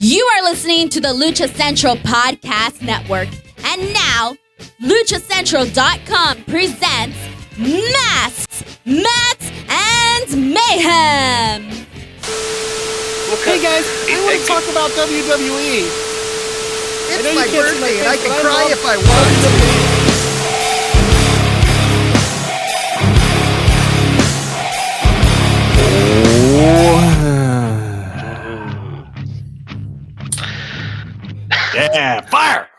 You are listening to the Lucha Central Podcast Network. And now, LuchaCentral.com presents Masks, Mats, and Mayhem. Hey guys, I want to talk about WWE. It's my birthday and I can cry if I want to. Yeah, fire!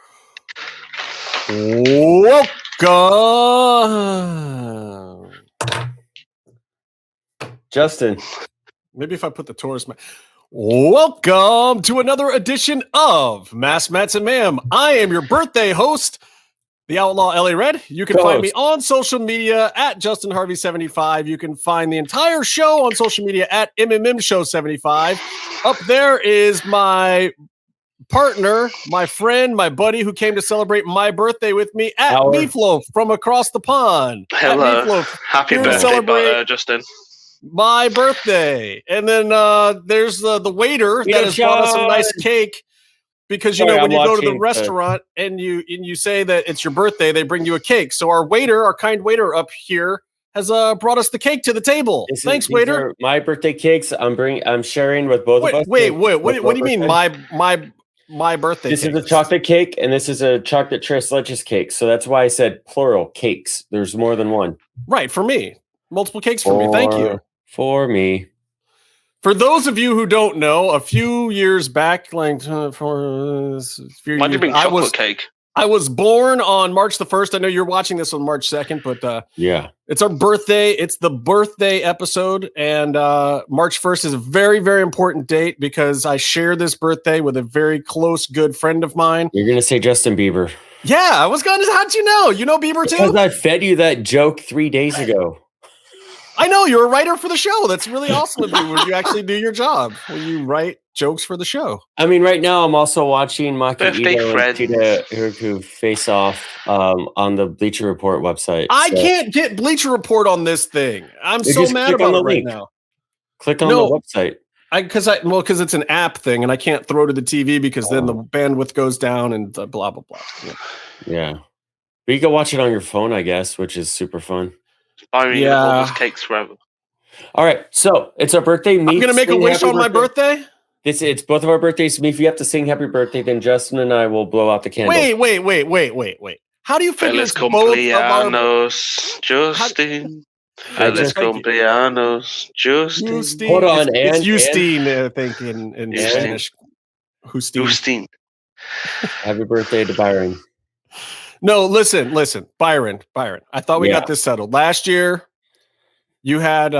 Welcome! Justin. Maybe if I put the Taurus... Welcome to another edition of Mass Mats and Mayhem. I am your birthday host, the Outlaw LA Red. You can find me on social media at JustinHarvey75. You can find the entire show on social media at MMMshow75. Up there is my partner, my friend, my buddy who came to celebrate my birthday with me at Meefloaf from across the pond. Hello. Happy birthday, Justin. My birthday. And then there's the waiter that has brought us a nice cake because, when you go to the restaurant and you say that it's your birthday, they bring you a cake. So our kind waiter up here has brought us the cake to the table. Thanks, waiter. My birthday cakes. I'm sharing with both of us. Wait. What do you mean my birthday This cakes? is a chocolate cake and this is a chocolate tres leches cake. So that's why I said plural cakes. There's more than one. Right, for me. Multiple cakes for me. Thank you. For me. For those of you who don't know, a few years back, Why'd you bring chocolate cake? I was born on March the 1st. I know you're watching this on March 2nd, but yeah, it's our birthday. It's the birthday episode, and March 1st is a very, very important date because I share this birthday with a very close, good friend of mine. You're going to say Justin Bieber. Yeah, I was going to. How'd you know? You know Bieber too? Because I fed you that joke 3 days ago. I know, you're a writer for the show. That's really awesome of you when you actually do your job, when you write jokes for the show. I mean, right now I'm also watching Maki Ito and Tita Hiroku face off on the Bleacher Report website. I can't get Bleacher Report on this thing. I'm so mad about it right now. Click on the website. Because it's an app thing, and I can't throw to the TV because then the bandwidth goes down and blah, blah, blah. Yeah. But you can watch it on your phone, I guess, which is super fun. Yeah. Cakes forever. All right, so it's our birthday. I'm gonna make a wish on my birthday. It's both of our birthdays. If you have to sing happy birthday, then Justin and I will blow out the candle. Wait. How do you figure Feliz cumpleaños, Justin? Feliz cumpleaños, Justin. Hold on, it's Justine, I think in Spanish. Justine. Happy birthday to Byron. No, listen, Byron. I thought we got this settled. Last year, you had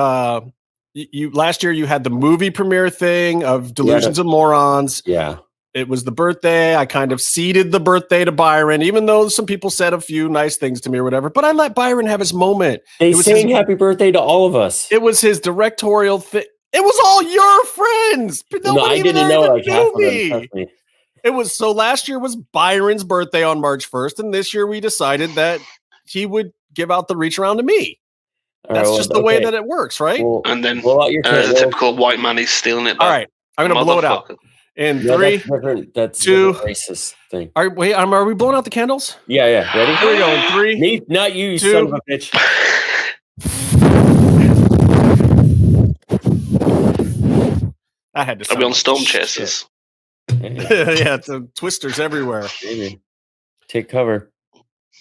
you had the movie premiere thing of Delusions of Morons. Yeah, it was the birthday. I kind of ceded the birthday to Byron, even though some people said a few nice things to me or whatever. But I let Byron have his moment. They sang happy birthday to all of us. It was his directorial thing. It was all your friends. No, I didn't know like half of them. Trust me. It was so last year was Byron's birthday on March 1st, and this year we decided that he would give out the reach around to me. That's just the way that it works, right? Well, and then as a typical white man, he's stealing it back. All right, I'm going to blow it out. In 3, that's 2, racist thing. Are we blowing out the candles? Yeah. Ready? Here we go. In 3. Me, not you, you son of a bitch. I had to. Are we on storm chasers? Yeah, the twisters everywhere. Maybe. Take cover.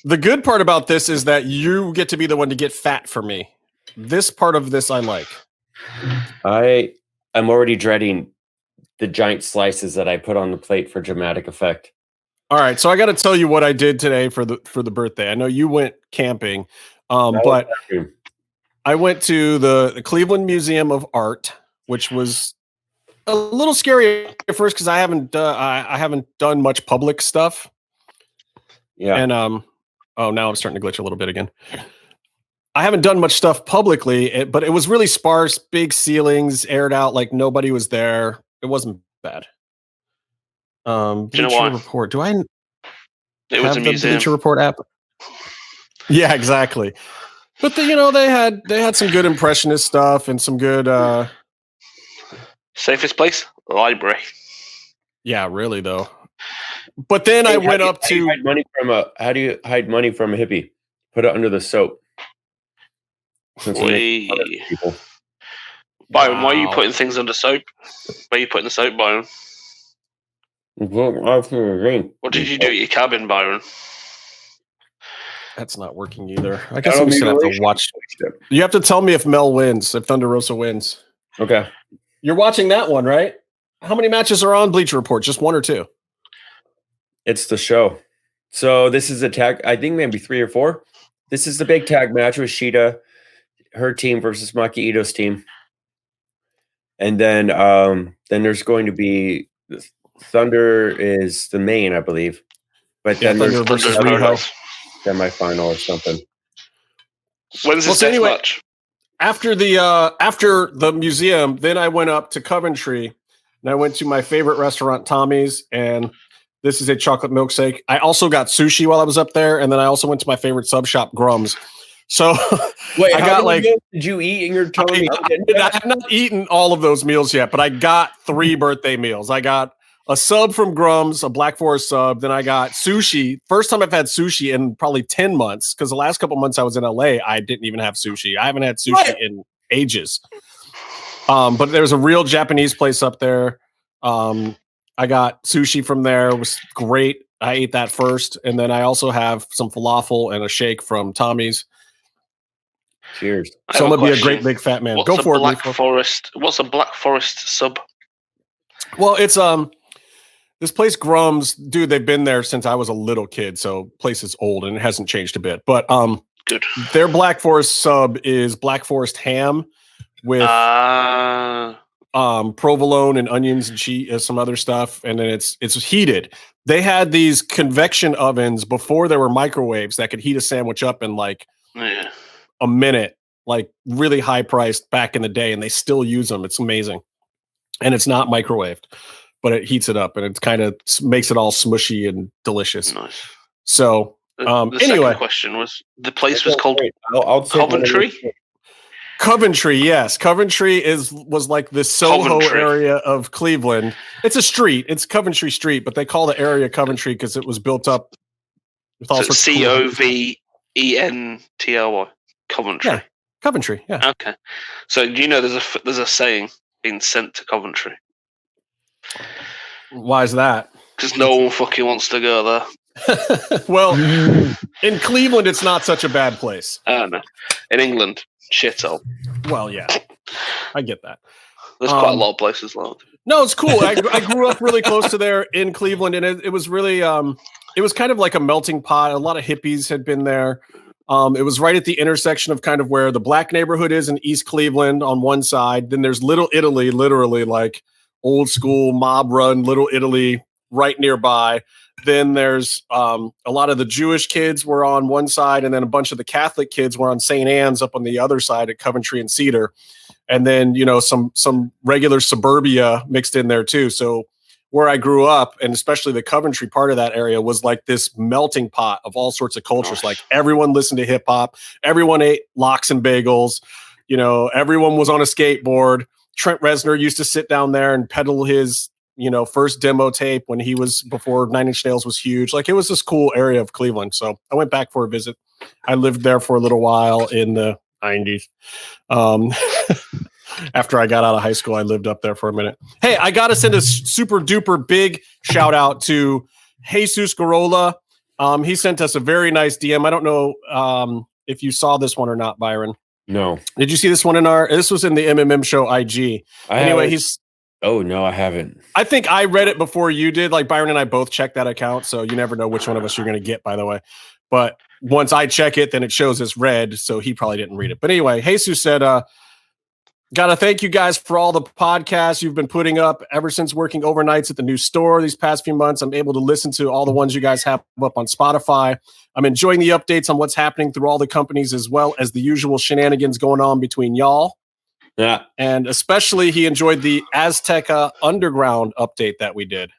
The good part about this is that you get to be the one to get fat for me. This part of this I like. I'm already dreading the giant slices that I put on the plate for dramatic effect. All right, so I got to tell you what I did today for the birthday. I know you went camping, but I went to the Cleveland Museum of Art, which was a little scary at first because I haven't done much public stuff. Yeah, and now I'm starting to glitch a little bit again. I haven't done much stuff publicly, but it was really sparse, big ceilings, aired out, like nobody was there. It wasn't bad. Bleacher Report. Do I It was a museum. Bleacher Report app? Yeah, exactly. But they had some good impressionist stuff and some good safest place? Library. Yeah, really though. But then I went up to how do you hide money from a hippie? Put it under the soap. Byron, why are you putting things under soap? Where are you putting the soap, Byron? What did you do at your cabin, Byron? That's not working either. I guess I'm just gonna have to watch. You have to tell me if Mel wins, if Thunder Rosa wins. Okay. You're watching that one, right? How many matches are on Bleacher Report? Just 1 or 2? It's the show. So this is a tag. I think maybe 3 or 4. This is the big tag match with Shida, her team versus Maki Ito's team. And then there's going to be Thunder is the main, I believe. But then Thunder there's versus Riho semifinal or something. When's this match? After the museum, then I went up to Coventry and I went to my favorite restaurant, Tommy's, and this is a chocolate milkshake. I also got sushi while I was up there, and then I also went to my favorite sub shop, Grum's. So wait, I got did you eat in your Tommy? I have not eaten all of those meals yet, but I got 3 birthday meals. I got a sub from Grum's, a Black Forest sub. Then I got sushi. First time I've had sushi in probably 10 months, because the last couple months I was in LA, I didn't even have sushi. I haven't had sushi in ages. But there's a real Japanese place up there. I got sushi from there. It was great. I ate that first. And then I also have some falafel and a shake from Tommy's. Cheers. So I'm going to be a great big fat man. Go for it. What's a Black Forest sub? Well, it's this place Grum's, dude, they've been there since I was a little kid, so place is old and it hasn't changed a bit. But good. Their Black Forest sub is Black Forest ham with provolone and onions and cheese, some other stuff, and then it's heated. They had these convection ovens before there were microwaves that could heat a sandwich up in like a minute, like really high priced back in the day, and they still use them. It's amazing. And it's not microwaved, but it heats it up and it kind of makes it all smushy and delicious. Nice. So the anyway, second question was the place was called Coventry. Coventry, yes. Coventry was like the Soho area of Cleveland. It's a street. It's Coventry Street, but they call the area Coventry because it was built up with all sorts of Coventry. Coventry. Yeah, Coventry. Yeah. Okay. So you know there's a saying being sent to Coventry. Why is that? Because no one fucking wants to go there. Well, in Cleveland, it's not such a bad place. No. In England, shithole. Well, yeah, I get that. There's quite a lot of places like that. No, it's cool. I grew up really close to there in Cleveland, and it was really it was kind of like a melting pot. A lot of hippies had been there. It was right at the intersection of kind of where the black neighborhood is in East Cleveland on one side. Then there's Little Italy, literally like old school mob run Little Italy right nearby. Then there's a lot of the Jewish kids were on one side, and then a bunch of the Catholic kids were on St. Anne's up on the other side at Coventry and Cedar. And then, some regular suburbia mixed in there too. So where I grew up, and especially the Coventry part of that area, was like this melting pot of all sorts of cultures. Like everyone listened to hip hop, everyone ate lox and bagels, everyone was on a skateboard. Trent Reznor used to sit down there and pedal his, first demo tape when he was before 9 Inch Nails was huge. Like it was this cool area of Cleveland. So I went back for a visit. I lived there for a little while in the 90s. After I got out of high school, I lived up there for a minute. Hey, I got to send a super duper big shout out to Jesus Garola. He sent us a very nice DM. I don't know if you saw this one or not, Byron. No. Did you see this one this was in the MMMshow IG. Oh, no, I haven't. I think I read it before you did. Like Byron and I both checked that account. So you never know which one of us you're going to get, by the way. But once I check it, then it shows as read. So he probably didn't read it. But anyway, Jesus said, got to thank you guys for all the podcasts you've been putting up ever since working overnights at the new store these past few months. I'm able to listen to all the ones you guys have up on Spotify. I'm enjoying the updates on what's happening through all the companies, as well as the usual shenanigans going on between y'all. Yeah. And especially he enjoyed the Azteca Underground update that we did.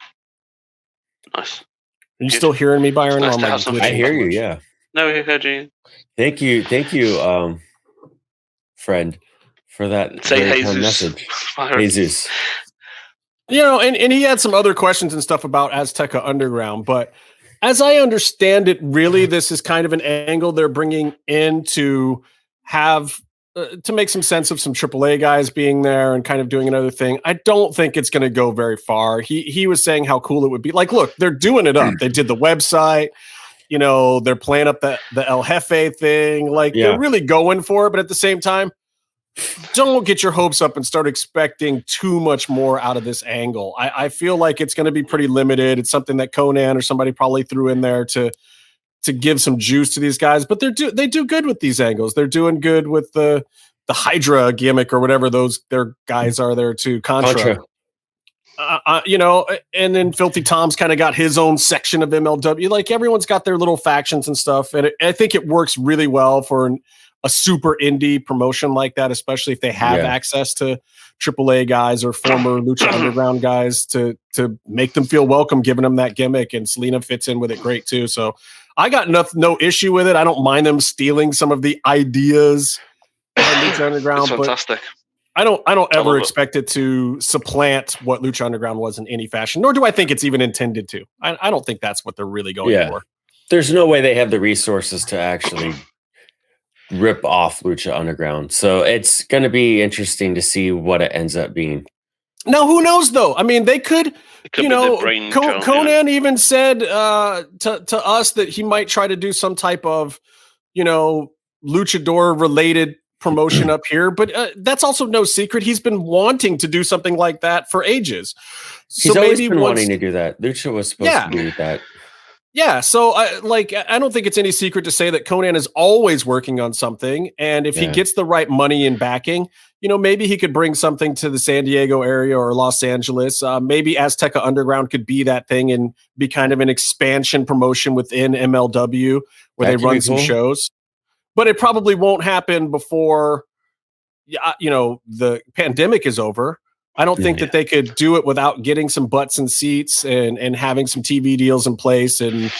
Nice. Are you still hearing me, Byron? Nice I hear you, yeah. No, we heard you. Thank you, friend, for that Say Jesus. Jesus. Jesus. And he had some other questions and stuff about Azteca Underground, but as I understand it, really, this is kind of an angle they're bringing in to have to make some sense of some AAA guys being there and kind of doing another thing. I don't think it's going to go very far. He was saying how cool it would be. Like, look, they're doing it up. They did the website. They're playing up the El Jefe thing. Like, they're really going for it. But at the same time, don't get your hopes up and start expecting too much more out of this angle. I feel like it's going to be pretty limited. It's something that Conan or somebody probably threw in there to give some juice to these guys, but they do good with these angles. They're doing good with the Hydra gimmick or whatever their guys are there too. Contra. And then Filthy Tom's kind of got his own section of MLW. Like, everyone's got their little factions and stuff, and I think it works really well for a super indie promotion like that, especially if they have access to AAA guys or former Lucha Underground guys to make them feel welcome, giving them that gimmick. And Selena fits in with it great too. So I got no issue with it. I don't mind them stealing some of the ideas of Lucha Underground. It's fantastic. I don't ever expect it to supplant what Lucha Underground was in any fashion, nor do I think it's even intended to. I don't think that's what they're really going for. There's no way they have the resources to actually rip off Lucha Underground. So it's going to be interesting to see what it ends up being. Now, who knows, though? I mean, they could Conan even said to us that he might try to do some type of, luchador-related promotion up here. But that's also no secret. He's been wanting to do something like that for ages. He's always been wanting to do that. Lucha was supposed to do that. Yeah, so I don't think it's any secret to say that Conan is always working on something, and if he gets the right money and backing, maybe he could bring something to the San Diego area or Los Angeles. Maybe Azteca Underground could be that thing and be kind of an expansion promotion within MLW where they run some shows. But it probably won't happen before, the pandemic is over. I don't think that they could do it without getting some butts and seats and having some TV deals in place. And,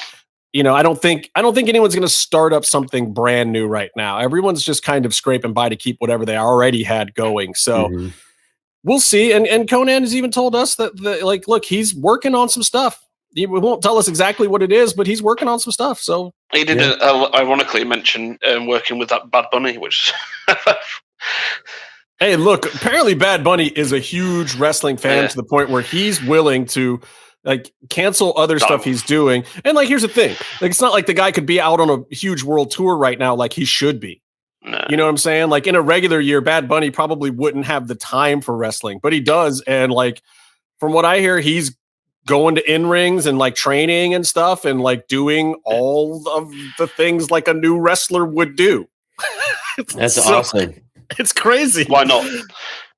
I don't think anyone's going to start up something brand new right now. Everyone's just kind of scraping by to keep whatever they already had going. So we'll see. And Conan has even told us that look, he's working on some stuff. He won't tell us exactly what it is, but he's working on some stuff. So he did ironically mention working with that Bad Bunny, which hey, look, apparently Bad Bunny is a huge wrestling fan to the point where he's willing to cancel other stuff he's doing. And here's the thing. It's not like the guy could be out on a huge world tour right now like he should be. No. You know what I'm saying? In a regular year, Bad Bunny probably wouldn't have the time for wrestling, but he does. And from what I hear, he's going to in-rings and training and stuff and doing all of the things like a new wrestler would do. That's awesome. It's crazy. Why not?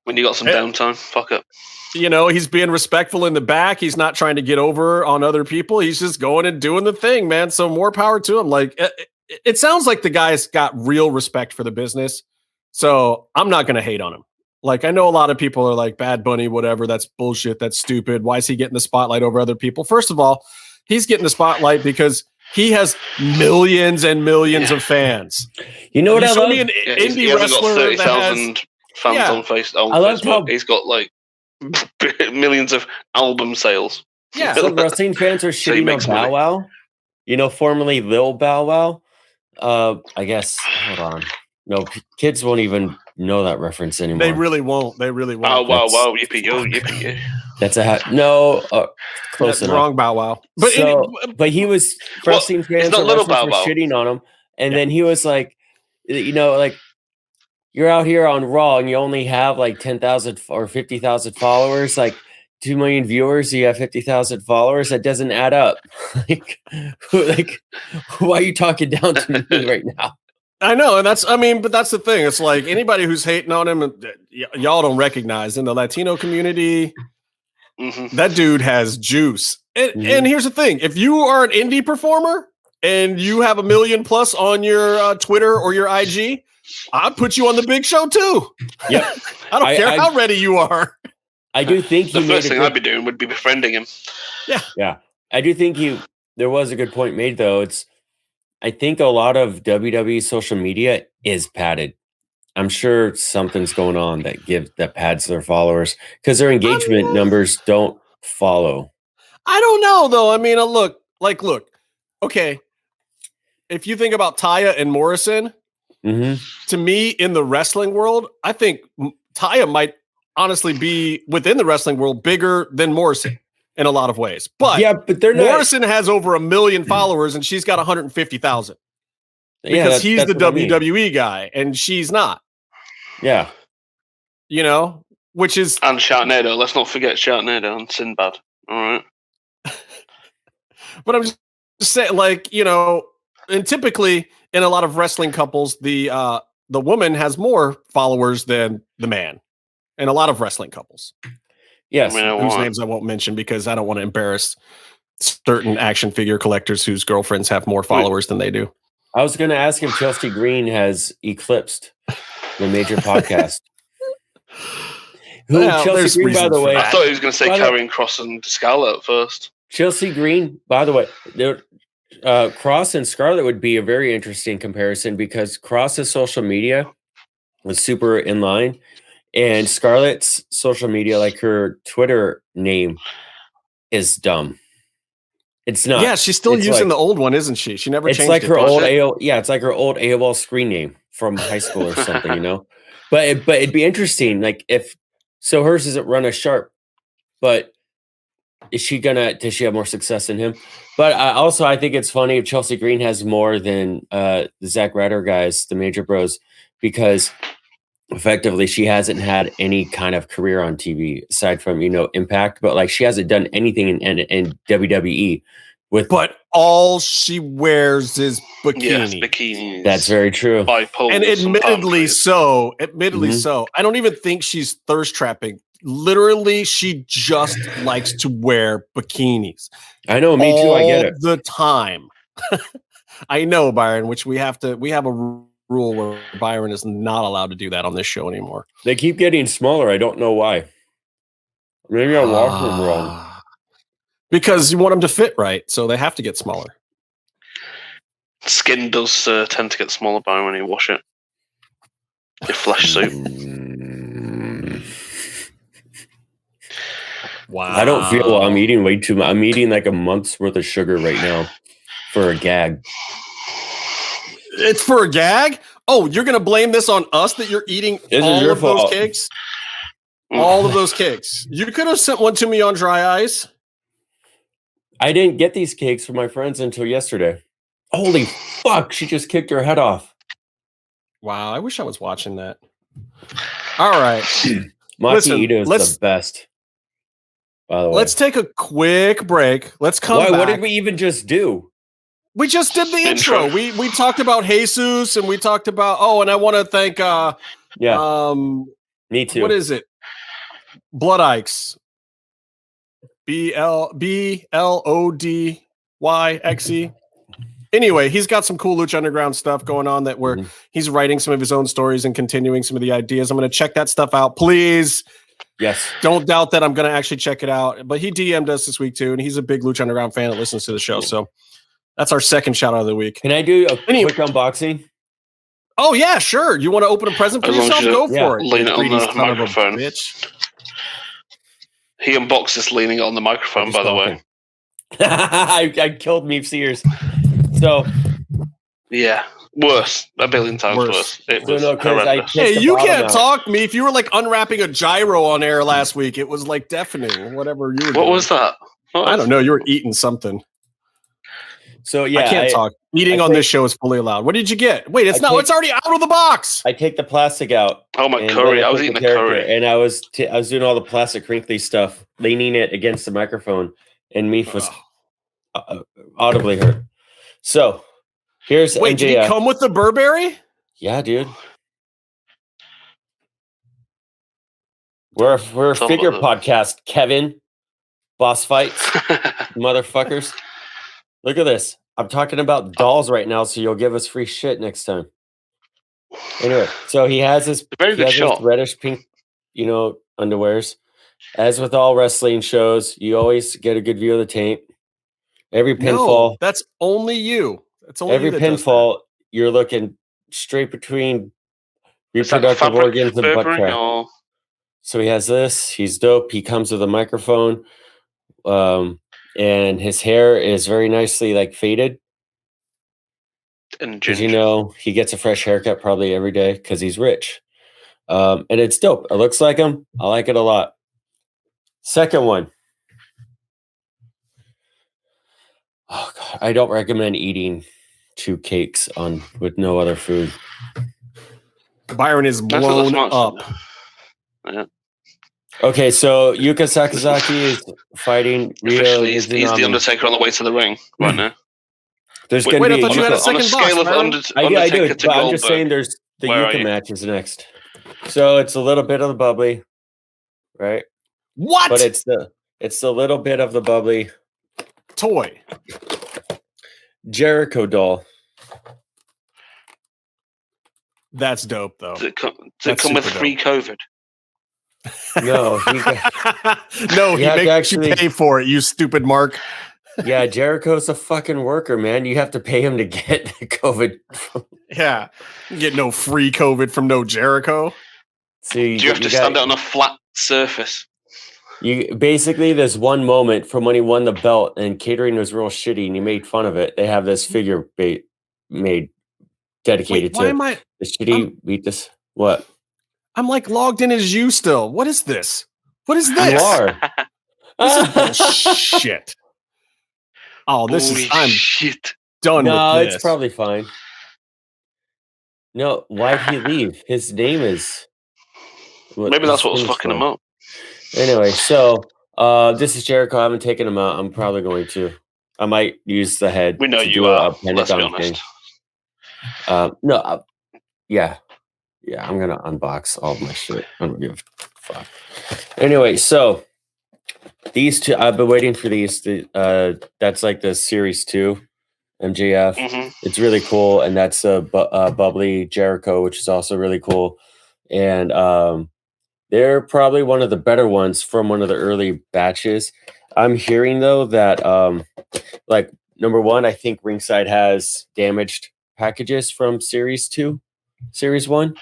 When you got some downtime, fuck it. He's being respectful in the back. He's not trying to get over on other people. He's just going and doing the thing, man. So more power to him. It sounds like the guy's got real respect for the business. So I'm not going to hate on him. I know a lot of people are like, Bad Bunny, whatever. That's bullshit. That's stupid. Why is he getting the spotlight over other people? First of all, he's getting the spotlight because he has millions and millions of fans. You know what I love? Me an indie wrestler got 30,000 fans on Facebook. I love how he's got millions of album sales. Yeah, some wrestling fans are shitting on Bow Wow. Formerly Lil Bow Wow. I guess. Hold on. No, kids won't even know that reference anymore. They really won't. Bow wow, wow, yippee yo, yippee yo. That's close enough. Wrong Bow Wow. But he was wrestling fans were shitting on him, and then he was like, you're out here on Raw and you only have 10,000 or 50,000 followers, 2 million viewers, you have 50,000 followers. That doesn't add up. Why are you talking down to me right now? I know, and but that's the thing. It's anybody who's hating on him, y'all don't recognize in the Latino community. That dude has juice. And here's the thing: if you are an indie performer and you have 1 million plus on your Twitter or your IG, I'd put you on the big show too. Yeah, I don't care how ready you are. I do think the first thing I'd be doing would be befriending him. Yeah. I do think there was a good point made though. I think a lot of WWE social media is padded. I'm sure something's going on that pads their followers because their engagement numbers don't follow. I don't know though. I mean, look. Okay, if you think about Taya and Morrison, to me in the wrestling world, I think Taya might honestly be within the wrestling world bigger than Morrison in a lot of ways. But Morrison has over 1 million followers and she's got 150,000 because he's the WWE guy and she's not. Yeah. You know, which is. And Sharknado. Let's not forget Sharknado and Sinbad. All right. But I'm just saying, like, you know, and typically in a lot of wrestling couples, the woman has more followers than the man in a lot of wrestling couples. Yes. Whose names I won't mention because I don't want to embarrass certain action figure collectors whose girlfriends have more followers than they do. I was going to ask if Chelsea Green has eclipsed the major podcast. Chelsea Green, by the way. I thought he was going to say carrying Kross and Scarlett at first. Chelsea Green, by the way, Kross and Scarlett would be a very interesting comparison because Kross's social media was super in line, and Scarlett's social media, like her Twitter name, is dumb. It's not. Yeah, she's still using the old one, isn't she? She never changed it. It's like her old AOL. Yeah, it's like her old AOL screen name from high school or something, you know. But it'd be interesting, like if so. Hers isn't run as sharp, but does she have more success than him? But I think it's funny if Chelsea Green has more than the Zack Ryder guys, the Major Bros, because effectively she hasn't had any kind of career on TV aside from, you know, Impact, but like she hasn't done anything in WWE but all she wears is bikini. Yes, bikinis. That's very true. And admittedly so. I don't even think she's thirst trapping. Literally, she just likes to wear bikinis. I know, me too. I get it. All the time. I know, Byron, which we have a rule where Byron is not allowed to do that on this show anymore. They keep getting smaller. I don't know why. Maybe I walked them wrong. Because you want them to fit right, so they have to get smaller. Skin does tend to get smaller by when you wash it. Your flesh suit. Wow. I don't feel I'm eating way too much. I'm eating like a month's worth of sugar right now for a gag. It's for a gag? Oh, you're going to blame this on us that you're eating all of those cakes? All of those cakes. You could have sent one to me on dry ice. I didn't get these cakes from my friends until yesterday. Holy fuck, she just kicked her head off. Wow, I wish I was watching that. All right. Maki Ito is the best. By the way. Let's take a quick break. Let's come back. What did we even just do? We just did the intro. We talked about Jesus and we talked about and I want to thank me too. What is it? Blood Ikes. BLODYXE. Anyway, he's got some cool Lucha Underground stuff going on that he's writing some of his own stories and continuing some of the ideas. I'm going to check that stuff out. Please. Yes. Don't doubt that I'm going to actually check it out. But he DM'd us this week too, and he's a big Lucha Underground fan that listens to the show. So that's our second shout out of the week. Can I do a quick unboxing? Oh, yeah, sure. You want to open a present for yourself? Go for it. Lean it on the microphone. He unboxed this leaning it on the microphone, by the way. I killed Meef's ears. So, yeah, worse. A billion times worse. It was horrendous. Hey, you can't talk, Meef. You were like unwrapping a gyro on air last week. It was like deafening, whatever you were doing. What was that? I don't know. You were eating something. So, yeah. I can't talk. Eating on this show is fully allowed. What did you get? Wait, it's already out of the box. I take the plastic out. Oh, my curry. I was eating the curry. And I was doing all the plastic crinkly stuff, leaning it against the microphone. And Meef was audibly hurt. So, here's Wait, did he come with the Burberry? Yeah, dude. We're a figure podcast, Kevin. Boss fights. Motherfuckers. Look at this. I'm talking about dolls right now, so you'll give us free shit next time. Anyway, so he has this reddish pink, underwears. As with all wrestling shows, you always get a good view of the taint. Every pinfall. No, that's only you. That's only every pinfall. You're looking straight between reproductive organs and butt Burberry, crack. or... So he has this. He's dope. He comes with a microphone, and his hair is very nicely like faded. And because he gets a fresh haircut probably every day because he's rich, and it's dope. It looks like him. I like it a lot. Second one. Oh God, I don't recommend eating 2 cakes with no other food. Byron is blown up. Yeah. Okay, so Yuka Sakazaki is fighting Ryo. Officially, he's the Undertaker on the way to the ring right now. There's going to be I thought you had a second scale box, of I do, to but I'm just saying there's the Yuka match is next. So it's a little bit of the bubbly, right? What? But it's a little bit of the bubbly toy. Jericho doll. That's dope, though. Does it come with free COVID? No, no, he makes you pay for it, you stupid Mark. Yeah, Jericho's a fucking worker, man. You have to pay him to get COVID. Yeah, you get no free COVID from no Jericho. See, do you have to stand on a flat surface? Basically, there's one moment from when he won the belt and catering was real shitty and he made fun of it. They have this figure made dedicated to the shitty beat this. What? I'm like logged in as you still. What is this? What is this? You are. This is bullshit. Oh, I'm shit. Done with this. No, it's probably fine. No, why'd he leave? His name is... Maybe that's what was fucking him up. Anyway, so this is Jericho. I haven't taken him out. I'm probably going to. I might use the head. We know you are. Let's be honest. Yeah, I'm going to unbox all of my shit. I don't give a fuck. Anyway, so... These two, I've been waiting for these. That's like the Series 2 MJF. Mm-hmm. It's really cool. And that's a bubbly Jericho, which is also really cool. And they're probably one of the better ones from one of the early batches. I'm hearing, though, that like, number one, I think Ringside has damaged packages from Series 2, Series 1.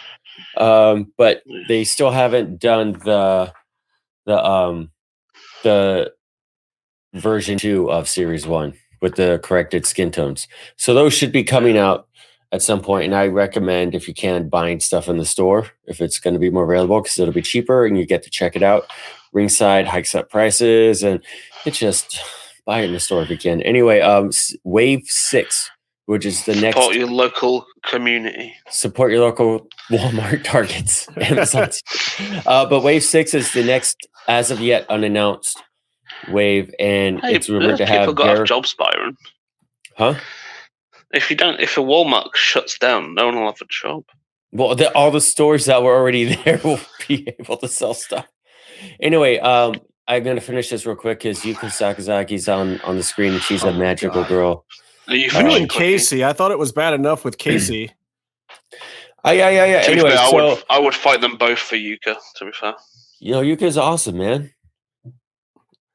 But they still haven't done the version 2 of Series 1 with the corrected skin tones. So those should be coming out at some point. And I recommend, if you can, buying stuff in the store if it's going to be more available, because it'll be cheaper and you get to check it out. Ringside hikes up prices, and it's just buy it in the store if you can. Anyway, Wave 6, which is the next... Support your local community. Support your local Walmart, Targets, Amazons. But Wave 6 is the next, as of yet, unannounced wave, and it's rumored to have... People got jobs, Byron. Huh? If a Walmart shuts down, no one will have a job. Well, all the stores that were already there will be able to sell stuff. Anyway, I'm going to finish this real quick because Yuka Sakazaki's on the screen, and she's a magical girl. You and Casey. I thought it was bad enough with Casey. Yeah. Anyway, I would fight them both for Yuka, to be fair. Yuka's awesome, man.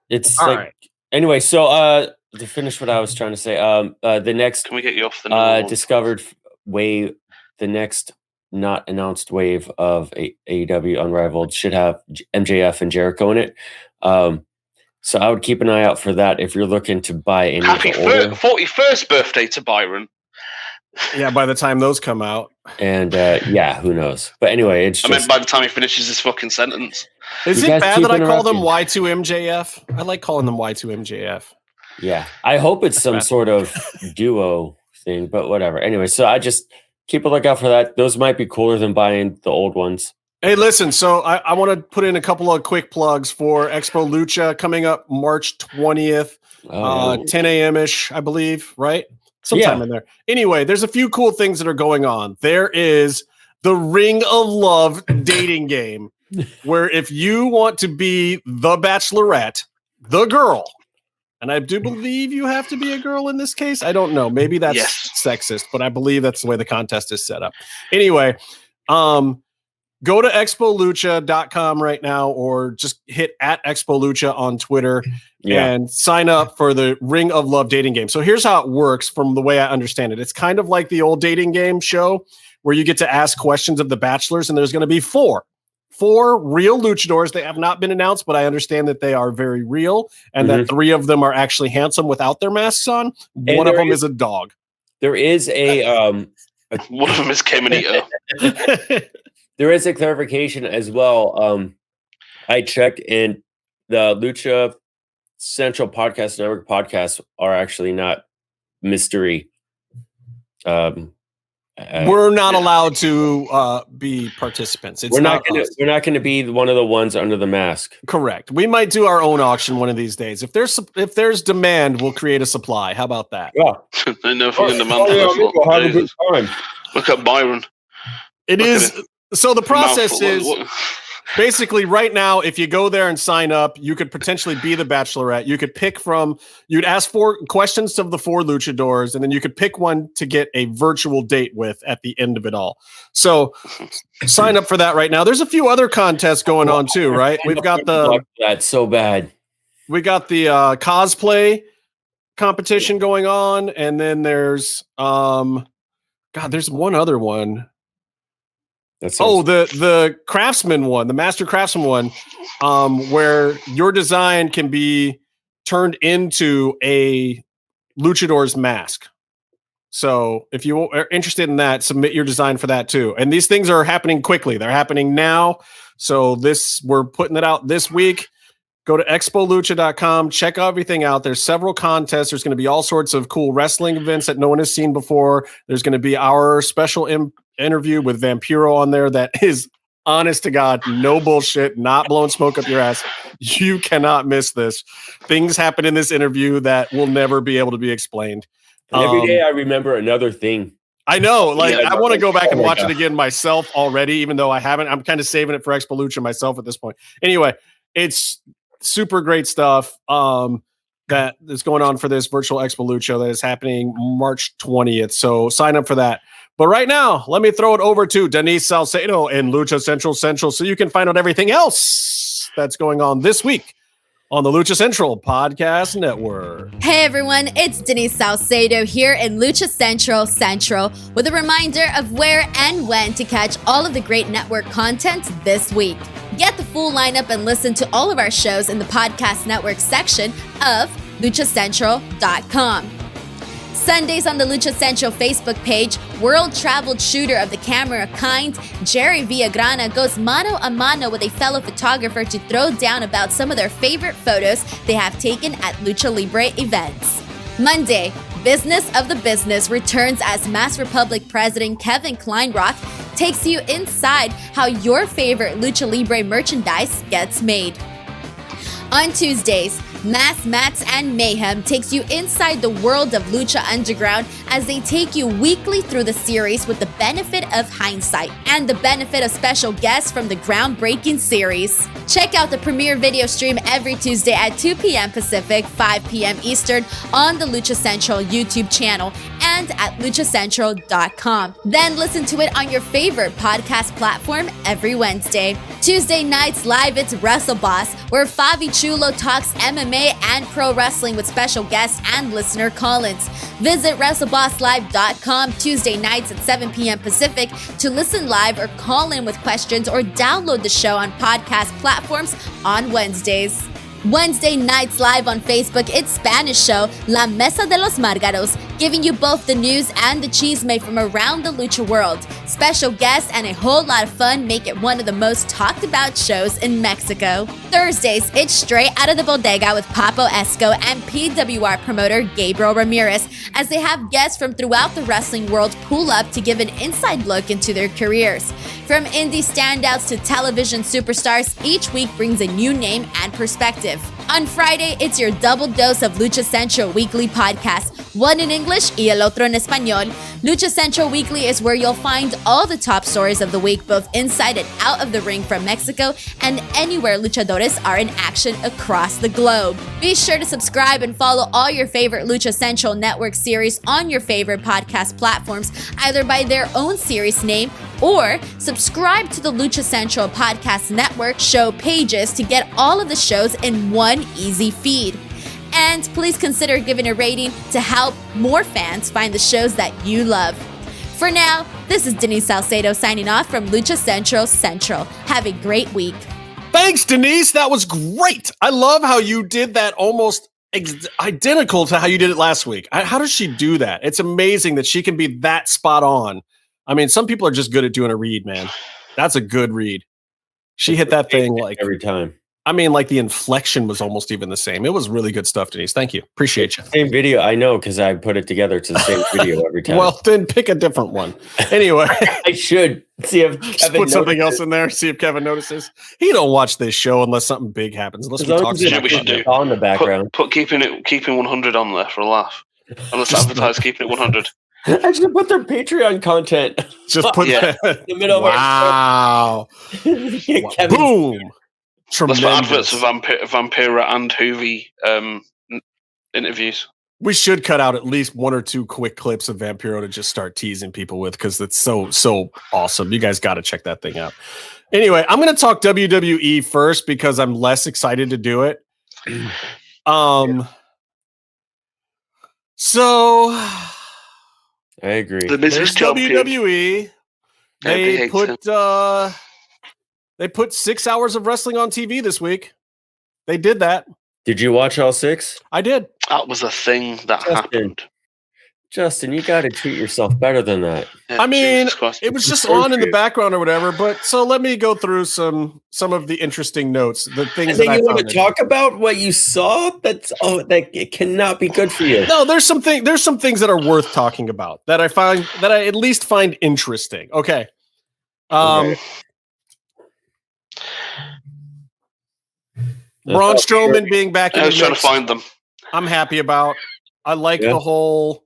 It's all like... right. Anyway, so to finish what I was trying to say, the next... Can we get you off the discovered wave, the next not announced wave of AEW Unrivaled should have MJF and Jericho in it. So I would keep an eye out for that if you're looking to buy any. Happy 41st birthday to Byron. Yeah, by the time those come out. And who knows? But anyway, it's just... by the time he finishes his fucking sentence. Is it bad that I call them Y2MJF? I like calling them Y2MJF. Yeah, I hope it's some sort of duo thing, but whatever. Anyway, so I just keep a lookout for that. Those might be cooler than buying the old ones. Hey, listen, so I want to put in a couple of quick plugs for Expo Lucha coming up March 20th, 10 a.m.-ish, I believe, right? Sometime in there. Anyway, there's a few cool things that are going on. There is the Ring of Love dating game, where if you want to be the Bachelorette, the girl, and I do believe you have to be a girl in this case. I don't know. Maybe that's sexist, but I believe that's the way the contest is set up. Anyway, go to expolucha.com right now, or just hit @expolucha on Twitter and sign up for the Ring of Love dating game. So here's how it works from the way I understand it. It's kind of like the old dating game show where you get to ask questions of the bachelors, and there's going to be four real luchadors. They have not been announced, but I understand that they are very real, and that 3 of them are actually handsome without their masks on. One of them is a dog. There is a one of them is Caminito. There is a clarification as well. I checked, and the Lucha Central Podcast Network podcasts are actually not mystery. We're not allowed to be participants. We're not going to be one of the ones under the mask. Correct. We might do our own auction one of these days. If there's demand, we'll create a supply. How about that? Yeah. They know fucking demand. Look at Byron. It is. So the process is basically right now, if you go there and sign up, you could potentially be the Bachelorette. You could pick you'd ask 4 questions of the 4 luchadors, and then you could pick one to get a virtual date with at the end of it all. So sign up for that right now. There's a few other contests going on too, right? We've got that's so bad. We got the cosplay competition going on, and then there's there's one other one. The craftsman one, the master craftsman one, where your design can be turned into a luchador's mask. So if you are interested in that, submit your design for that too. And these things are happening quickly. They're happening now. So we're putting it out this week. Go to expolucha.com, check everything out. There's several contests. There's going to be all sorts of cool wrestling events that no one has seen before. There's going to be our special interview with Vampiro on there that is, honest to God, no bullshit, not blowing smoke up your ass. You cannot miss this. Things happen in this interview that will never be able to be explained. And every day I remember another thing. I know. I want to go back and watch it again myself already, even though I haven't. I'm kind of saving it for Expolucha myself at this point. Anyway, it's super great stuff that is going on for this virtual Expolucha that is happening March 20th. So sign up for that. But right now, let me throw it over to Denise Salcedo in Lucha Central so you can find out everything else that's going on this week on the Lucha Central Podcast Network. Hey everyone, it's Denise Salcedo here in Lucha Central with a reminder of where and when to catch all of the great network content this week. Get the full lineup and listen to all of our shows in the Podcast Network section of luchacentral.com. Sundays on the Lucha Central Facebook page, world-traveled shooter of the camera kind, Jerry Villagrana goes mano a mano with a fellow photographer to throw down about some of their favorite photos they have taken at Lucha Libre events. Monday, Business of the Business returns as Mass Republic President Kevin Kleinrock takes you inside how your favorite Lucha Libre merchandise gets made. On Tuesdays, Mass Mats and Mayhem takes you inside the world of Lucha Underground as they take you weekly through the series with the benefit of hindsight and the benefit of special guests from the groundbreaking series. Check out the premiere video stream every Tuesday at 2 p.m. Pacific, 5 p.m. Eastern on the Lucha Central YouTube channel and at luchacentral.com. Then listen to it on your favorite podcast platform every Wednesday. Tuesday nights live, it's Wrestle Boss, where Fabi Chulo talks MMA and pro wrestling with special guests and listener call-ins. Visit WrestleBossLive.com Tuesday nights at 7 p.m. Pacific to listen live or call in with questions or download the show on podcast platforms on Wednesdays. Wednesday nights live on Facebook, it's Spanish show La Mesa de los Márgaros, giving you both the news and the chisme from around the lucha world. Special guests and a whole lot of fun make it one of the most talked about shows in Mexico. Thursdays, it's Straight Out of the Bodega with Papo Esco and PWR promoter Gabriel Ramirez as they have guests from throughout the wrestling world pull up to give an inside look into their careers. From indie standouts to television superstars, each week brings a new name and perspective. On Friday, it's your double dose of Lucha Central Weekly podcast, one in English y el otro en español. Lucha Central Weekly is where you'll find all the top stories of the week, both inside and out of the ring from Mexico and anywhere luchadores are in action across the globe. Be sure to subscribe and follow all your favorite Lucha Central Network series on your favorite podcast platforms, either by their own series name or subscribe to the Lucha Central Podcast Network show pages to get all of the shows in one easy feed. And please consider giving a rating to help more fans find the shows that you love. For now, this is Denise Salcedo signing off from Lucha Central Central. Have a great week. Thanks, Denise. That was great. I love how you did that almost identical to how you did it last week. How does she do that? It's amazing that she can be that spot on. I mean, some people are just good at doing a read, man. That's a good read. She hit that thing like every time. I mean, like the inflection was almost even the same. It was really good stuff, Denise. Thank you. Appreciate you. Same video. I know because I put it together. It's the same video every time. Well, then pick a different one. Anyway. I should see if Kevin put something else in there. See if Kevin notices. He don't watch this show unless something big happens. Unless we talk we should do on the background. Put keeping 100 on there for a laugh. Unless advertise keeping it 100. I should put their Patreon content. Just put that in the middle of our boom. Tremendous. Let's put adverts of Vampira and Hoovy interviews. We should cut out at least one or two quick clips of Vampiro to just start teasing people with because it's so awesome. You guys got to check that thing out. Anyway, I'm going to talk WWE first because I'm less excited to do it. So I agree. There's WWE. They put 6 hours of wrestling on TV this week. They did that. Did you watch all 6? I did. That was a thing that happened. Justin, you got to treat yourself better than that. Yeah, I mean, it was just on in the background or whatever. But so let me go through some of the interesting notes, the things that I want to talk about what you saw. That it cannot be good for you. No, there's some things that are worth talking about that I at least find interesting. Okay. Okay. Braun Strowman being back in the mix. I was trying to find them. I'm happy about. I like the whole.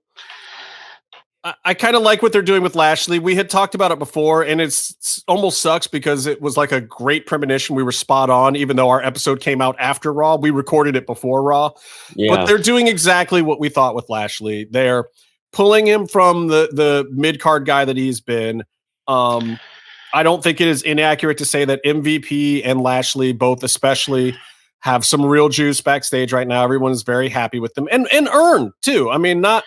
I kind of like what they're doing with Lashley. We had talked about it before, and it's almost sucks because it was like a great premonition. We were spot on, even though our episode came out after Raw. We recorded it before Raw. Yeah. But they're doing exactly what we thought with Lashley. They're pulling him from the mid-card guy that he's been. I don't think it is inaccurate to say that MVP and Lashley both especially have some real juice backstage right now. Everyone is very happy with them and earned too. I mean, not,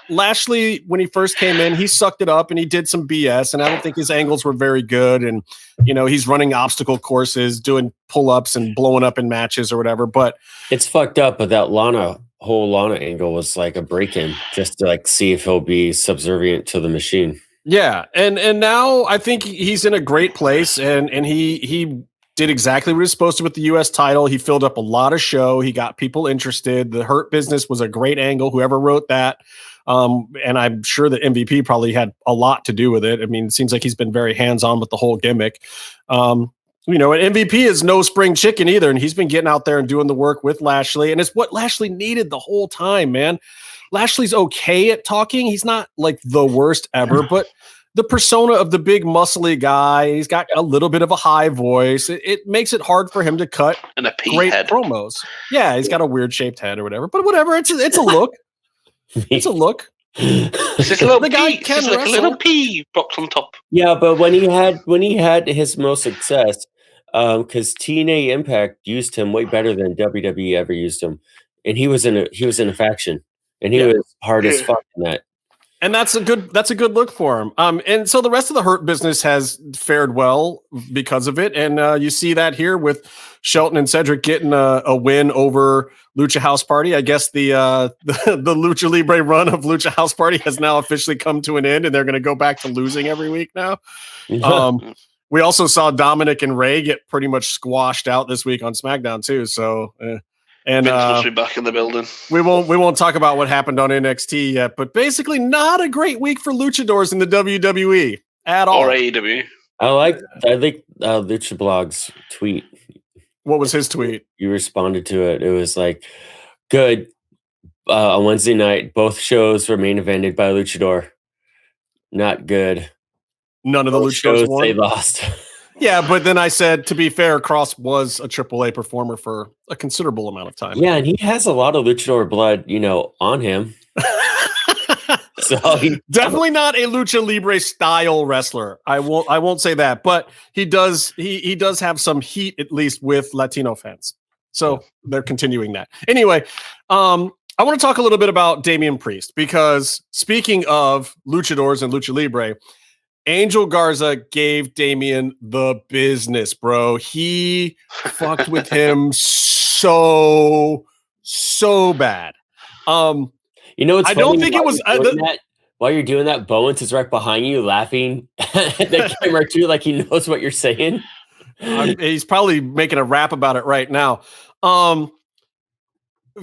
Lashley, when he first came in, he sucked it up and he did some BS and I don't think his angles were very good. And, he's running obstacle courses, doing pull-ups and blowing up in matches or whatever, but it's fucked up. But that whole Lana angle was like a break-in just to like see if he'll be subservient to the machine. Yeah. And now I think he's in a great place and he did exactly what he was supposed to with the U.S. title. He filled up a lot of show. He got people interested. The Hurt Business was a great angle, whoever wrote that. And I'm sure that MVP probably had a lot to do with it. I mean, it seems like he's been very hands-on with the whole gimmick. And MVP is no spring chicken either. And he's been getting out there and doing the work with Lashley. And it's what Lashley needed the whole time, man. Lashley's okay at talking. He's not like the worst ever, but the persona of the big muscly guy, he's got a little bit of a high voice. It makes it hard for him to cut and a great head. Promos. Yeah, he's got a weird shaped head or whatever, but whatever. It's a look. It's a look. It's a little guy can like a little pea box on top. Yeah, but when he had his most success, because TNA Impact used him way better than WWE ever used him, and he was in a faction, and he was hard as fuck in that. And that's a good look for him. And so the rest of the Hurt Business has fared well because of it. And you see that here with Shelton and Cedric getting a win over Lucha House Party. I guess the Lucha Libre run of Lucha House Party has now officially come to an end, and they're going to go back to losing every week now. We also saw Dominic and Ray get pretty much squashed out this week on SmackDown too. So. And Vince must be back in the building. We won't talk about what happened on NXT yet, but basically not a great week for luchadors in the WWE at all. Or AEW. I think Lucha Blog's tweet. What was his tweet? You responded to it. It was like, good. On Wednesday night, both shows were main evented by Luchador. Not good. None of the luchadors won. They lost. Yeah, but then I said, to be fair, Kross was a AAA performer for a considerable amount of time. Yeah, and he has a lot of luchador blood, on him. So definitely not a lucha libre style wrestler. I won't say that, but he does have some heat, at least with Latino fans. So they're continuing that. Anyway, I want to talk a little bit about Damian Priest, because speaking of luchadors and lucha libre, Angel Garza gave Damian the business, bro. He fucked with him so bad. You know, I don't think it was while you're doing that, Bowens is right behind you laughing at the camera too, like he knows what you're saying. He's probably making a rap about it right now.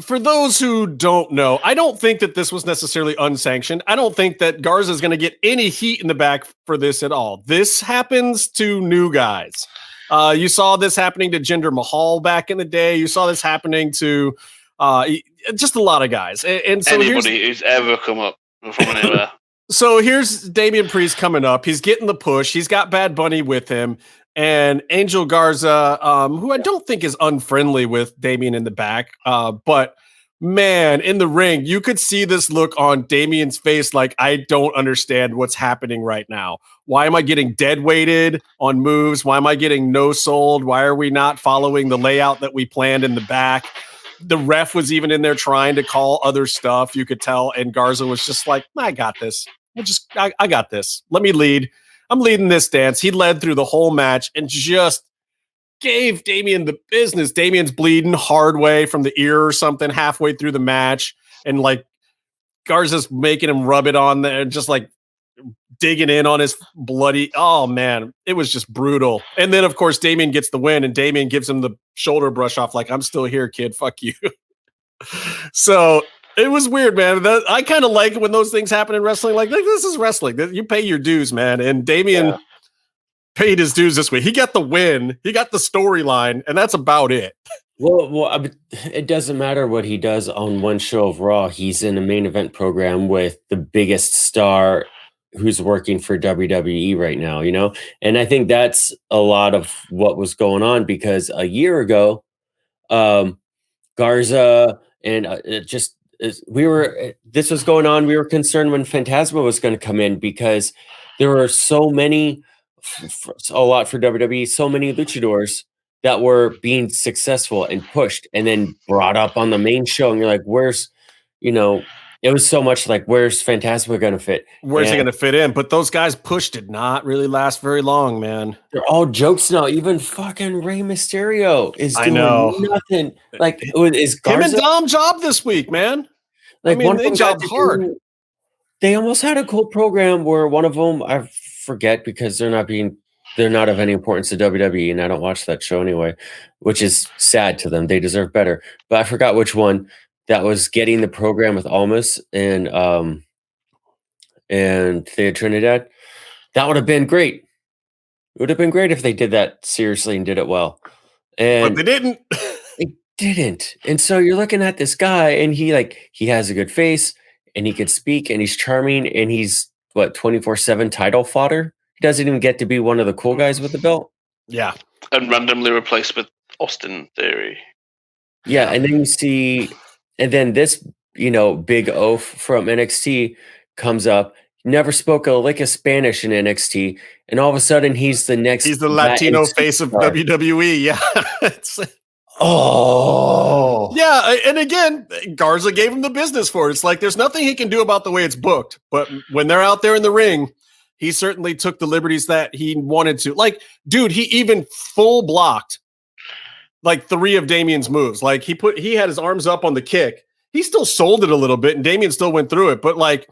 For those who don't know, I don't think that this was necessarily unsanctioned. I don't think that Garza is going to get any heat in the back for this at all. This happens to new guys. You saw this happening to Jinder Mahal back in the day. You saw this happening to just a lot of guys. And so anybody who's ever come up from anywhere. So here's Damian Priest coming up. He's getting the push. He's got Bad Bunny with him. And Angel Garza, who I don't think is unfriendly with Damian in the back, but man, in the ring, you could see this look on Damian's face like, I don't understand what's happening right now. Why am I getting dead weighted on moves? Why am I getting no-sold? Why are we not following the layout that we planned in the back? The ref was even in there trying to call other stuff, you could tell, and Garza was just like, I got this. I got this. Let me lead. I'm leading this dance. He led through the whole match and just gave Damian the business. Damian's bleeding hard way from the ear or something halfway through the match. And like Garza's making him rub it on there, just like digging in on his bloody. Oh man, it was just brutal. And then of course Damian gets the win and Damian gives him the shoulder brush off. Like, I'm still here, kid. Fuck you. So it was weird, man. I kind of like when those things happen in wrestling. Like, this is wrestling. You pay your dues, man. And Damian paid his dues this week. He got the win. He got the storyline, and that's about it. Well, it doesn't matter what he does on one show of Raw. He's in a main event program with the biggest star who's working for WWE right now, you know? And I think that's a lot of what was going on, because a year ago, Garza and this was going on. We were concerned when Phantasma was going to come in, because there were so many, a lot for WWE, so many luchadors that were being successful and pushed and then brought up on the main show. And you're like, it was so much like, where's Phantasma going to fit? Where's he going to fit in? But those guys pushed did not really last very long, man. They're all jokes now. Even fucking Rey Mysterio is doing nothing. Like, is Garza, him and Dom job this week, man. Like, they jobbed hard. They almost had a cool program where one of them, I forget, because they're not of any importance to WWE, and I don't watch that show anyway, which is sad to them. They deserve better. But I forgot which one that was getting the program with Almas and Thea Trinidad. That would have been great. It would have been great if they did that seriously and did it well. But they didn't. They didn't. And so you're looking at this guy, and he has a good face, and he can speak, and he's charming, and he's 24/7 title fodder. He doesn't even get to be one of the cool guys with the belt. Yeah. And randomly replaced with Austin Theory. Yeah, and then you see, and then this, big oaf from NXT comes up, never spoke a lick of Spanish in NXT, and all of a sudden he's the Latino face of WWE. Yeah. Yeah, and again, Garza gave him the business for it. It's like there's nothing he can do about the way it's booked, but when they're out there in the ring, he certainly took the liberties that he wanted to. Like, dude, he even full blocked like 3 of Damian's moves. Like he had his arms up on the kick. He still sold it a little bit, and Damian still went through it. But like,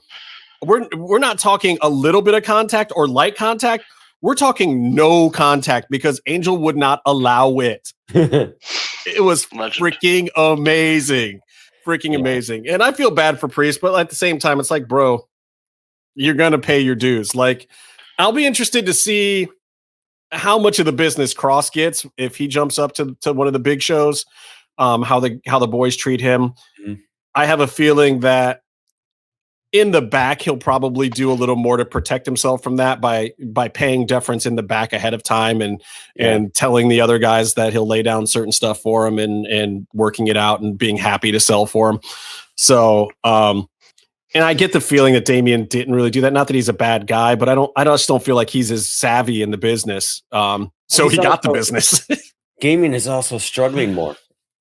we're not talking a little bit of contact or light contact. We're talking no contact, because Angel would not allow it. It was freaking amazing. Amazing. And I feel bad for Priest, but at the same time, it's like, bro, you're going to pay your dues. Like, I'll be interested to see how much of the business Kross gets if he jumps up to one of the big shows, how the boys treat him. Mm-hmm. I have a feeling that in the back, he'll probably do a little more to protect himself from that by paying deference in the back ahead of time and telling the other guys that he'll lay down certain stuff for him and working it out and being happy to sell for him. So, and I get the feeling that Damian didn't really do that. Not that he's a bad guy, but I just don't feel like he's as savvy in the business. So he got the business. Damian is also struggling more.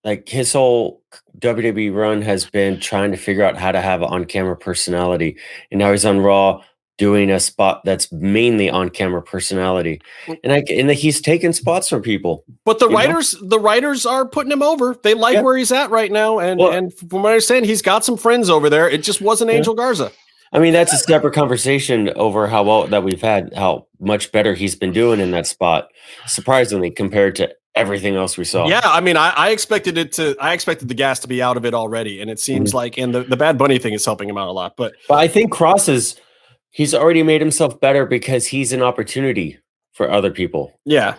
like his whole WWE run has been trying to figure out how to have an on-camera personality, and now he's on Raw doing a spot that's mainly on-camera personality, and he's taking spots from people. But the writers are putting him over. They like where he's at right now, and from what I understand, he's got some friends over there. It just wasn't Angel Garza. I mean, that's a separate conversation over how well that we've had, how much better he's been doing in that spot, surprisingly, compared to everything else we saw. Yeah, I mean, I expected the gas to be out of it already, and it seems like, and the Bad Bunny thing is helping him out a lot. But I think Kross he's already made himself better because he's an opportunity for other people. Yeah.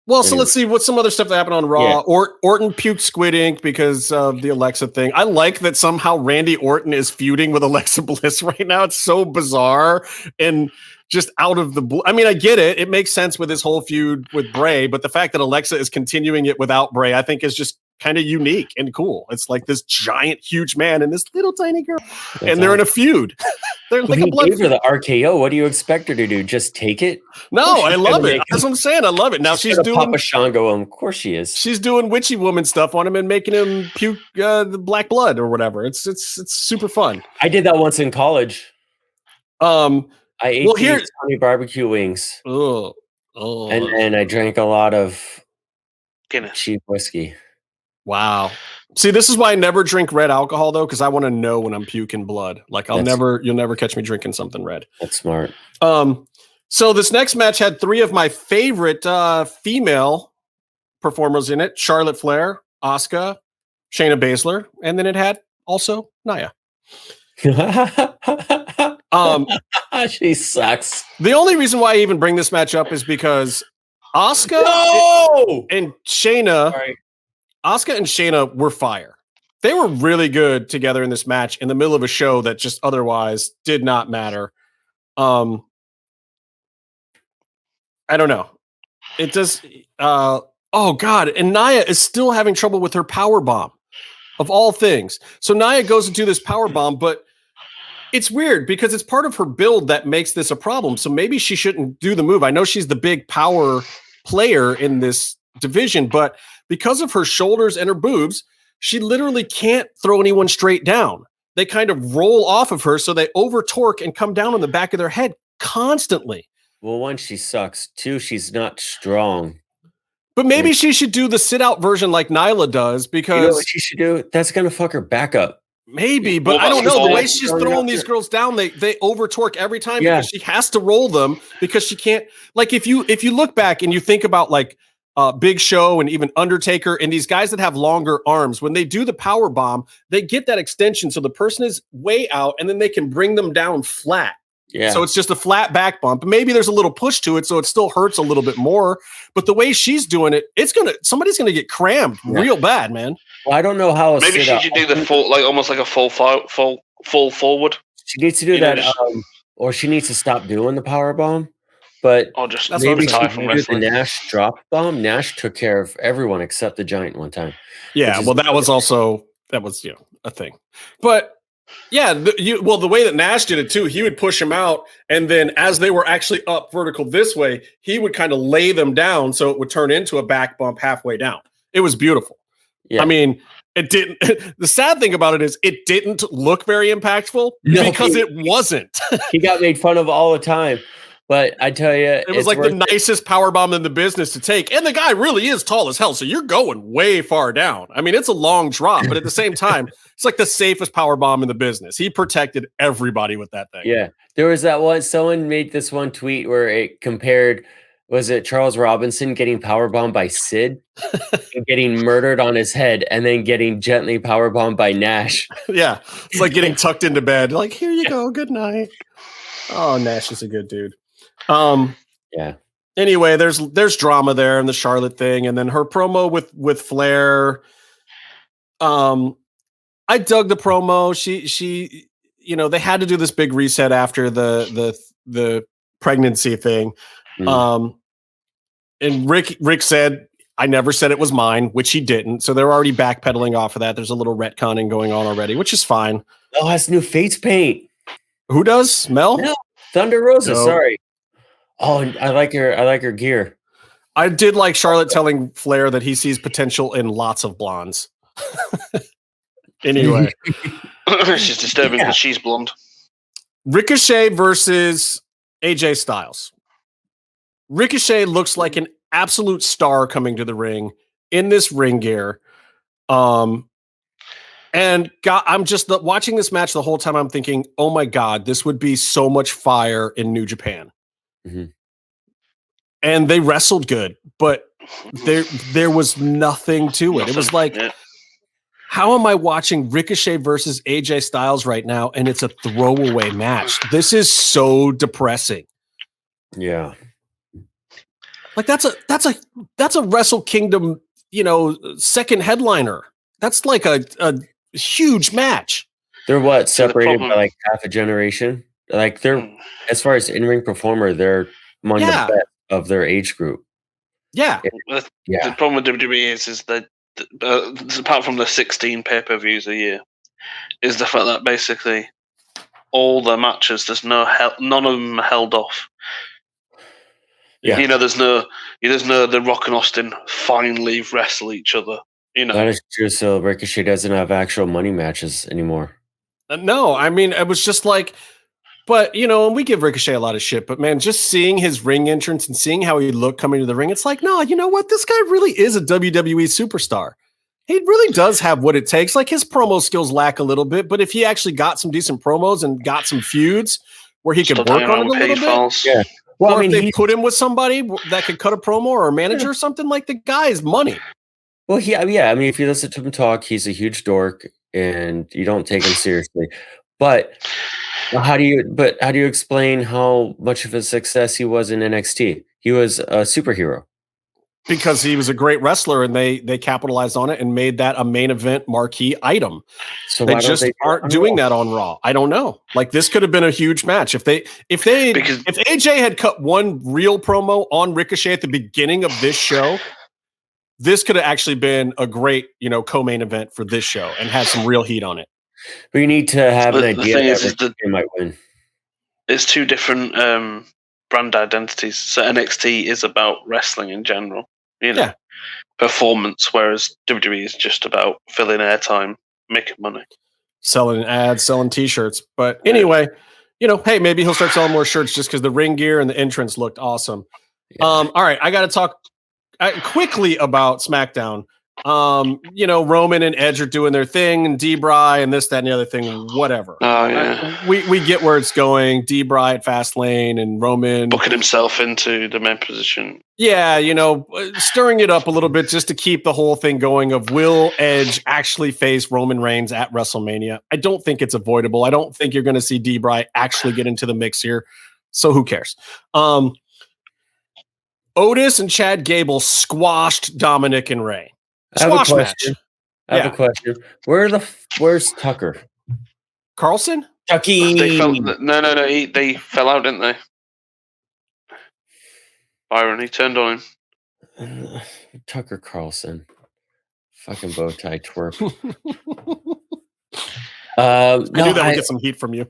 Well, so let's see what's some other stuff that happened on Raw. Yeah. Orton puked squid ink because of the Alexa thing. I like that somehow Randy Orton is feuding with Alexa Bliss right now. It's so bizarre and just out of the blue. I mean, I get it. It makes sense with his whole feud with Bray, but the fact that Alexa is continuing it without Bray, I think is just kind of unique and cool. It's like this giant, huge man and this little tiny girl, and they're in a feud. They're like a blood. Gave her the RKO. What do you expect her to do? Just take it? No, I love it. That's what I'm saying. I love it. Now she's doing Papa Shango. Of course she is. She's doing witchy woman stuff on him and making him puke the black blood or whatever. It's super fun. I did that once in college. I ate honey barbecue wings. And I drank a lot of cheap whiskey. Wow. See, this is why I never drink red alcohol though, because I want to know when I'm puking blood. Like you'll never catch me drinking something red. That's smart. So this next match had 3 of my favorite female performers in it: Charlotte Flair, Asuka, Shayna Baszler, and then it had also Nia. She sucks. The only reason why I even bring this match up is because Asuka and Shayna. Sorry. Asuka and Shayna were fire. They were really good together in this match in the middle of a show that just otherwise did not matter. I don't know. It does. Oh God. And Nia is still having trouble with her power bomb of all things. So Nia goes into this power bomb, but it's weird because it's part of her build that makes this a problem. So maybe she shouldn't do the move. I know she's the big power player in this division, but because of her shoulders and her boobs, she literally can't throw anyone straight down. They kind of roll off of her, so they over torque and come down on the back of their head constantly. Well, 1, she sucks. 2, she's not strong. But maybe she should do the sit out version like Nyla does, because you know what she should do? That's gonna fuck her back up. Maybe, but I don't know. The way she's throwing these girls down, they over torque every time because she has to roll them because she can't. Like if you look back and you think about like Big Show and even Undertaker and these guys that have longer arms, when they do the power bomb, they get that extension so the person is way out and then they can bring them down flat. Yeah. So it's just a flat back bump. Maybe there's a little push to it, so it still hurts a little bit more. But the way she's doing it, somebody's gonna get crammed real bad, man. Well, I don't know how. Maybe she should do the full, like almost like a full forward. She needs to do that, or she needs to stop doing the power bomb. But maybe she can do the Nash drop bomb. Nash took care of everyone except the Giant one time. Yeah, well, that was a thing. But yeah, the way that Nash did it too, he would push them out, and then as they were actually up vertical this way, he would kind of lay them down so it would turn into a back bump halfway down. It was beautiful. Yeah. I mean, it didn't. The sad thing about it is it didn't look very impactful because it wasn't. He got made fun of all the time. But I tell you, it was like the nicest power bomb in the business to take. And the guy really is tall as hell. So you're going way far down. I mean, it's a long drop, but at the same time, it's like the safest power bomb in the business. He protected everybody with that thing. Yeah. There was that one, someone made this one tweet where it compared, was it Charles Robinson getting power bombed by Sid and getting murdered on his head and then getting gently power bombed by Nash? Yeah. It's like getting tucked into bed. Like, here you go. Good night. Oh, Nash is a good dude. Yeah. Anyway, there's drama there and the Charlotte thing, and then her promo with Flair. I dug the promo. She they had to do this big reset after the pregnancy thing. And Rick said, I never said it was mine, which he didn't. So they're already backpedaling off of that. There's a little retconning going on already, which is fine. Mel has new face paint. Who does? Mel? No, Thunder Rosa. No. Sorry. Oh, I like her gear. I did like Charlotte telling Flair that he sees potential in lots of blondes. Anyway. She's disturbing because she's blonde. Ricochet versus AJ Styles. Ricochet looks like an absolute star coming to the ring in this ring gear. And I'm just watching this match the whole time. I'm thinking, oh my God, this would be so much fire in New Japan. Mm-hmm. And they wrestled good, but there was nothing to it. It was like, how am I watching Ricochet versus AJ Styles right now? And it's a throwaway match. This is so depressing. Yeah. Like that's a Wrestle Kingdom, second headliner. That's like a huge match. They're separated by like half a generation. Like they're, as far as in-ring performer, they're among the best of their age group. Yeah. The problem with WWE is that apart from the 16 pay-per-views a year, is the fact that basically all the matches, none of them are held off. Yeah. There's no The Rock and Austin finally wrestle each other. That is true. So Ricochet doesn't have actual money matches anymore. No, I mean, it was just like, but, and we give Ricochet a lot of shit, but man, just seeing his ring entrance and seeing how he looked coming to the ring, it's like, no, you know what? This guy really is a WWE superstar. He really does have what it takes. Like his promo skills lack a little bit, but if he actually got some decent promos and got some feuds where he could work on it a little bit. Yeah. Well, or if they put him with somebody that could cut a promo or a manager or something, like the guy's money. Well, I mean, if you listen to him talk, he's a huge dork and you don't take him seriously. But how do you explain how much of a success he was in NXT? He was a superhero. Because he was a great wrestler and they capitalized on it and made that a main event marquee item. So they just aren't doing that on Raw. I don't know. Like this could have been a huge match if AJ had cut one real promo on Ricochet at the beginning of this show. This could have actually been a great, co-main event for this show and had some real heat on it. But you need to have an idea that they might win. It's two different brand identities. So NXT is about wrestling in general, performance, whereas WWE is just about filling airtime, making money. Selling ads, selling t-shirts. But anyway, hey, maybe he'll start selling more shirts just because the ring gear and the entrance looked awesome. Yeah. All right, I got to talk quickly about SmackDown. Roman and Edge are doing their thing, and D-Bry and this, that, and the other thing, whatever. Oh yeah, we get where it's going. D-Bry at Fastlane and Roman booking himself into the main position. Yeah, stirring it up a little bit just to keep the whole thing going. Of will Edge actually face Roman Reigns at WrestleMania? I don't think it's avoidable. I don't think you're going to see D-Bry actually get into the mix here. So who cares? Otis and Chad Gable squashed Dominic and Ray. Squash match. I have a question. Where's Tucker? Carlson? Tucky. They fell out, didn't they? Byron, he turned on him. Tucker Carlson. Fucking bow tie twerp. I knew that would get some heat from you.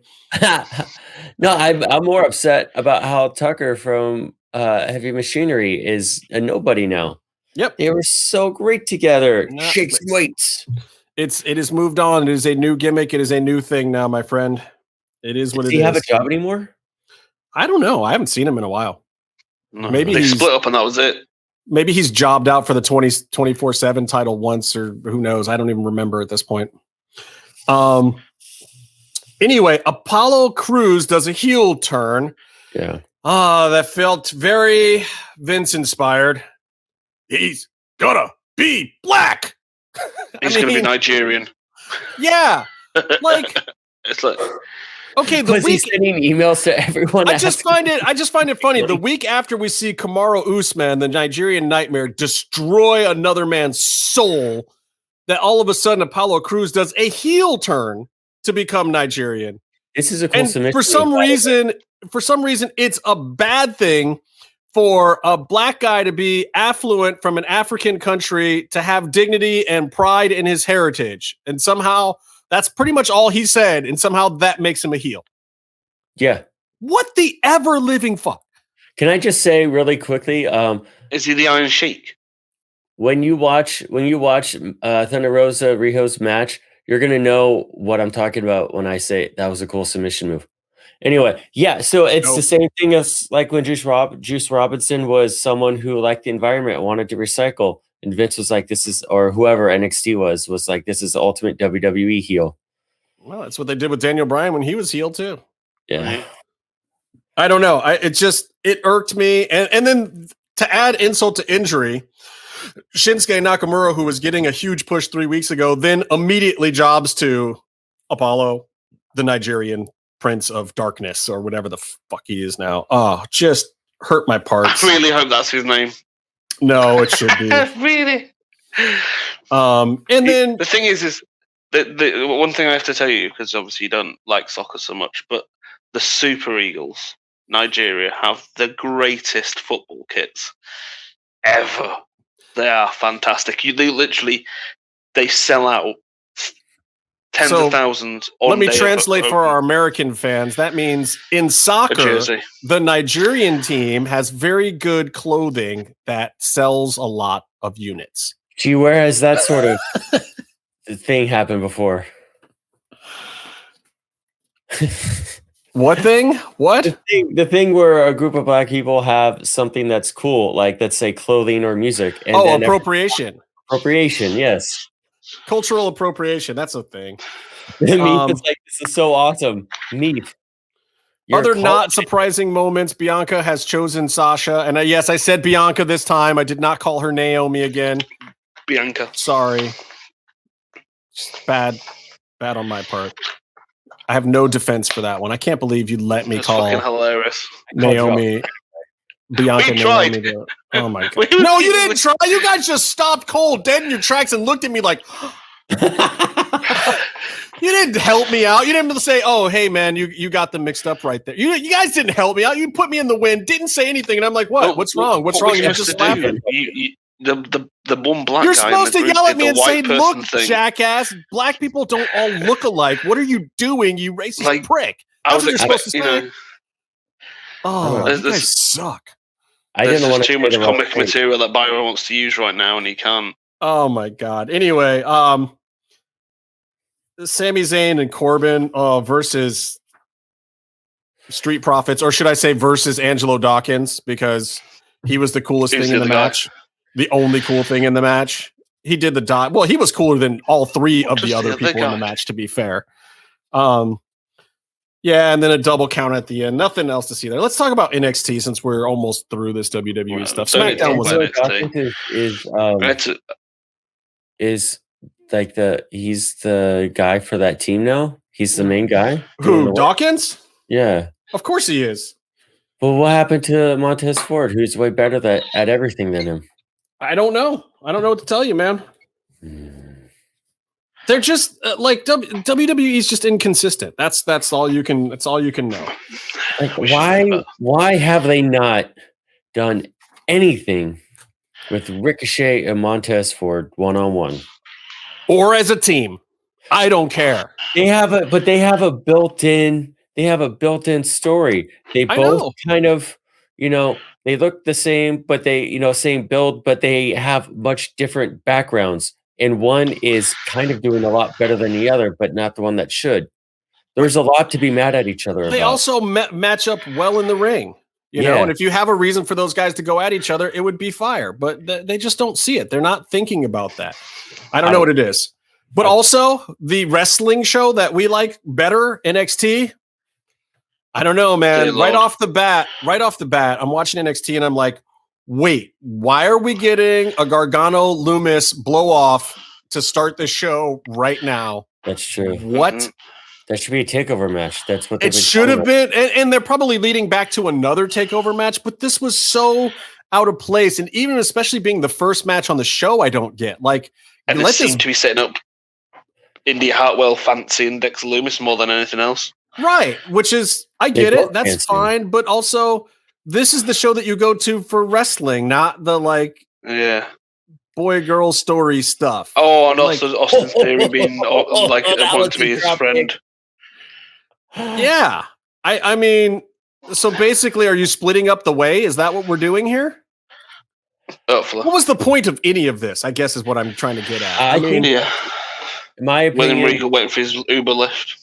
No, I'm more upset about how Tucker from Heavy Machinery is a nobody now. Yep, they were so great together. Shakes weights. It has moved on. It is a new gimmick. It is a new thing now, my friend. It is what it is. Does he have a job anymore? I don't know. I haven't seen him in a while. No, maybe they split up and that was it. Maybe he's jobbed out for the 24/7 title once, or who knows? I don't even remember at this point. Anyway, Apollo Crews does a heel turn. Yeah. That felt very Vince inspired. He's gonna be black. He's gonna be Nigerian. Yeah. Like it's like okay, was he sending emails to everyone? I just find it funny. The week after we see Kamaru Usman, the Nigerian Nightmare, destroy another man's soul, that all of a sudden Apollo Crews does a heel turn to become Nigerian. This is a cool submission. For some reason, it's a bad thing for a black guy to be affluent from an African country, to have dignity and pride in his heritage. And somehow that's pretty much all he said. And somehow that makes him a heel. Yeah. What the ever living fuck? Can I just say really quickly? Is he the Iron Sheik? When you watch Thunder Rosa Riho's match, you're gonna know what I'm talking about when I say that was a cool submission move. Anyway, yeah, so it's the same thing as like when Juice Robinson was someone who liked the environment, wanted to recycle, and Vince was like, "This is," or whoever NXT was like, "This is the ultimate WWE heel." Well, that's what they did with Daniel Bryan when he was heel too. Yeah, I don't know. It irked me, and then to add insult to injury, Shinsuke Nakamura, who was getting a huge push 3 weeks ago, then immediately jobs to Apollo, the Nigerian Prince of Darkness, or whatever the fuck he is now. Oh, just hurt my parts. I really hope that's his name. No, it should be. Really? And then the thing is the one thing I have to tell you, because obviously you don't like soccer so much, but the Super Eagles, Nigeria, have the greatest football kits ever. They are fantastic. They sell out tens of thousands. Let me translate for our American fans. That means in soccer, the Nigerian team has very good clothing that sells a lot of units. Gee, where has that sort of thing happened before? What thing? What? The thing where a group of black people have something that's cool, like let's say clothing or music. And then appropriation. Appropriation, yes. Cultural appropriation. That's a thing. Meef is like, this is so awesome. Meef. Other not surprising moments, Bianca has chosen Sasha. And yes, I said Bianca this time. I did not call her Naomi again. Bianca. Sorry. Just bad on my part. I have no defense for that one. I can't believe you let me call fucking hilarious. Naomi. Bianca Naomi. Oh my god. No, you didn't try. You guys just stopped cold dead in your tracks and looked at me like you didn't help me out. You didn't say, "Oh, hey man, you got them mixed up right there." You guys didn't help me out. You put me in the wind, didn't say anything, and I'm like, "What? What's wrong? What's wrong?" You're just laughing. The one black You're guy supposed to yell at me and say, "Look, thing. jackass! Black people don't all look alike. What are you doing, you racist prick?" That's what you're supposed to say. Oh, you guys suck. There's just too much comic material that Byron wants to use right now, and he can't. Oh my god. Anyway, Sami Zayn and Corbin versus Street Profits, or should I say versus Angelo Dawkins, because he was the coolest thing in the match. The only cool thing in the match. He did the dot. Well, he was cooler than all three of the other people in the match, to be fair. Yeah, and then a double count at the end. Nothing else to see there. Let's talk about NXT since we're almost through this WWE stuff. SmackDown was is like he's the guy for that team now. He's the main guy. Who, Dawkins? Yeah, of course he is. But what happened to Montez Ford, who's way better at everything than him? I don't know. I don't know what to tell you, man. They're just like WWE is just inconsistent. That's all you can. That's all you can know. Like, why have they not done anything with Ricochet and Montez Ford 1-on-1 or as a team? I don't care. They have a built-in story. They both kind of, they look the same, but they, same build, but they have much different backgrounds. And one is kind of doing a lot better than the other, but not the one that should. There's a lot to be mad at each other about. They also match up well in the ring, you know, and if you have a reason for those guys to go at each other, it would be fire, but they just don't see it. They're not thinking about that. I don't know what it is. But also the wrestling show that we like better, NXT, I don't know, man. Right off the bat, I'm watching NXT and I'm like, wait, why are we getting a Gargano Loomis blow off to start the show right now? That's true. What? That should be a takeover match. That's what it should have been. And they're probably leading back to another takeover match, but this was so out of place. And even especially being the first match on the show, I don't get. Like, and it seemed to be setting up Indy Hartwell, Fancy, and Dexter Loomis more than anything else. Right. Which is, I get it. That's fine. But also, this is the show that you go to for wrestling, not the boy girl story stuff. Oh, and also Austin Theory being wanting to be his friend. Yeah. I mean, So basically, are you splitting up the way? Is that what we're doing here? Hopefully. What was the point of any of this? I guess is what I'm trying to get at. I mean, Yeah. in my When opinion, Regal waiting for his Uber lift.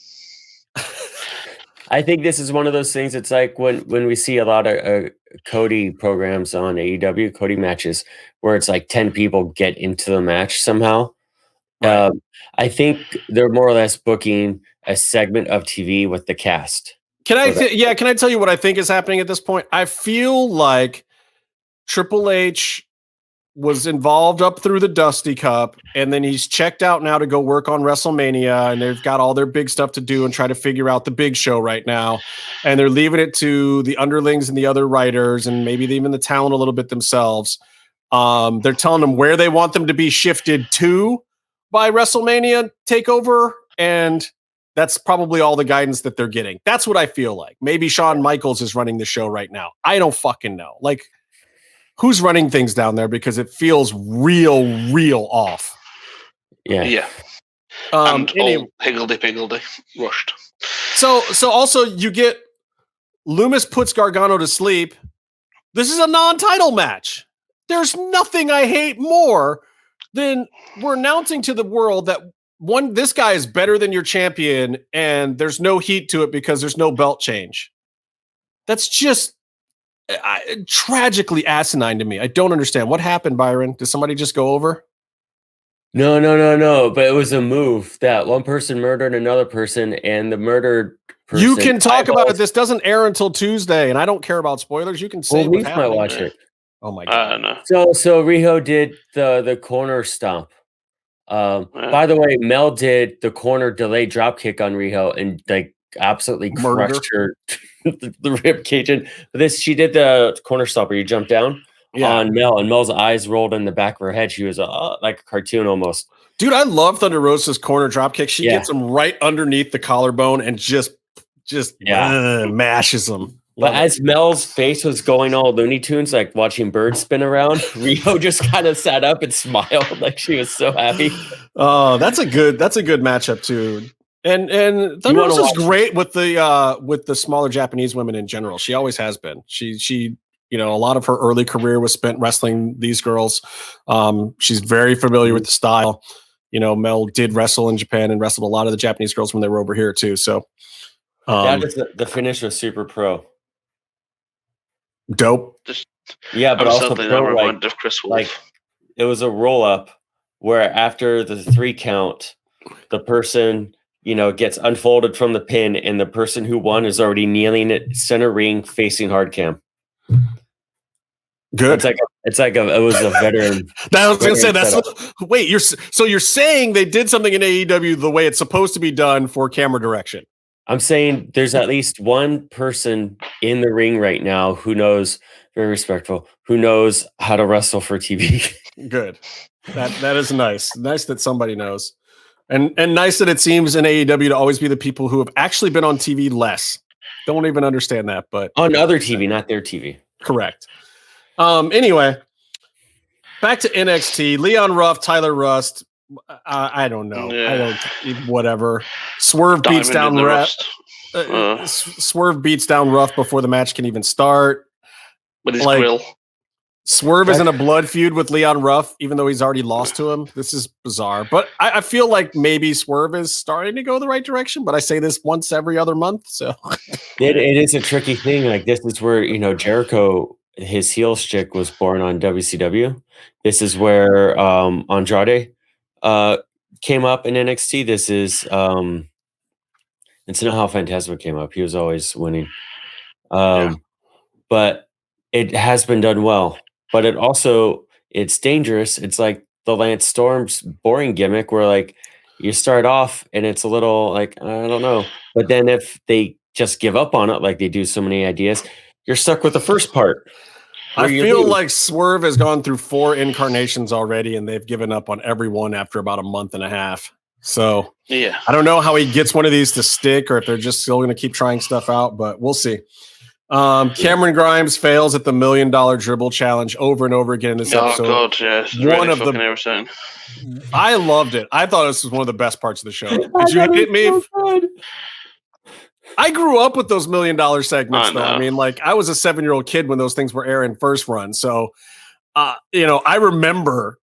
I think this is one of those things. It's like when we see a lot of Cody programs on AEW, Cody matches, where it's like 10 people get into the match somehow. Right. I think they're more or less booking a segment of TV with the cast. Can I tell you what I think is happening at this point? I feel like Triple H was involved up through the Dusty Cup, and then he's checked out now to go work on WrestleMania, and they've got all their big stuff to do and try to figure out the big show right now. And they're leaving it to the underlings and the other writers, and maybe even the talent a little bit themselves. They're telling them where they want them to be shifted to by WrestleMania TakeOver, and that's probably all the guidance that they're getting. That's what I feel like. Maybe Shawn Michaels is running the show right now. I don't fucking know. Like, who's running things down there, because it feels real off. Yeah. And all higgledy-piggledy rushed. So also you get Loomis puts Gargano to sleep. This is a non-title match. There's nothing I hate more than we're announcing to the world that this guy is better than your champion, and there's no heat to it because there's no belt change. That's just tragically asinine to me. I don't understand what happened, Byron. Did somebody just go over? No. But it was a move that one person murdered another person, and the murdered person. You can talk about it. This doesn't air until Tuesday, and I don't care about spoilers. You can say Well, Leaf might watch it. Oh my god! No. So Riho did the corner stomp. By the way, Mel did the corner delayed drop kick on Riho and like absolutely crushed her the rib cage. And she did the corner stop where you jump down on Mel, and Mel's eyes rolled in the back of her head. She was like a cartoon almost. Dude, I love Thunder Rosa's corner drop kick. She gets him right underneath the collarbone and just mashes him. But as Mel's face was going all Looney Tunes, like watching birds spin around, Riho just kind of sat up and smiled like she was so happy. Oh, that's a good matchup too. And Thunder Rosa's great with the smaller Japanese women in general. She always has been. She a lot of her early career was spent wrestling these girls. She's very familiar with the style. Mel did wrestle in Japan and wrestled a lot of the Japanese girls when they were over here too. So the finish was super pro. Dope. But also pro, like it was a roll up where after the 3 count, the person gets unfolded from the pin, and the person who won is already kneeling at center ring facing hard cam. Good. It was a veteran. I was going to say wait, you're saying they did something in AEW the way it's supposed to be done for camera direction. I'm saying there's at least one person in the ring right now who knows, very respectful, who knows how to wrestle for TV. Good. That is nice. Nice that somebody knows. And nice that it seems in AEW to always be the people who have actually been on TV less. Don't even understand that, but on other TV, not their TV. Correct. Anyway, back to NXT. Leon Ruff, Tyler Rust. I don't know. Yeah. Whatever. Swerve beats down Ruff. Swerve beats down Ruff before the match can even start. With his grill. Swerve is in a blood feud with Leon Ruff, even though he's already lost to him. This is bizarre. But I feel like maybe Swerve is starting to go the right direction, but I say this once every other month. So it is a tricky thing. Like this is where, Jericho, his heel stick was born on WCW. This is where Andrade came up in NXT. This is it's not how Phantasma came up. He was always winning. But it has been done well. But it's dangerous. It's like the Lance Storm's boring gimmick where like you start off and it's a little like, I don't know. But then if they just give up on it, like they do so many ideas, you're stuck with the first part. I feel like Swerve has gone through 4 incarnations already, and they've given up on every one after about a month and a half. So I don't know how he gets one of these to stick, or if they're just still going to keep trying stuff out, but we'll see. Cameron Grimes fails at the $1 million dribble challenge over and over again in this episode. Oh god, yeah, one of the. I loved it. I thought this was one of the best parts of the show. Did you hit me? I grew up with those $1 million segments, though. know. I mean, like, I was a 7-year-old kid when those things were airing first run. So, I remember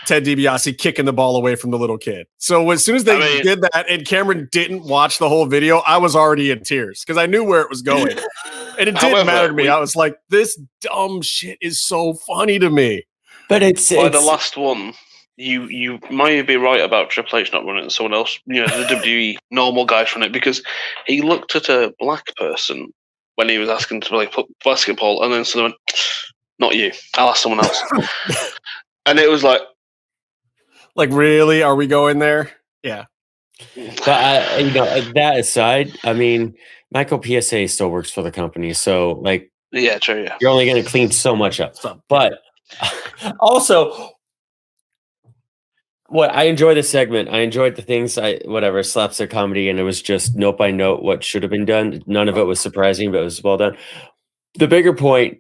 Ted DiBiase kicking the ball away from the little kid. So as soon as they did that and Cameron didn't watch the whole video, I was already in tears because I knew where it was going. And it didn't matter to me. I was like, this dumb shit is so funny to me. But it's the last one, you might be right about Triple H not running it, someone else, the WWE normal guy from it, because he looked at a black person when he was asking to play basketball, and then someone went, not you, I'll ask someone else. And it was like, really? Are we going there? Yeah. But that aside, I mean, Michael PSA still works for the company, so like, yeah, true. Yeah, you're only going to clean so much up. But also, what I enjoy this segment. I enjoyed the things slapstick comedy, and it was just note by note what should have been done. None of it was surprising, but it was well done. The bigger point,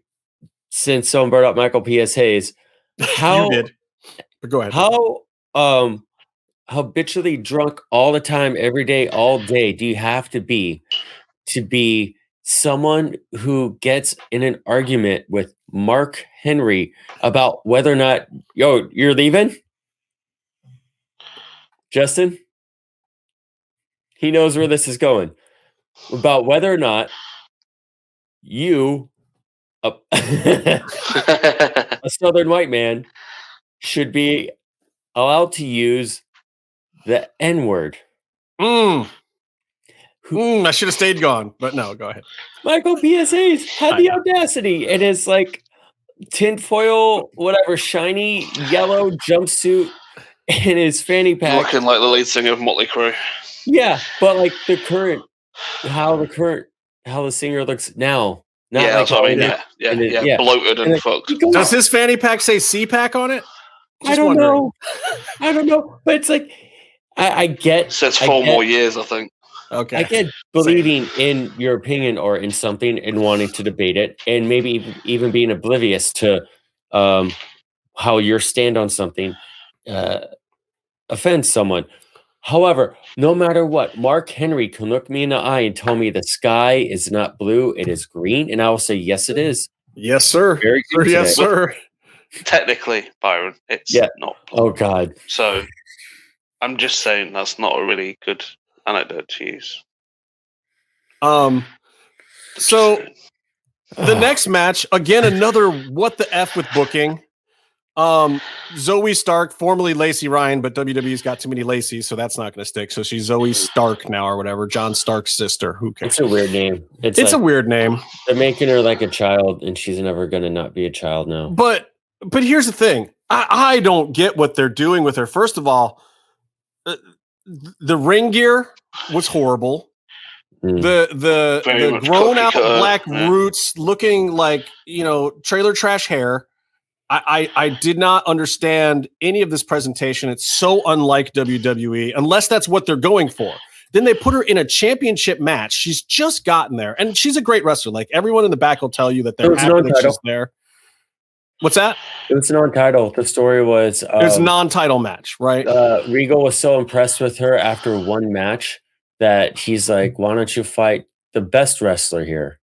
since someone brought up Michael PSA's, how you did. But go ahead. How habitually drunk all the time, every day, all day do you have to be someone who gets in an argument with Mark Henry about whether or not, you're leaving? Justin? He knows where this is going. About whether or not you, a Southern white man, should be allowed to use the N-word. I should have stayed gone, but no, go ahead. Michael PSA's had the audacity, and it's like tinfoil, whatever, shiny yellow jumpsuit in his fanny pack. looking like the lead singer of Motley Crue. Yeah, but like how the singer looks now. Not yeah, like that's what I mean. Yeah, bloated and fucked. Does his fanny pack say C-pack on it? I don't know. But it's like I get. It says 4 more years, I think. Okay. I get believing in your opinion or in something and wanting to debate it, and maybe even being oblivious to how your stand on something offends someone. However, no matter what, Mark Henry can look me in the eye and tell me the sky is not blue, it is green, and I will say, yes, it is. Yes, sir. Very good. Yes, sir. Technically, Byron, it's not blue. Oh, God. So I'm just saying that's not a really good anecdote to use. So the next match, again, another what the F with booking. Zoe Stark, formerly Lacey Ryan, but WWE's got too many Lacey's, so that's not going to stick. So she's Zoe Stark now or whatever. John Stark's sister. Who cares? It's a weird name. It's a weird name. They're making her like a child, and she's never going to not be a child now. But here's the thing. I don't get what they're doing with her. First of all, the ring gear was horrible. The grown out black roots looking like, trailer trash hair. I did not understand any of this presentation. It's so unlike WWE, unless that's what they're going for. Then they put her in a championship match. She's just gotten there, and she's a great wrestler. Like, everyone in the back will tell you that they're happy that she's there. What's that? It was non-title. The story was... it was a non-title match, right? Regal was so impressed with her after one match that he's like, why don't you fight the best wrestler here?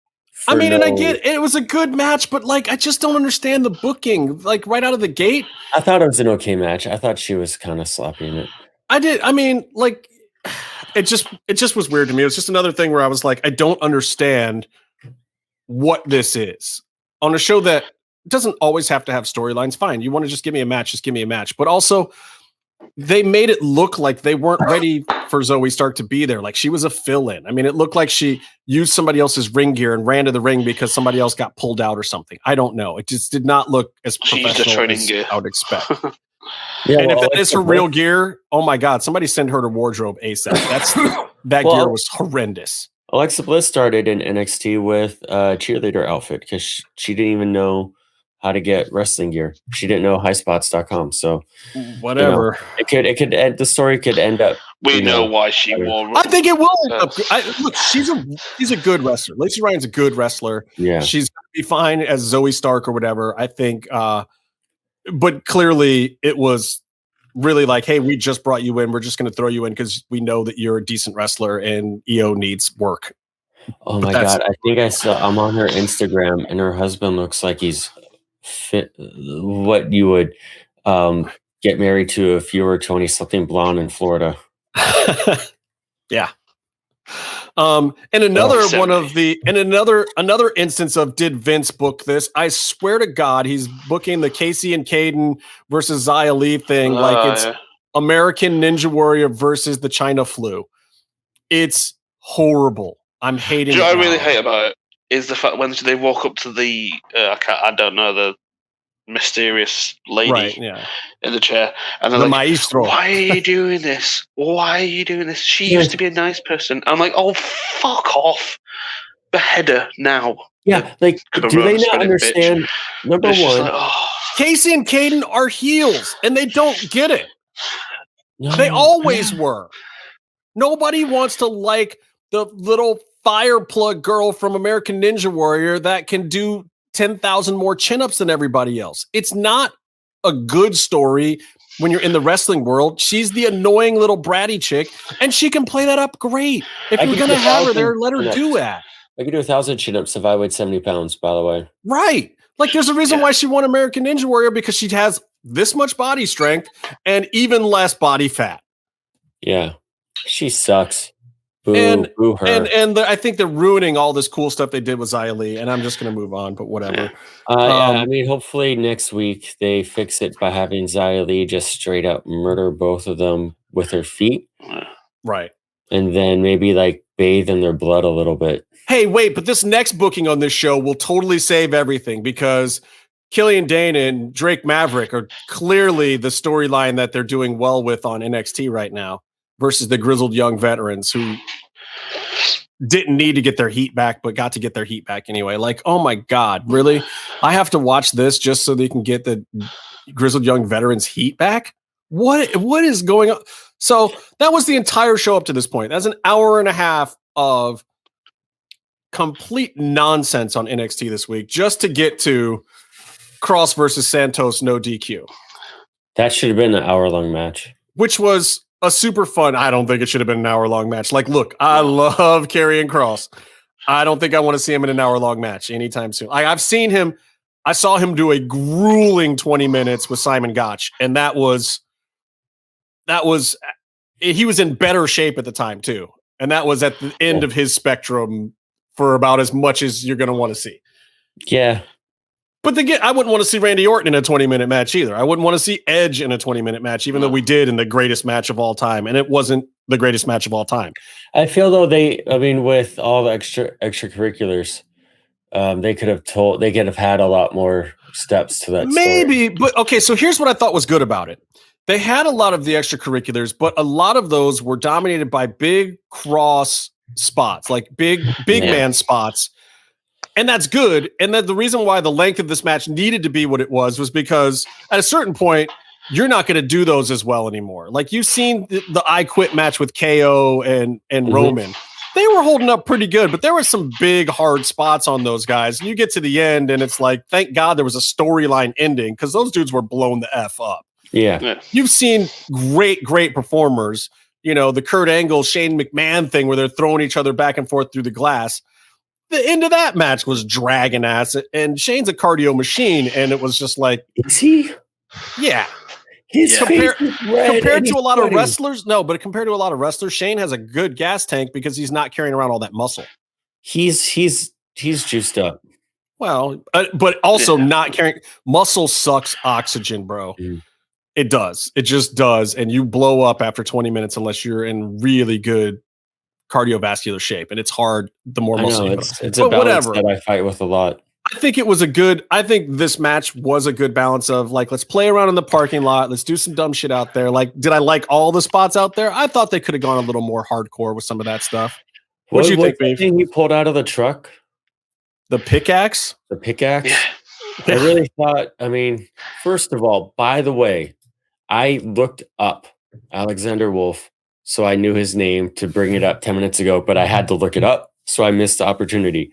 And I get it was a good match, but like, I just don't understand the booking, like right out of the gate. I thought it was an okay match. I thought she was kind of sloppy in it. I did. I mean, like, it just was weird to me. It was just another thing where I was like, I don't understand what this is on a show that doesn't always have to have storylines. Fine. You want to just give me a match, just give me a match. But also, they made it look like they weren't ready for Zoe Stark to be there. Like, she was a fill-in. I mean, it looked like she used somebody else's ring gear and ran to the ring because somebody else got pulled out or something. I don't know. It just did not look as professional as I would expect. And if that is her real gear, oh my God, somebody send her to wardrobe ASAP. That gear was horrendous. Alexa Bliss started in NXT with a cheerleader outfit because she didn't even know how to get wrestling gear. She didn't know highspots.com. So whatever. The story could end up. We know why she wore. I think it will end up. Look, she's a good wrestler. Lacey Ryan's a good wrestler. Yeah. She's gonna be fine as Zoe Stark or whatever. I think but clearly it was really like, hey, we just brought you in. We're just gonna throw you in because we know that you're a decent wrestler and EO needs work. Oh my God. I think I'm on her Instagram and her husband looks like he's fit. What you would get married to if you were 20 something blonde in Florida. Yeah. And another another instance of did Vince book this? I swear to God, he's booking the Casey and Caden versus Xia Li thing like it's American Ninja Warrior versus the China Flu. It's horrible. I'm hating. Do you it know what I really now. hate about it is the fact when they walk up to the I don't know, the mysterious lady in the chair, and they're the like, maestro. "Why are you doing this? Why are you doing this? She used to be a nice person." I'm like, "Oh, fuck off, behead her now." Yeah, like, do they not understand? Number one, like, Casey and Caden are heels, and they don't get it. No, they always were. Nobody wants to like the little fire plug girl from American Ninja Warrior that can do 10,000 more chin-ups than everybody else. It's not a good story when you're in the wrestling world. She's the annoying little bratty chick, and she can play that up great. If you're going to have her there, let her do that. I could do 1,000 chin-ups if I weighed 70 pounds, by the way. Right. Like, there's a reason why she won American Ninja Warrior, because she has this much body strength and even less body fat. Yeah. She sucks. Boo her. And I think they're ruining all this cool stuff they did with Xia Li, and I'm just going to move on, but whatever. I mean, hopefully next week they fix it by having Xia Li just straight up murder both of them with her feet. Right. And then maybe like bathe in their blood a little bit. Hey, wait, but this next booking on this show will totally save everything, because Killian Dane and Drake Maverick are clearly the storyline that they're doing well with on NXT right now versus the grizzled young veterans who didn't need to get their heat back, but got to get their heat back anyway. Like, oh my God, really? I have to watch this just so they can get the grizzled young veterans heat back? What is going on? So that was the entire show up to this point. That's an hour and a half of complete nonsense on NXT this week just to get to Kross versus Santos no DQ. That should have been an hour-long match. Which was a super fun. I don't think it should have been an hour-long match. Like, look, I love Karrion Kross. I don't think I want to see him in an hour-long match anytime soon. I've seen him. I saw him do a grueling 20 minutes with Simon Gotch, and that was he was in better shape at the time too. And that was at the end of his spectrum for about as much as you're going to want to see. Yeah. But I wouldn't want to see Randy Orton in a 20-minute match either. I wouldn't want to see Edge in a 20-minute match, even though we did in the greatest match of all time. And it wasn't the greatest match of all time. I feel though with all the extracurriculars, they could have had a lot more steps to that. Maybe, story. But okay, so here's what I thought was good about it. They had a lot of the extracurriculars, but a lot of those were dominated by big cross spots, like big man spots. And that's good. And then the reason why the length of this match needed to be what it was because at a certain point, you're not going to do those as well anymore. Like you've seen the I Quit match with KO and Roman. They were holding up pretty good, but there were some big, hard spots on those guys. And you get to the end, and it's like, thank God there was a storyline ending because those dudes were blown the F up. Yeah. You've seen great performers. You know, the Kurt Angle, Shane McMahon thing where they're throwing each other back and forth through the glass. The end of that match was dragging ass, and Shane's a cardio machine, and it was just like, is he? Yeah. Compared to a lot of wrestlers, no, but compared to a lot of wrestlers, Shane has a good gas tank because he's not carrying around all that muscle. He's juiced up. Well, but also not carrying muscle sucks oxygen, bro. It does. It just does, and you blow up after 20 minutes unless you're in really good cardiovascular shape, and it's hard the more muscle you put. It's a balance that I fight with a lot. I think this match was a good balance of like, let's play around in the parking lot, let's do some dumb shit out there. Like, did I like all the spots out there? I thought they could have gone a little more hardcore with some of that stuff. What do you think, Beef? Thing he pulled out of the truck? The pickaxe? The pickaxe? Yeah. I really thought, first of all, by the way, I looked up Alexander Wolf, so I knew his name to bring it up 10 minutes ago, but I had to look it up, so I missed the opportunity.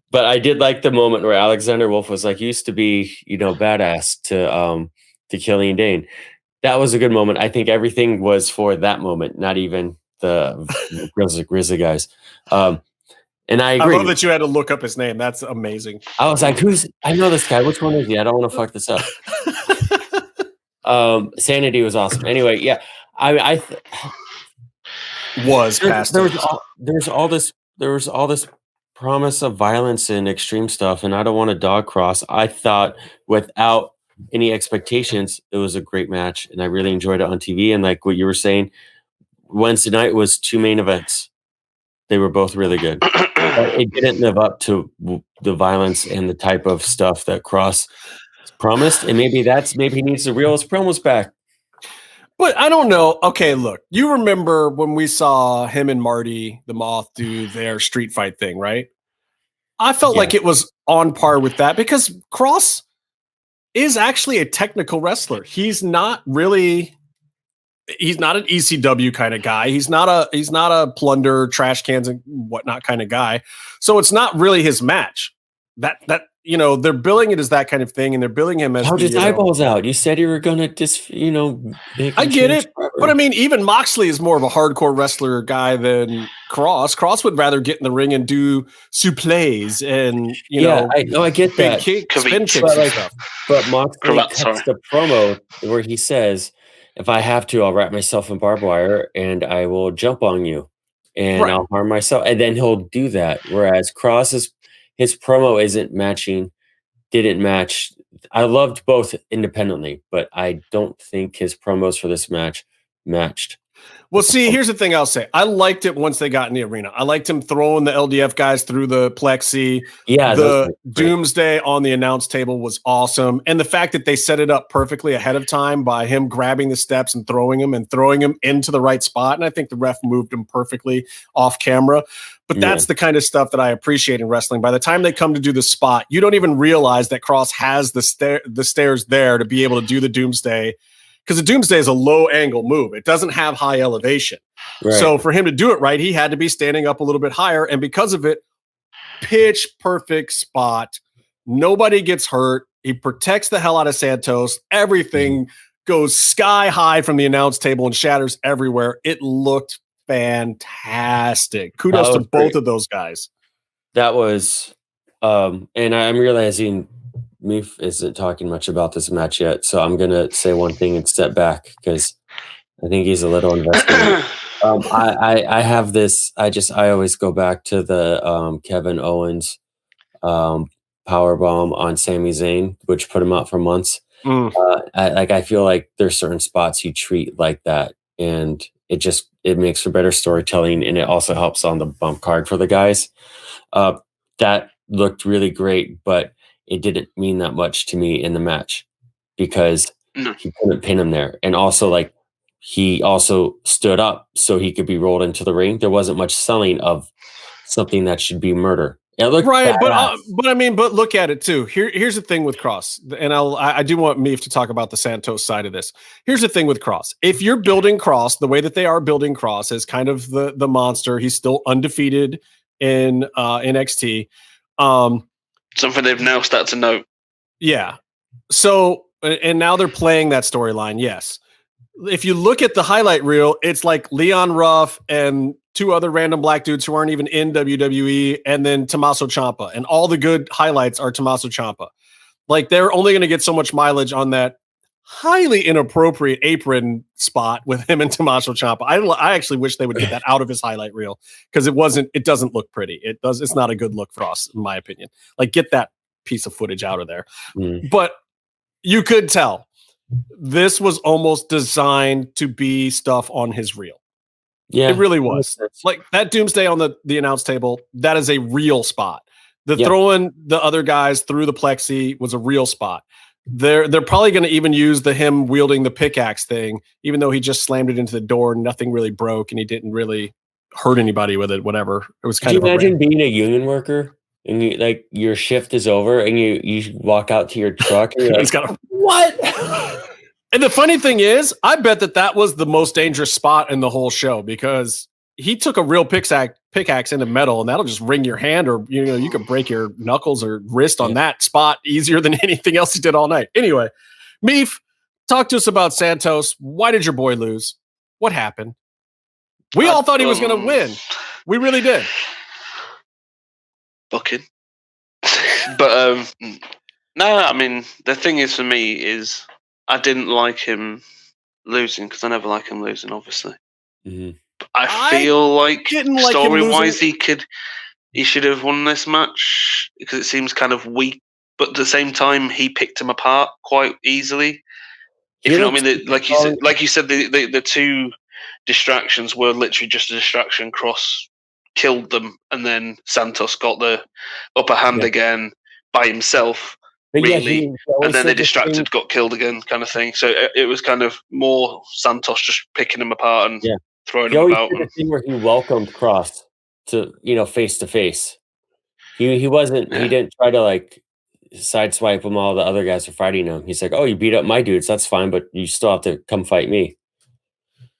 But I did like the moment where Alexander Wolf was like, used to be, badass to Killian Dane. That was a good moment. I think everything was for that moment, not even the Grizzly guys. And I agree. I love that you had to look up his name. That's amazing. I was like, I know this guy. Which one is he? I don't want to fuck this up. Sanity was awesome. Anyway, yeah. There's all this promise of violence and extreme stuff, and I don't want to dog Kross. I thought without any expectations, it was a great match, and I really enjoyed it on TV. And like what you were saying, Wednesday night was 2 main events. They were both really good. But it didn't live up to the violence and the type of stuff that Kross promised, and maybe he needs to reel his promos back. But I don't know. Okay, look, you remember when we saw him and Marty the Moth do their street fight thing, right? I felt like it was on par with that because Kross is actually a technical wrestler. He's not an ECW kind of guy. He's not a plunder, trash cans and whatnot kind of guy. So it's not really his match. That they're billing it as that kind of thing, and they're billing him as his eyeballs out. You said you were gonna I get it, but I mean, even Moxley is more of a hardcore wrestler guy than Kross. Kross would rather get in the ring and do suplees and I get that. Spin kicks and stuff. But Moxley cuts the promo where he says, "If I have to, I'll wrap myself in barbed wire and I will jump on you and I'll harm myself," and then he'll do that. Whereas Kross's his promo didn't match. I loved both independently, but I don't think his promos for this match matched. Well, see, here's the thing I'll say. I liked it once they got in the arena. I liked him throwing the LDF guys through the plexi. Yeah, the Doomsday on the announce table was awesome. And the fact that they set it up perfectly ahead of time by him grabbing the steps and throwing him into the right spot. And I think the ref moved him perfectly off camera. But that's the kind of stuff that I appreciate in wrestling. By the time they come to do the spot, you don't even realize that Kross has the stairs there to be able to do the Doomsday, because the Doomsday is a low angle move. It doesn't have high elevation. Right. So for him to do it right, he had to be standing up a little bit higher. And because of it, pitch perfect spot. Nobody gets hurt. He protects the hell out of Santos. Everything goes sky high from the announce table and shatters everywhere. It looked fantastic. Kudos to both of those guys. That was, and I'm realizing Meef isn't talking much about this match yet, so I'm gonna say one thing and step back because I think he's a little invested. I have this. I always go back to the Kevin Owens power bomb on Sami Zayn, which put him out for months. I feel like there's certain spots you treat like that, and it makes for better storytelling, and it also helps on the bump card for the guys. That looked really great, but it didn't mean that much to me in the match because he couldn't pin him there. And also, like, he also stood up so he could be rolled into the ring. There wasn't much selling of something that should be murder. It looked right, but look at it too. Here's the thing with Kross, and I do want Meef to talk about the Santos side of this. Here's the thing with Kross. If you're building Kross the way that they are building Kross as kind of the monster, he's still undefeated in NXT. Something they've now started to note. Yeah. So, and now they're playing that storyline. Yes. If you look at the highlight reel, it's like Leon Ruff and two other random black dudes who aren't even in WWE, and then Tommaso Ciampa. And all the good highlights are Tommaso Ciampa. Like, they're only going to get so much mileage on that highly inappropriate apron spot with him and Tommaso Ciampa. I actually wish they would get that out of his highlight reel because it doesn't look pretty. It's not a good look for us, in my opinion. Like, get that piece of footage out of there. But you could tell this was almost designed to be stuff on his reel. Yeah, it really was. Like that Doomsday on the announce table, that is a real spot. Throwing the other guys through the plexi was a real spot. They're probably going to even use him wielding the pickaxe thing, even though he just slammed it into the door and nothing really broke and he didn't really hurt anybody with it. Whatever. It was kind of. Can you imagine being a union worker and your shift is over and you walk out to your truck and you're like, what? And the funny thing is, I bet that was the most dangerous spot in the whole show because he took a real pickaxe into metal, and that'll just ring your hand, or you could break your knuckles or wrist on that spot easier than anything else he did all night. Anyway, Meef, talk to us about Santos. Why did your boy lose? What happened? We all thought he was going to win. We really did. Booking. But no, I mean, the thing is for me is I didn't like him losing because I never like him losing, obviously. Mhm. I feel like story-wise he should have won this match because it seems kind of weak, but at the same time he picked him apart quite easily. If you know what I mean, like you said, the two distractions were literally just a distraction. Kross killed them, and then Santos got the upper hand again by himself. But really, and then they said the distracted, thing- got killed again, kind of thing. So it was kind of more Santos just picking him apart and throwing He him always about. did the thing where he welcomed Kross to, face to face. He wasn't. He didn't try to like sideswipe him. All the other guys are fighting him. He's like, "Oh, you beat up my dudes. That's fine, but you still have to come fight me."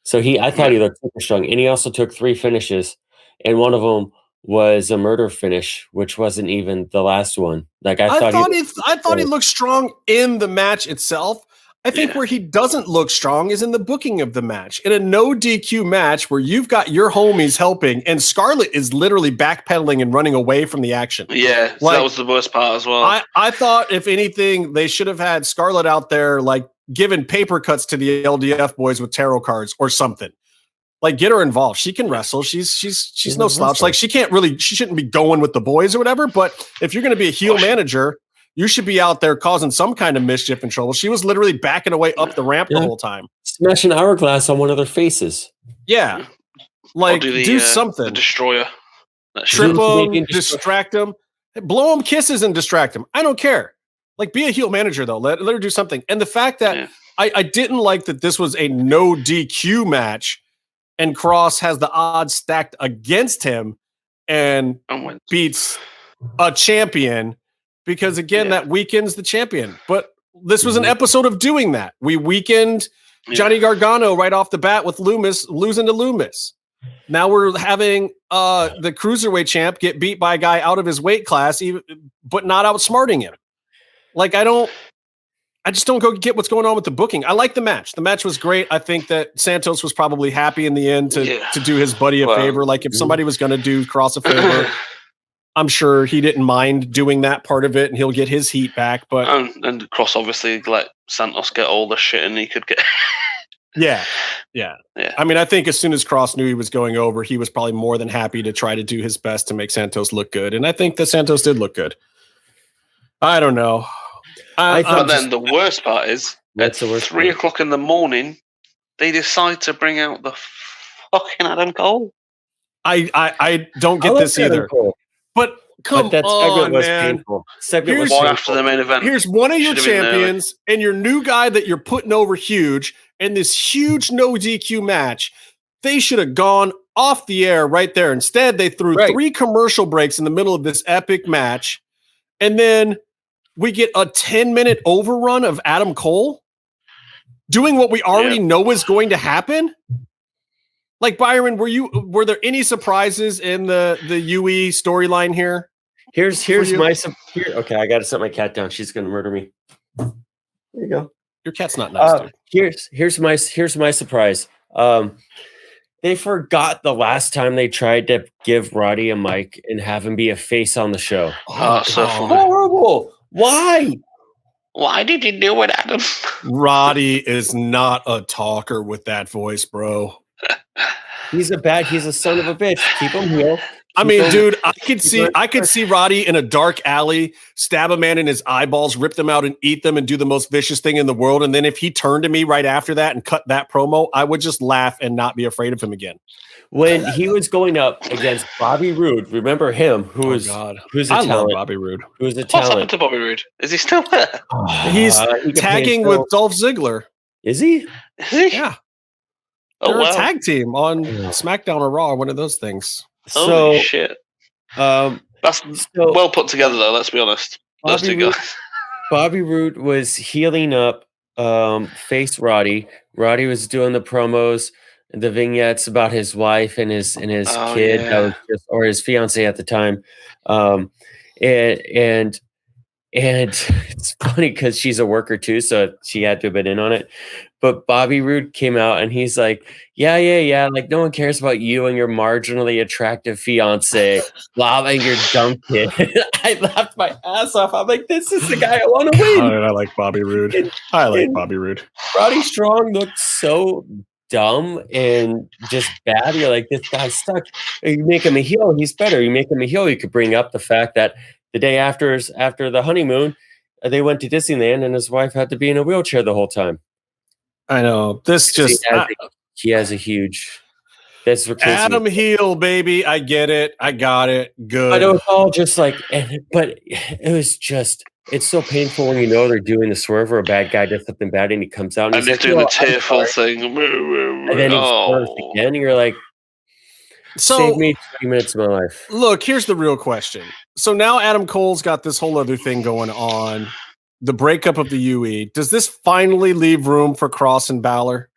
So I thought he looked super strong, and he also took 3 finishes, and one of them was a murder finish, which wasn't even the last one. Like I thought he looked strong in the match itself. I think where he doesn't look strong is in the booking of the match. In a no DQ match where you've got your homies helping and Scarlett is literally backpedaling and running away from the action. Yeah, so that was the worst part as well. I thought, if anything, they should have had Scarlett out there like giving paper cuts to the LDF boys with tarot cards or something. Like, get her involved. She can wrestle. She's no slouch. Like, she shouldn't be going with the boys or whatever. But if you're going to be a heel manager, you should be out there causing some kind of mischief and trouble. She was literally backing away up the ramp the whole time. Smash an hourglass on one of their faces. Yeah. Like, do something. The destroyer. Trip them, distract them. Blow them kisses and distract them. I don't care. Like, be a heel manager, though. Let her do something. And the fact that I didn't like that this was a no DQ match and Kross has the odds stacked against him and beats a champion. Because again, that weakens the champion. But this was an episode of doing that. We weakened Johnny Gargano right off the bat with Loomis losing to Loomis. Now we're having the cruiserweight champ get beat by a guy out of his weight class, but not outsmarting him. Like I just don't get what's going on with the booking. I like the match. The match was great. I think that Santos was probably happy in the end to do his buddy a favor. Like if somebody was going to do Kross a favor. I'm sure he didn't mind doing that part of it, and he'll get his heat back. But and Kross obviously let Santos get all the shit, and he could get. Yeah. I mean, I think as soon as Kross knew he was going over, he was probably more than happy to try to do his best to make Santos look good, and I think that Santos did look good. I don't know. But then the worst part is at 3 o'clock in the morning, they decide to bring out the fucking Adam Cole. I don't get this either. But come on, man. Painful. Segment was after the main event. Here's one of your champions and your new guy that you're putting over huge in this huge no DQ match. They should have gone off the air right there. Instead, they threw 3 commercial breaks in the middle of this epic match. And then we get a 10-minute overrun of Adam Cole doing what we already know is going to happen. Like, Byron, were there any surprises in the UE storyline here? Here's my okay, I got to set my cat down. She's going to murder me. There you go. Your cat's not nice, dude. Here's my surprise. They forgot the last time they tried to give Roddy a mic and have him be a face on the show. Oh, so horrible. Why? Why did you do it, Adam? Roddy is not a talker with that voice, bro. He's a son of a bitch. Keep him here. I mean, dude, I could see Roddy in a dark alley, stab a man in his eyeballs, rip them out and eat them and do the most vicious thing in the world. And then if he turned to me right after that and cut that promo, I would just laugh and not be afraid of him again. When he was going up against Bobby Roode, remember him? Who's a talent? Love Bobby Roode. Who's a What's talent? happened to Bobby Roode? Is he still there? He's tagging with Dolph Ziggler. Is he? Is he? Yeah. They're a tag team on SmackDown or Raw, one of those things. Holy shit. That's well put together, though, let's be honest. Those two guys. Bobby Roode was healing up face Roddy. Roddy was doing the promos, the vignettes about his wife and his kid, that was or his fiance at the time. And it's funny because she's a worker too, so she had to have been in on it. But Bobby Roode came out and he's like, yeah. Like, no one cares about you and your marginally attractive fiance, blah, and your dumb kid. I laughed my ass off. I'm like, this is the guy I want to win. I like Bobby Roode. Bobby Roode. Roddy Strong looked so dumb and just bad. You're like, this guy sucks. You make him a heel, he's better. You make him a heel, you could bring up the fact that the day after the honeymoon, they went to Disneyland and his wife had to be in a wheelchair the whole time. I know. This just he has a huge. That's what Adam heel, baby. I get it. I got it. Good. But it was all just like, but it was just. It's so painful when you know they're doing the swerve or a bad guy does something bad and he comes out and he's doing the tearful thing, and then he swerves again. And you're like, save me 20 minutes of my life. Look, here's the real question. So now Adam Cole's got this whole other thing going on. The breakup of the UE. Does this finally leave room for Kross and Balor?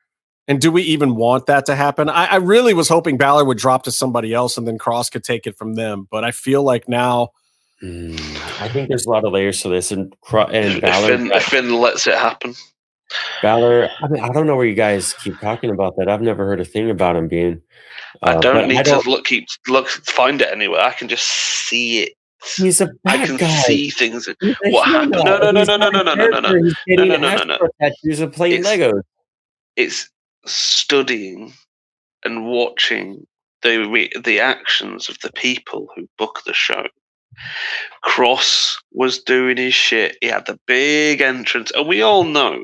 And do we even want that to happen? I really was hoping Balor would drop to somebody else and then Kross could take it from them. But I feel like now... I think there's a lot of layers to this. And Balor... If Finn lets it happen. Balor... I mean, I don't know where you guys keep talking about that. I've never heard a thing about him being... I don't need to find it anywhere. I can just see it. He's a bad I can guy. see things. What happened? No. He's getting tattoos and playing Legos. It's studying and watching the actions of the people who book the show. Kross was doing his shit. He had the big entrance, and we all know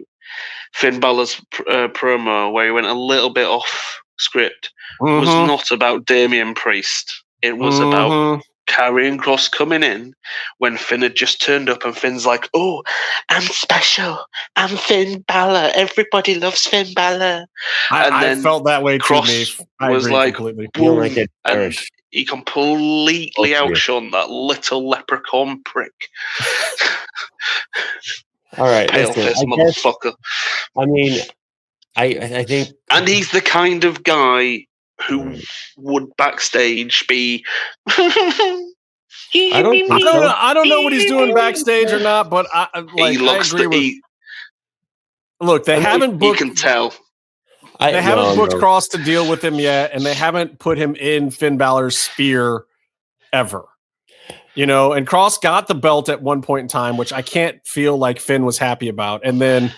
Finn Balor's promo where he went a little bit off script was not about Damian Priest. It was about Karrion Kross coming in when Finn had just turned up, and Finn's like, "Oh, I'm special. I'm Finn Balor. Everybody loves Finn Balor." I felt that way too. Kross was like, boom, and he completely outshone that little leprechaun prick. All right, Pale-faced motherfucker. I mean, I think, and he's the kind of guy who would backstage be. I don't know what he's doing backstage or not, but I agree with. Look, they haven't booked. You can tell. They haven't booked Kross to deal with him yet, and they haven't put him in Finn Balor's sphere ever. You know, and Kross got the belt at one point in time, which I can't feel like Finn was happy about. And then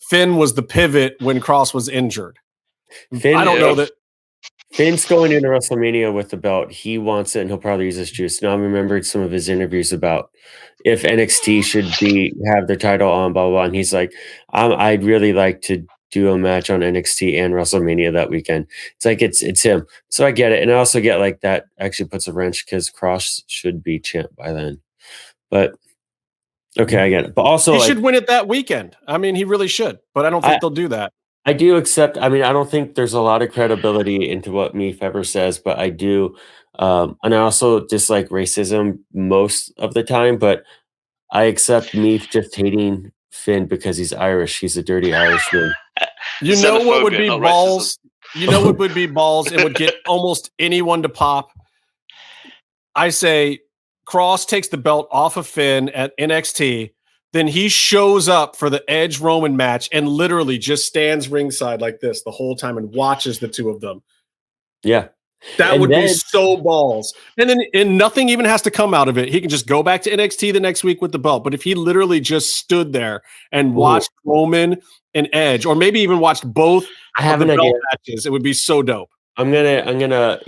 Finn was the pivot when Kross was injured. I don't know that. Finn's going into WrestleMania with the belt. He wants it, and he'll probably use his juice. Now, I remembered some of his interviews about if NXT should have their title on, blah, blah, blah. And he's like, I'd really like to do a match on NXT and WrestleMania that weekend. It's like, it's him. So I get it. And I also get like that actually puts a wrench because Kross should be champ by then. But, okay, I get it. But also, he should win it that weekend. I mean, he really should. But I don't think they'll do that. I do accept. I mean, I don't think there's a lot of credibility into what Meef ever says, but I do. And I also dislike racism most of the time, but I accept Meef just hating Finn because he's Irish. He's a dirty Irishman. You know what would be balls? You know what would be balls? It would get almost anyone to pop. I say Kross takes the belt off of Finn at NXT. Then he shows up for the Edge Roman match and literally just stands ringside like this the whole time and watches the two of them. Yeah. That would be so balls. And nothing even has to come out of it. He can just go back to NXT the next week with the belt. But if he literally just stood there and watched Roman and Edge, or maybe even watched both of the belt matches, it would be so dope. I'm gonna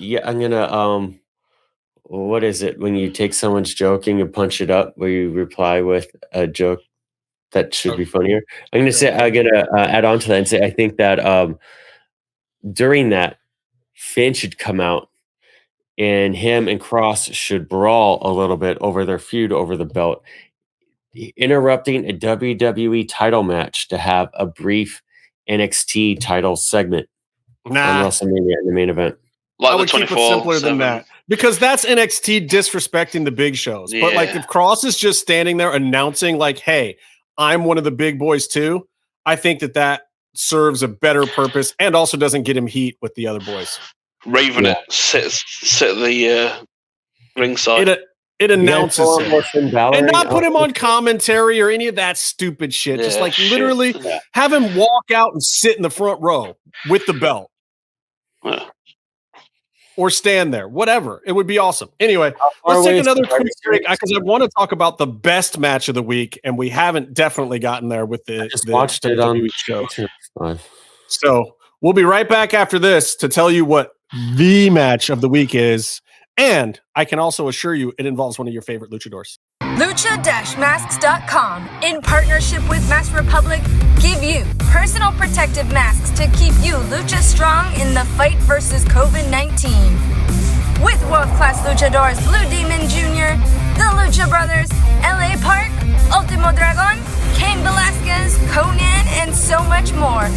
what is it when you take someone's joke and you punch it up where you reply with a joke that should be funnier? I'm gonna add on to that and say I think that during that Finn should come out and him and Kross should brawl a little bit over their feud over the belt, interrupting a WWE title match to have a brief NXT title segment on WrestleMania in the main event. Like I would keep it simpler than that, because that's NXT disrespecting the big shows. Yeah. But like if Kross is just standing there announcing like, hey, I'm one of the big boys too, I think that serves a better purpose and also doesn't get him heat with the other boys. Raven sit at the ringside. It announces him. And not put him on commentary or any of that stupid shit. Just like literally have him walk out and sit in the front row with the belt. Or stand there, whatever. It would be awesome. Anyway, let's take another quick break because I want to talk about the best match of the week, and we haven't definitely gotten there with the watched it on the show. So we'll be right back after this to tell you what the match of the week is, and I can also assure you it involves one of your favorite luchadors. Lucha-masks.com, in partnership with Mask Republic, give you personal protective masks to keep you Lucha strong in the fight versus COVID-19. With world-class luchadors Blue Demon Jr., the Lucha Brothers, LA Park, Ultimo Dragon, Cain Velasquez, Conan, and so much more.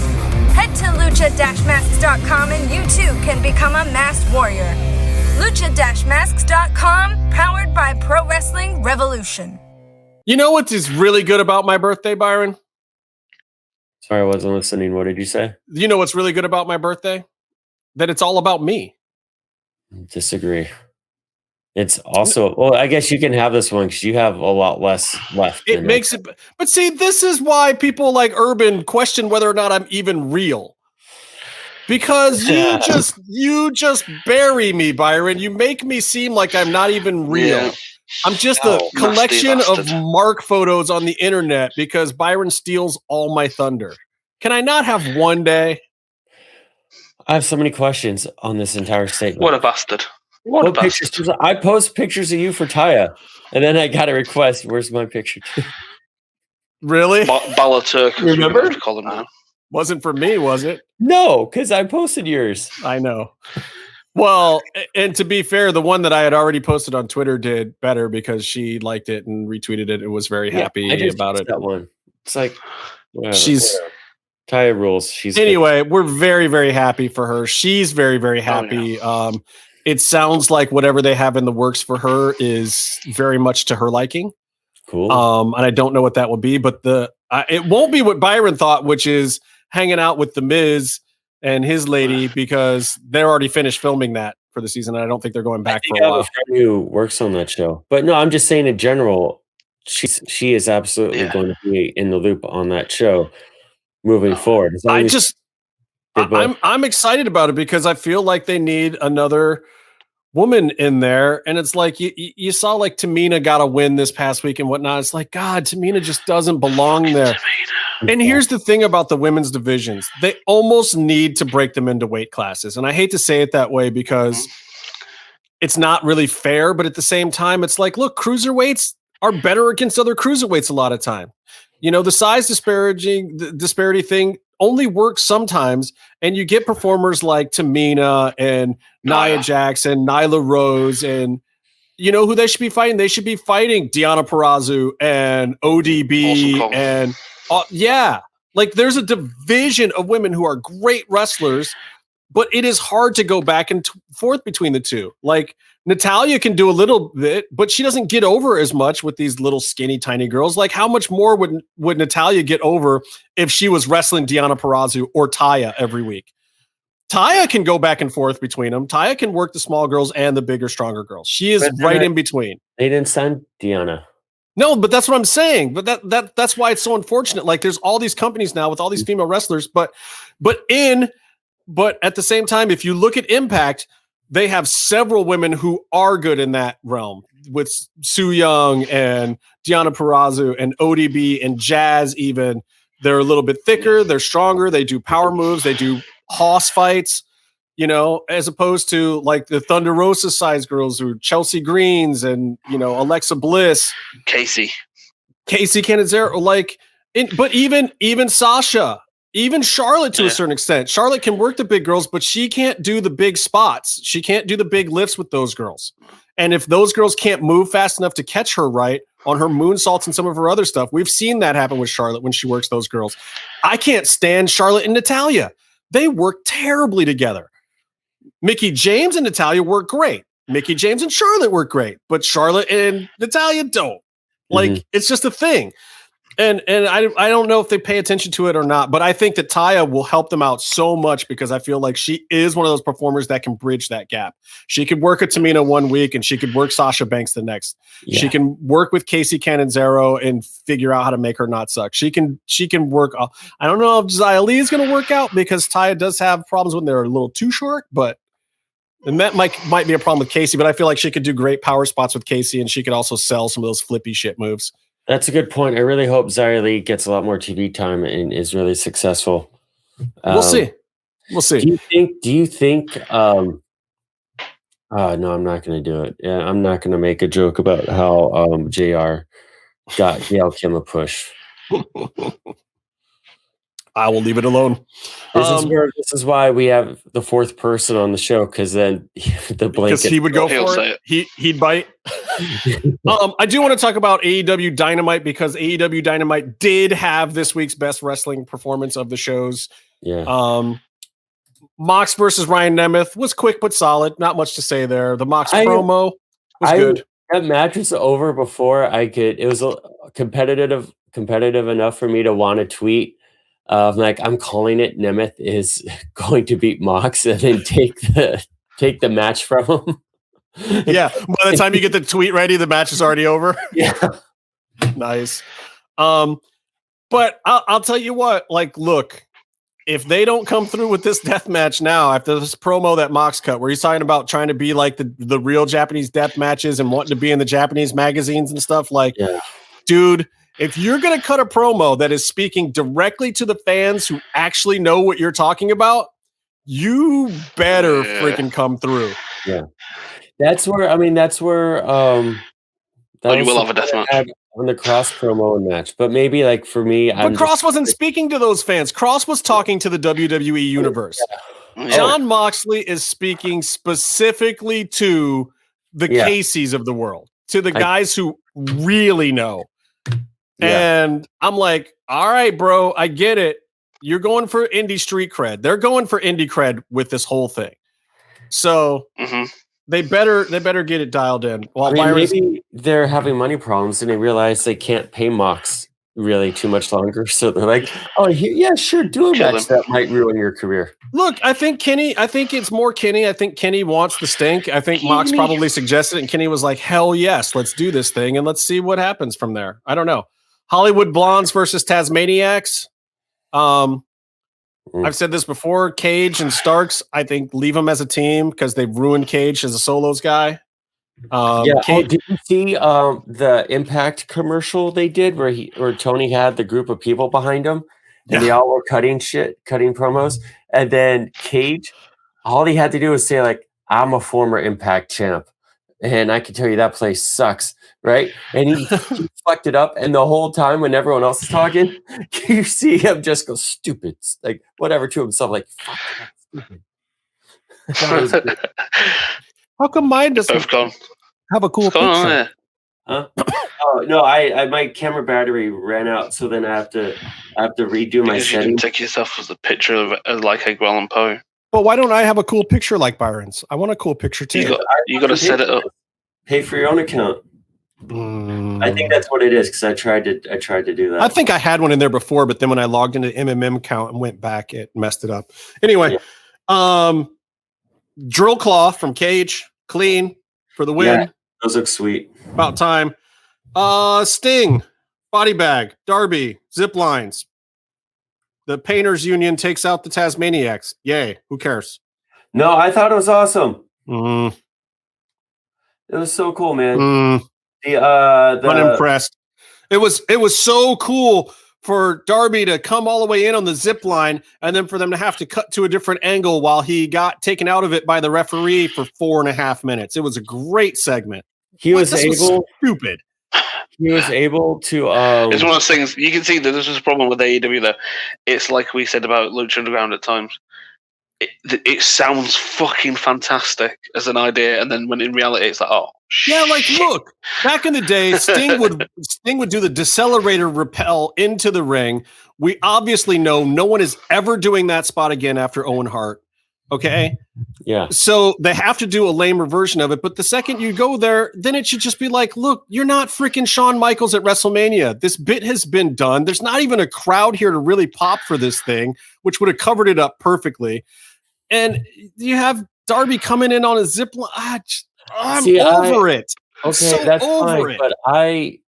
Head to lucha-masks.com and you too can become a masked warrior. Lucha-masks.com, powered by Pro Wrestling Revolution. You know what is really good about my birthday, Byron? Sorry, I wasn't listening. What did you say? You know what's really good about my birthday? That it's all about me. Disagree. It's also, well, I guess you can have this one because you have a lot less left. It makes it, but see, this is why people like Urban question whether or not I'm even real. Because you just bury me, Byron. You make me seem like I'm not even real. Yeah. I'm just a collection of Mark photos on the internet because Byron steals all my thunder. Can I not have one day? I have so many questions on this entire statement. What a bastard. What pictures? I post pictures of you for Taya, and then I got a request. Where's my picture? Really? Balaturk. Remember? Call him now. Wasn't for me, was it? No, because I posted yours. I know. Well, and to be fair, the one that I had already posted on Twitter did better because she liked it and retweeted it and was very happy about it. That one. It's like whatever. Taya rules. Anyway, we're very, very happy for her. She's very, very happy. Oh, yeah. It sounds like whatever they have in the works for her is very much to her liking. Cool. And I don't know what that will be, but it won't be what Byron thought, which is hanging out with the Miz and his lady because they're already finished filming that for the season. And I don't think they're going back for a while. I have a friend who works on that show, but no, I'm just saying in general, she is absolutely going to be in the loop on that show moving forward. I'm excited about it because I feel like they need another woman in there, and it's like you saw like Tamina got a win this past week and whatnot. It's like, God, Tamina just doesn't belong there. And here's the thing about the women's divisions. They almost need to break them into weight classes. And I hate to say it that way because it's not really fair, but at the same time, it's like, look, cruiserweights are better against other cruiserweights a lot of time. You know, the size disparity thing only works sometimes, and you get performers like Tamina and Nia Jax and Nyla Rose, and you know who they should be fighting? They should be fighting Deonna Purrazzo and ODB and like there's a division of women who are great wrestlers, but it is hard to go back and forth between the two. Like Natalya can do a little bit, but she doesn't get over as much with these little skinny, tiny girls. Like how much more would Natalya get over if she was wrestling Deonna Purrazzo or Taya every week? Taya can go back and forth between them. Taya can work the small girls and the bigger, stronger girls. She is right in between. They didn't sign Deonna. No, but that's what I'm saying. But that's why it's so unfortunate. Like there's all these companies now with all these female wrestlers, but at the same time, if you look at Impact, they have several women who are good in that realm with Su Yung and Deonna Purrazzo and ODB and Jazz even. They're a little bit thicker. They're stronger. They do power moves. They do hoss fights, you know, as opposed to like the Thunder Rosa size girls who are Chelsea Greens and, you know, Alexa Bliss. Casey Canizero. But even Sasha. Even Charlotte to a certain extent. Charlotte can work the big girls, but she can't do the big spots. She can't do the big lifts with those girls. And if those girls can't move fast enough to catch her right on her moonsaults and some of her other stuff, we've seen that happen with Charlotte when she works those girls. I can't stand Charlotte and Natalya. They work terribly together. Mickie James and Natalya work great. Mickie James and Charlotte work great, but Charlotte and Natalya don't. Like, it's just a thing. And I don't know if they pay attention to it or not, but I think that Taya will help them out so much because I feel like she is one of those performers that can bridge that gap. She could work at Tamina one week and she could work Sasha Banks the next. Yeah. She can work with Casey Catanzaro and figure out how to make her not suck. She can work. I don't know if Xia Li is going to work out because Taya does have problems when they're a little too short, and that might be a problem with Casey, but I feel like she could do great power spots with Casey and she could also sell some of those flippy shit moves. That's a good point. I really hope Xia Li gets a lot more TV time and is really successful. We'll see. Do you think no, I'm not going to do it. Yeah, I'm not going to make a joke about how JR got Gail Kim a push. I will leave it alone. This is why we have the fourth person on the show, because then the blanket. Because he would go for it. He'd bite. I do want to talk about AEW Dynamite because AEW Dynamite did have this week's best wrestling performance of the shows. Yeah. Mox versus Ryan Nemeth was quick but solid. Not much to say there. The Mox promo was good. That match was over before I could. It was competitive enough for me to want to tweet. Like, I'm calling it. Nemeth is going to beat Mox and then take the match from him. Yeah. By the time you get the tweet ready, the match is already over. Yeah. Nice. But I'll tell you what. Like, look, if they don't come through with this death match now, after this promo that Mox cut, where he's talking about trying to be like the real Japanese death matches and wanting to be in the Japanese magazines and stuff, like, dude. If you're going to cut a promo that is speaking directly to the fans who actually know what you're talking about, you better freaking come through. Yeah. That's where you will have a death match on the Kross promo and match. But maybe like for me, but Kross wasn't speaking to those fans. Kross was talking to the WWE universe. Yeah. Jon Moxley is speaking specifically to the Caseys of the world, to the guys who really know. Yeah. And I'm like, all right, bro, I get it. You're going for indie street cred. They're going for indie cred with this whole thing. So they better get it dialed in. Well, maybe they're having money problems and they realize they can't pay Mox really too much longer. So they're like, oh, yeah, sure, do a match that might ruin your career. Look, I think it's more Kenny. I think Kenny wants the stink. I think Mox probably suggested it, and Kenny was like, hell yes, let's do this thing, and let's see what happens from there. I don't know. Hollywood Blondes versus Tasmaniacs. I've said this before. Cage and Starks, I think, leave them as a team because they've ruined Cage as a solos guy. Did you see the Impact commercial they did where Tony had the group of people behind him and they all were cutting promos, and then Cage, all he had to do was say like, I'm a former Impact champ and I can tell you that place sucks, right? And he fucked it up, and the whole time when everyone else is talking, you see him just go stupid, like whatever to himself, like fuck, that's stupid. How come mine doesn't have a cool picture? Huh? Oh no, my camera battery ran out, so then I have to redo my settings. You can take yourself as a picture of like Edgar Allan Poe. But why don't I have a cool picture like Byron's? I want a cool picture too. You got to set it up. Pay for your own account. I think that's what it is, because I tried to do that. I think I had one in there before, but then when I logged into MMM account and went back, it messed it up. Anyway, Drill Claw from Cage, clean for the win. Yeah, those look sweet. About time. Sting, body bag, Darby, zip lines. The Painters Union takes out the Tasmaniacs. Yay! Who cares? No, I thought it was awesome. It was so cool, man. Unimpressed. It was so cool for Darby to come all the way in on the zip line and then for them to have to cut to a different angle while he got taken out of it by the referee for 4.5 minutes. It was a great segment. He was stupid. He was able to. It's one of those things you can see that this is a problem with AEW. Though it's like we said about Lucha Underground at times. It sounds fucking fantastic as an idea, and then when in reality it's like, oh, yeah, like look, back in the day, Sting would do the decelerator rappel into the ring. We obviously know no one is ever doing that spot again after Owen Hart. Okay. Yeah. So they have to do a lamer version of it. But the second you go there, then it should just be like, look, you're not freaking Shawn Michaels at WrestleMania. This bit has been done. There's not even a crowd here to really pop for this thing, which would have covered it up perfectly. And you have Darby coming in on a zip line. I'm over it. Okay, so that's over fine. it. But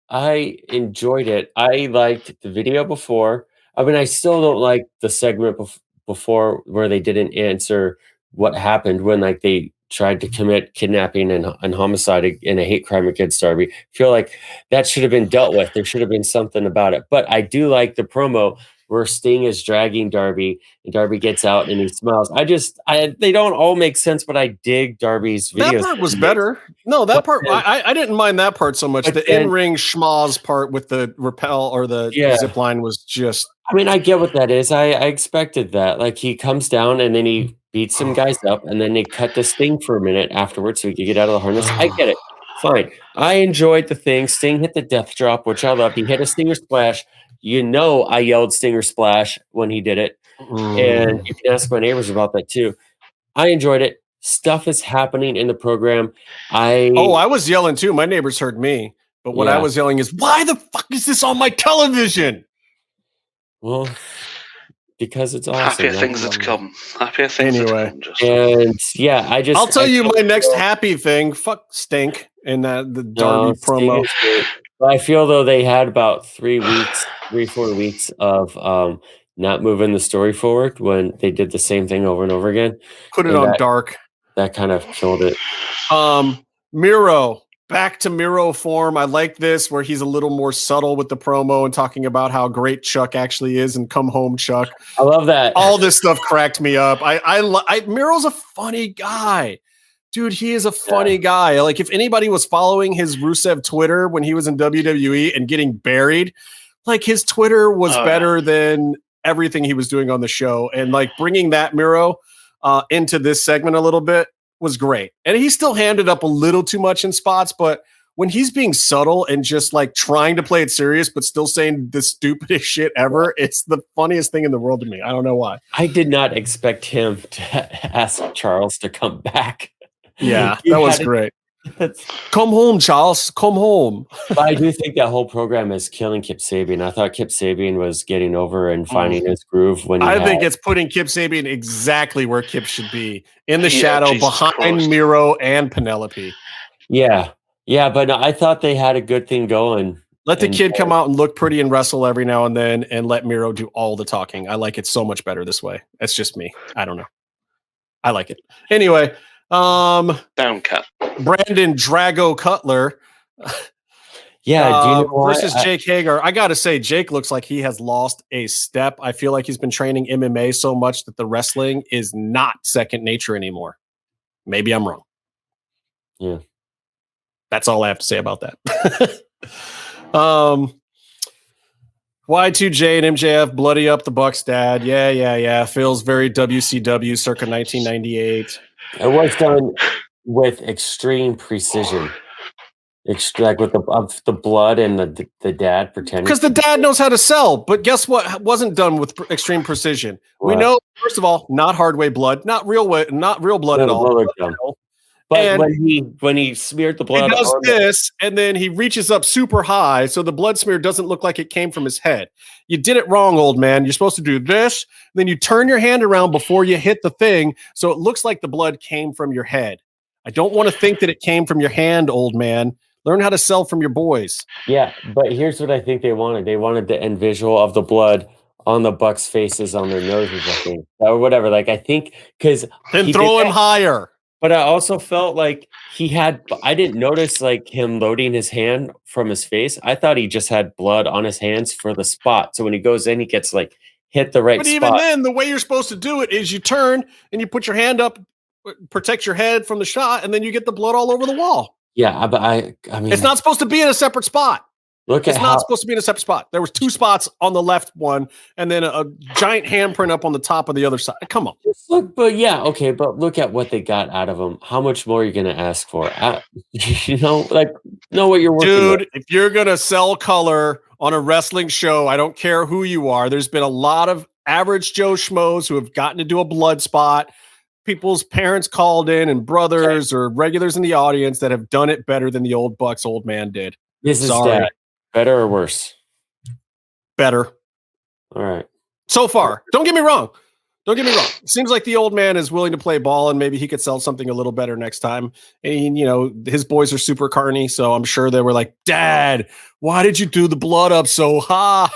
I enjoyed it. I liked the video before. I mean, I still don't like the segment before where they didn't answer what happened when like they tried to commit kidnapping and homicide in a hate crime against Darby. I feel like that should have been dealt with. There should have been something about it. But I do like the promo where Sting is dragging Darby and Darby gets out and he smiles. They don't all make sense, but I dig Darby's videos. That part was better. No, that part, I didn't mind that part so much. The in-ring schmoz part with the rappel or the zip line was just... I mean, I get what that is. I expected that. Like, he comes down and then he beats some guys up and then they cut the Sting for a minute afterwards so he could get out of the harness. I get it. Fine. I enjoyed the thing. Sting hit the death drop, which I love. He hit a Stinger Splash. You know, I yelled Stinger Splash when he did it. And you can ask my neighbors about that too. I enjoyed it. Stuff is happening in the program. I was yelling too. My neighbors heard me. But what I was yelling is, why the fuck is this on my television? Well, because it's awesome. Happier things are to come. Happier things are to come. And yeah, I'll tell you my next happy thing. Fuck Stink in the Darby promo. I feel though they had about 4 weeks of not moving the story forward when they did the same thing over and over again. Put it on dark. That kind of killed it. Miro. Back to Miro form. I like this where he's a little more subtle with the promo and talking about how great Chuck actually is and come home, Chuck. I love that. All this stuff cracked me up. Miro's a funny guy. Dude, he is a funny guy. Like, if anybody was following his Rusev Twitter when he was in WWE and getting buried, like, his Twitter was better than everything he was doing on the show. And, like, bringing that Miro into this segment a little bit was great. And he still handed up a little too much in spots, but when he's being subtle and just, like, trying to play it serious but still saying the stupidest shit ever, it's the funniest thing in the world to me. I don't know why. I did not expect him to ask Charles to come back. Yeah, that was great. Come home, Charles. Come home. But I do think that whole program is killing Kip Sabian. I thought Kip Sabian was getting over and finding his groove when I think it's putting Kip Sabian exactly where Kip should be, in the shadow behind Miro and Penelope. Yeah, but no, I thought they had a good thing going. Let the kid come out and look pretty and wrestle every now and then, and let Miro do all the talking. I like it so much better this way. That's just me. I don't know. I like it. Anyway. Down cat. Brandon Drago Cutler. Yeah, do you know versus Jake Hager. I gotta say, Jake looks like he has lost a step. I feel like he's been training MMA so much that the wrestling is not second nature anymore. Maybe I'm wrong. Yeah. That's all I have to say about that. Y2J and MJF bloody up the Bucks dad. Yeah. Feels very WCW circa 1998. It was done with extreme precision. Like with the blood and the dad pretending. Because the dad knows how to sell, but guess what? Wasn't done with extreme precision. What? We know, first of all, not hardway blood, not real blood at all. But when he smeared the blood, he does this, and then he reaches up super high, so the blood smear doesn't look like it came from his head. You did it wrong, old man. You're supposed to do this, then you turn your hand around before you hit the thing, so it looks like the blood came from your head. I don't want to think that it came from your hand, old man. Learn how to sell from your boys. Yeah, but here's what I think they wanted. They wanted the end visual of the blood on the Bucks' faces, on their noses, I think, or whatever. Like, I think because then throw him higher. But I also felt like I didn't notice like him loading his hand from his face. I thought he just had blood on his hands for the spot. So when he goes in, he gets like hit the right spot. But even then, the way you're supposed to do it is you turn and you put your hand up, protect your head from the shot, and then you get the blood all over the wall. Yeah, but I mean, it's not supposed to be in a separate spot. It's not supposed to be in a separate spot. There was 2 spots on the left one, and then a giant handprint up on the top of the other side. Come on. But look at what they got out of him. How much more are you going to ask for? Know what you're working with. Dude, if you're going to sell color on a wrestling show, I don't care who you are. There's been a lot of average Joe schmoes who have gotten to do a blood spot. people's parents called in and brothers or regulars in the audience that have done it better than the old Bucks old man did. This is Sorry. that. Better or worse? Better. All right. So far. Don't get me wrong. It seems like the old man is willing to play ball, and maybe he could sell something a little better next time. And, his boys are super carny, so I'm sure they were like, Dad, why did you do the blood up so high?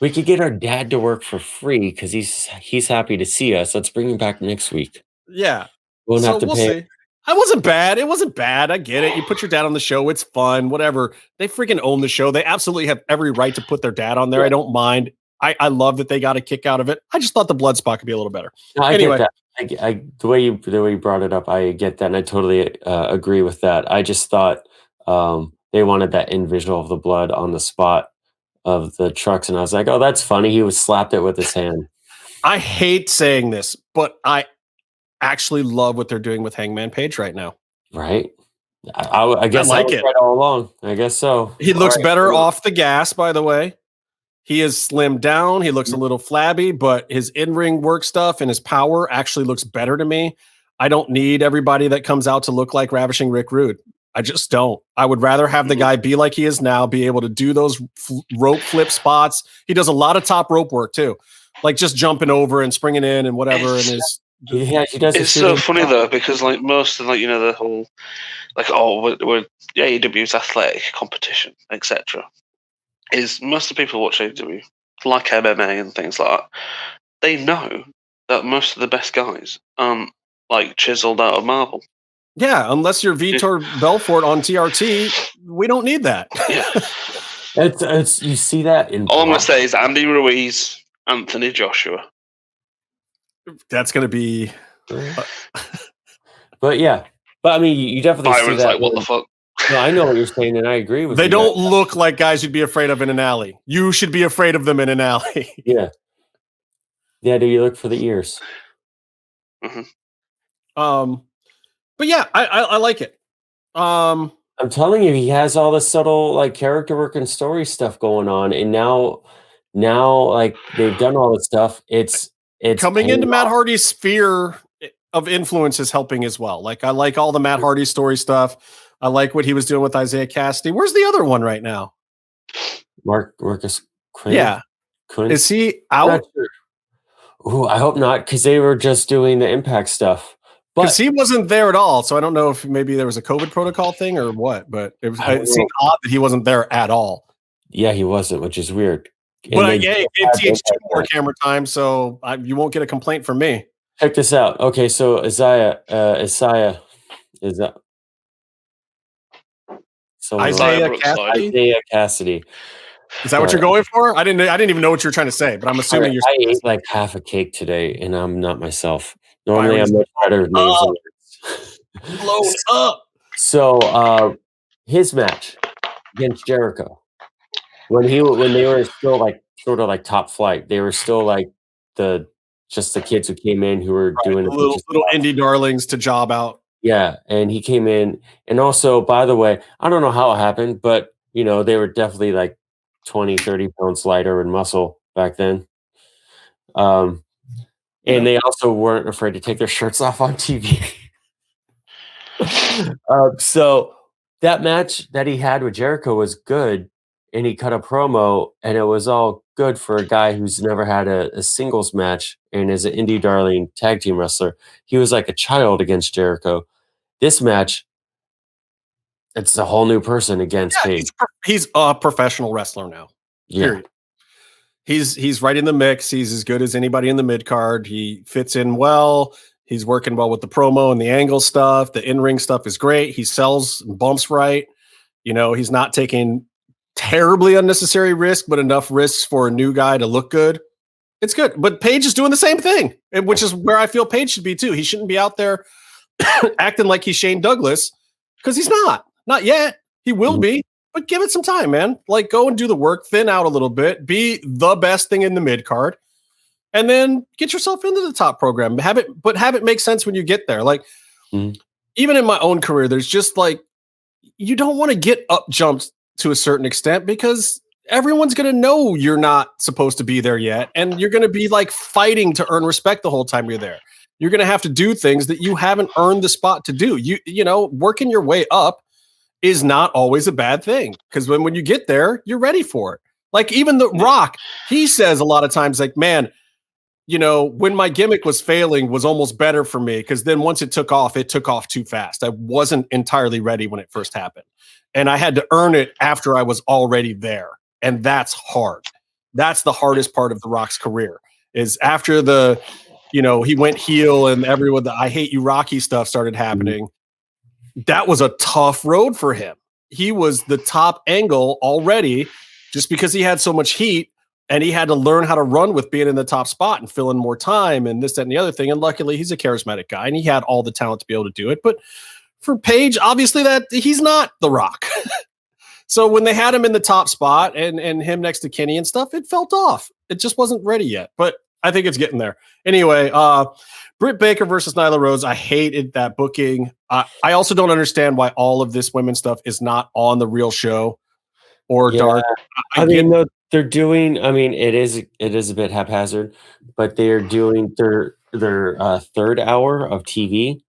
We could get our dad to work for free because he's happy to see us. Let's bring him back next week. Yeah. We'll have to pay. See. It wasn't bad. I get it. You put your dad on the show. It's fun, whatever. They freaking own the show. They absolutely have every right to put their dad on there. I don't mind. I love that they got a kick out of it. I just thought the blood spot could be a little better. No, I anyway, get that. The way you brought it up, I get that, and I totally agree with that. I just thought they wanted that end visual of the blood on the spot of the trucks, and I was like, oh, that's funny. He slapped it with his hand. I hate saying this, but I actually love what they're doing with Hangman Page right now. Right? I guess I like it right all along. I guess so. He looks better off the gas, by the way. He is slimmed down. He looks a little flabby, but his in-ring work stuff and his power actually looks better to me. I don't need everybody that comes out to look like Ravishing Rick Rude. I just don't. I would rather have the guy be like he is now, be able to do those rope flip spots. He does a lot of top rope work too, like just jumping over and springing in and whatever. And he does. It's so funny though, because like most of the whole we're AEW's athletic competition, etc. is most of the people watch AEW, like MMA and things like that, they know that most of the best guys aren't like chiseled out of marble. Yeah, unless you're Vitor Belfort on TRT, we don't need that. Yeah. It's you see that in all I'm gonna say is Andy Ruiz, Anthony Joshua. That's gonna be but I mean you definitely Byron's see that. Like, what the fuck? No, I know what you're saying, and I agree with you. They don't look like guys you'd be afraid of in an alley. You should be afraid of them in an alley. Yeah. Do you look for the ears? Mm-hmm. But yeah, I like it. I'm telling you, he has all the subtle like character work and story stuff going on, and now like they've done all this stuff. It's coming into Matt Hardy's sphere of influence is helping as well. Like I like all the Matt Hardy story stuff. I like what he was doing with Isaiah Cassidy. Where's the other one right now? Marcus Quinn. Yeah. Quinn? Is he out? Sure. Ooh, I hope not, because they were just doing the Impact stuff. Because he wasn't there at all. So I don't know if maybe there was a COVID protocol thing or what, but it seemed odd that he wasn't there at all. Yeah, he wasn't, which is weird. But it gave TH2 more camera time, so you won't get a complaint from me. Check this out. Okay, so Isaiah is that? So Isaiah Cassidy. Is that what you're going for? I didn't even know what you were trying to say, but I'm assuming you're. I ate like half a cake today, and I'm not myself. Normally, I'm much better with names. Blown up. So, his match against Jericho, when they were still like sort of like top flight, they were still like the kids who came in who were doing little indie darlings to job out. Yeah, and he came in, and also, by the way, I don't know how it happened, but they were definitely like 20, 30 pounds lighter in muscle back then. And they also weren't afraid to take their shirts off on TV. So that match that he had with Jericho was good, and he cut a promo, and it was all good for a guy who's never had a singles match and is an indie darling tag team wrestler. He was like a child against Jericho. This match, it's a whole new person against Page. He's a professional wrestler now. Yeah. Period. He's right in the mix. He's as good as anybody in the mid card. He fits in well. He's working well with the promo and the angle stuff. The in-ring stuff is great. He sells and bumps right. He's not taking terribly unnecessary risk, but enough risks for a new guy to look good. It's good. But Page is doing the same thing, which is where I feel Page should be too. He shouldn't be out there acting like he's Shane Douglas, because he's not yet. He will be, but give it some time, man. Like, go and do the work, thin out a little bit, be the best thing in the mid card, and then get yourself into the top program. Have it make sense when you get there. Like, even in my own career, there's just like, you don't want to get up jumped to a certain extent, because everyone's going to know you're not supposed to be there yet. And you're going to be like fighting to earn respect the whole time you're there. you're going to have to do things that you haven't earned the spot to do. You know, working your way up is not always a bad thing, because when you get there, you're ready for it. Like even The Rock, he says a lot of times, like, man, you know, when my gimmick was failing was almost better for me, because then once it took off too fast. I wasn't entirely ready when it first happened. And I had to earn it after I was already there. And that's hard. That's the hardest part of The Rock's career, is after the, you know, he went heel and everyone, the I Hate You Rocky stuff started happening. That was a tough road for him. He was the top angle already just because he had so much heat, and he had to learn how to run with being in the top spot and fill in more time and this, that, and the other thing. And luckily he's a charismatic guy and he had all the talent to be able to do it. But for Paige, obviously that he's not The Rock. So when they had him in the top spot and him next to Kenny and stuff, it felt off. It just wasn't ready yet, but I think it's getting there. Anyway, Britt Baker versus Nyla Rose. I hated that booking. I also don't understand why all of this women's stuff is not on the real show or dark. I mean, no, they're doing. I mean, it is a bit haphazard, but they are doing their third hour of TV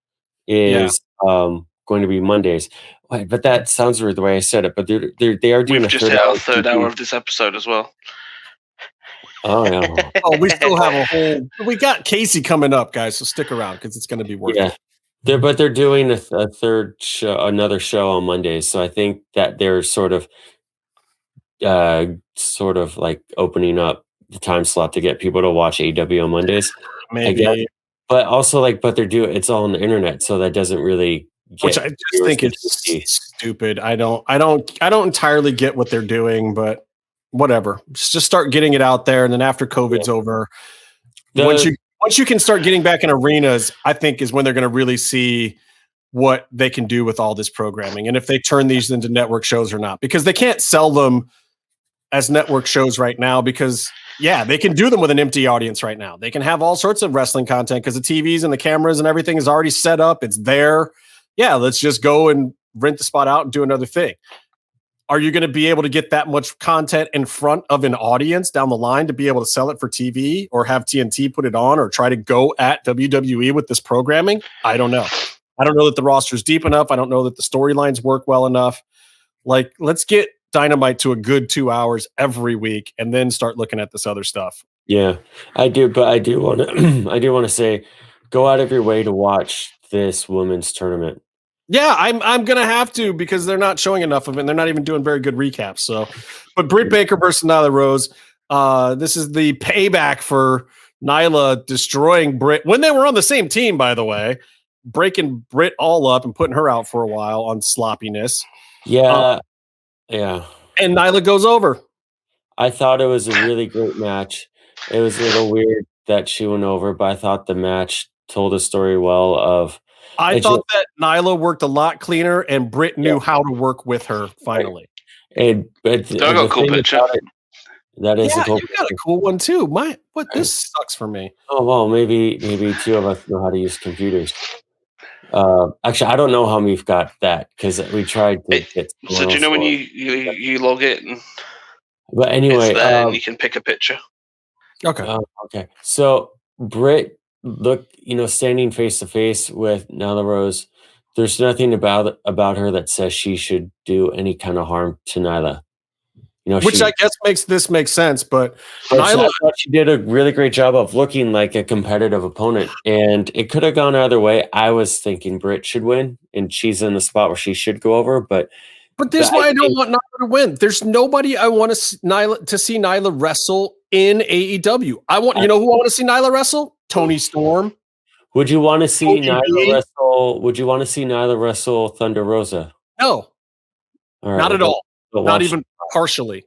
is going to be Mondays. But that sounds weird the way I said it. But they are doing. We've just hit our third hour of this episode as well. Oh yeah. Oh, we still have a whole. We got Casey coming up, guys. So stick around because it's going to be worth it. They're doing a third show, another show on Mondays. So I think that they're sort of like opening up the time slot to get people to watch AEW on Mondays. Maybe, but also but they're doing it's all on the internet, so that doesn't really. Which I just think it's stupid. I don't entirely get what they're doing, but whatever. Just start getting it out there, and then after COVID's over, once you can start getting back in arenas, I think is when they're going to really see what they can do with all this programming, and if they turn these into network shows or not, because they can't sell them as network shows right now, because they can do them with an empty audience right now. They can have all sorts of wrestling content because the TVs and the cameras and everything is already set up. It's there. Yeah, let's just go and rent the spot out and do another thing. Are you going to be able to get that much content in front of an audience down the line to be able to sell it for TV, or have TNT put it on, or try to go at WWE with this programming? I don't know. I don't know that the roster is deep enough. I don't know that the storylines work well enough. Like, let's get Dynamite to a good 2 hours every week and then start looking at this other stuff. Yeah, I do. But I do want to, I do want to say, go out of your way to watch this women's tournament. Yeah, I'm gonna have to, because they're not showing enough of it, and they're not even doing very good recaps. So, but Britt Baker versus Nyla Rose. This is the payback for Nyla destroying Britt when they were on the same team, by the way, breaking Britt all up and putting her out for a while on sloppiness. Yeah. And Nyla goes over. I thought it was a really great match. It was a little weird that she went over, but I thought the match told a story well of. I thought that Nyla worked a lot cleaner, and Britt knew how to work with her finally. And I got a cool picture. That is a cool you got a cool one too. This sucks for me. Oh well, maybe two of us know how to use computers. Actually, I don't know how we've got that, because we tried to get. So do you know when you log it? But anyway, and you can pick a picture. Okay. Okay. So Britt, standing face to face with Nyla Rose, there's nothing about her that says she should do any kind of harm to Nyla. Which I guess makes sense, but Nyla, I thought she did a really great job of looking like a competitive opponent, and it could have gone either way. I was thinking Britt should win, and she's in the spot where she should go over, but this is why I don't want Nyla to win. There's nobody I want to see Nyla wrestle in AEW. Who I want to see Nyla wrestle? Toni Storm. Would you want to see Nyla wrestle? Would you want to see Nyla wrestle Thunder Rosa? No, all right, not at all. Not even partially.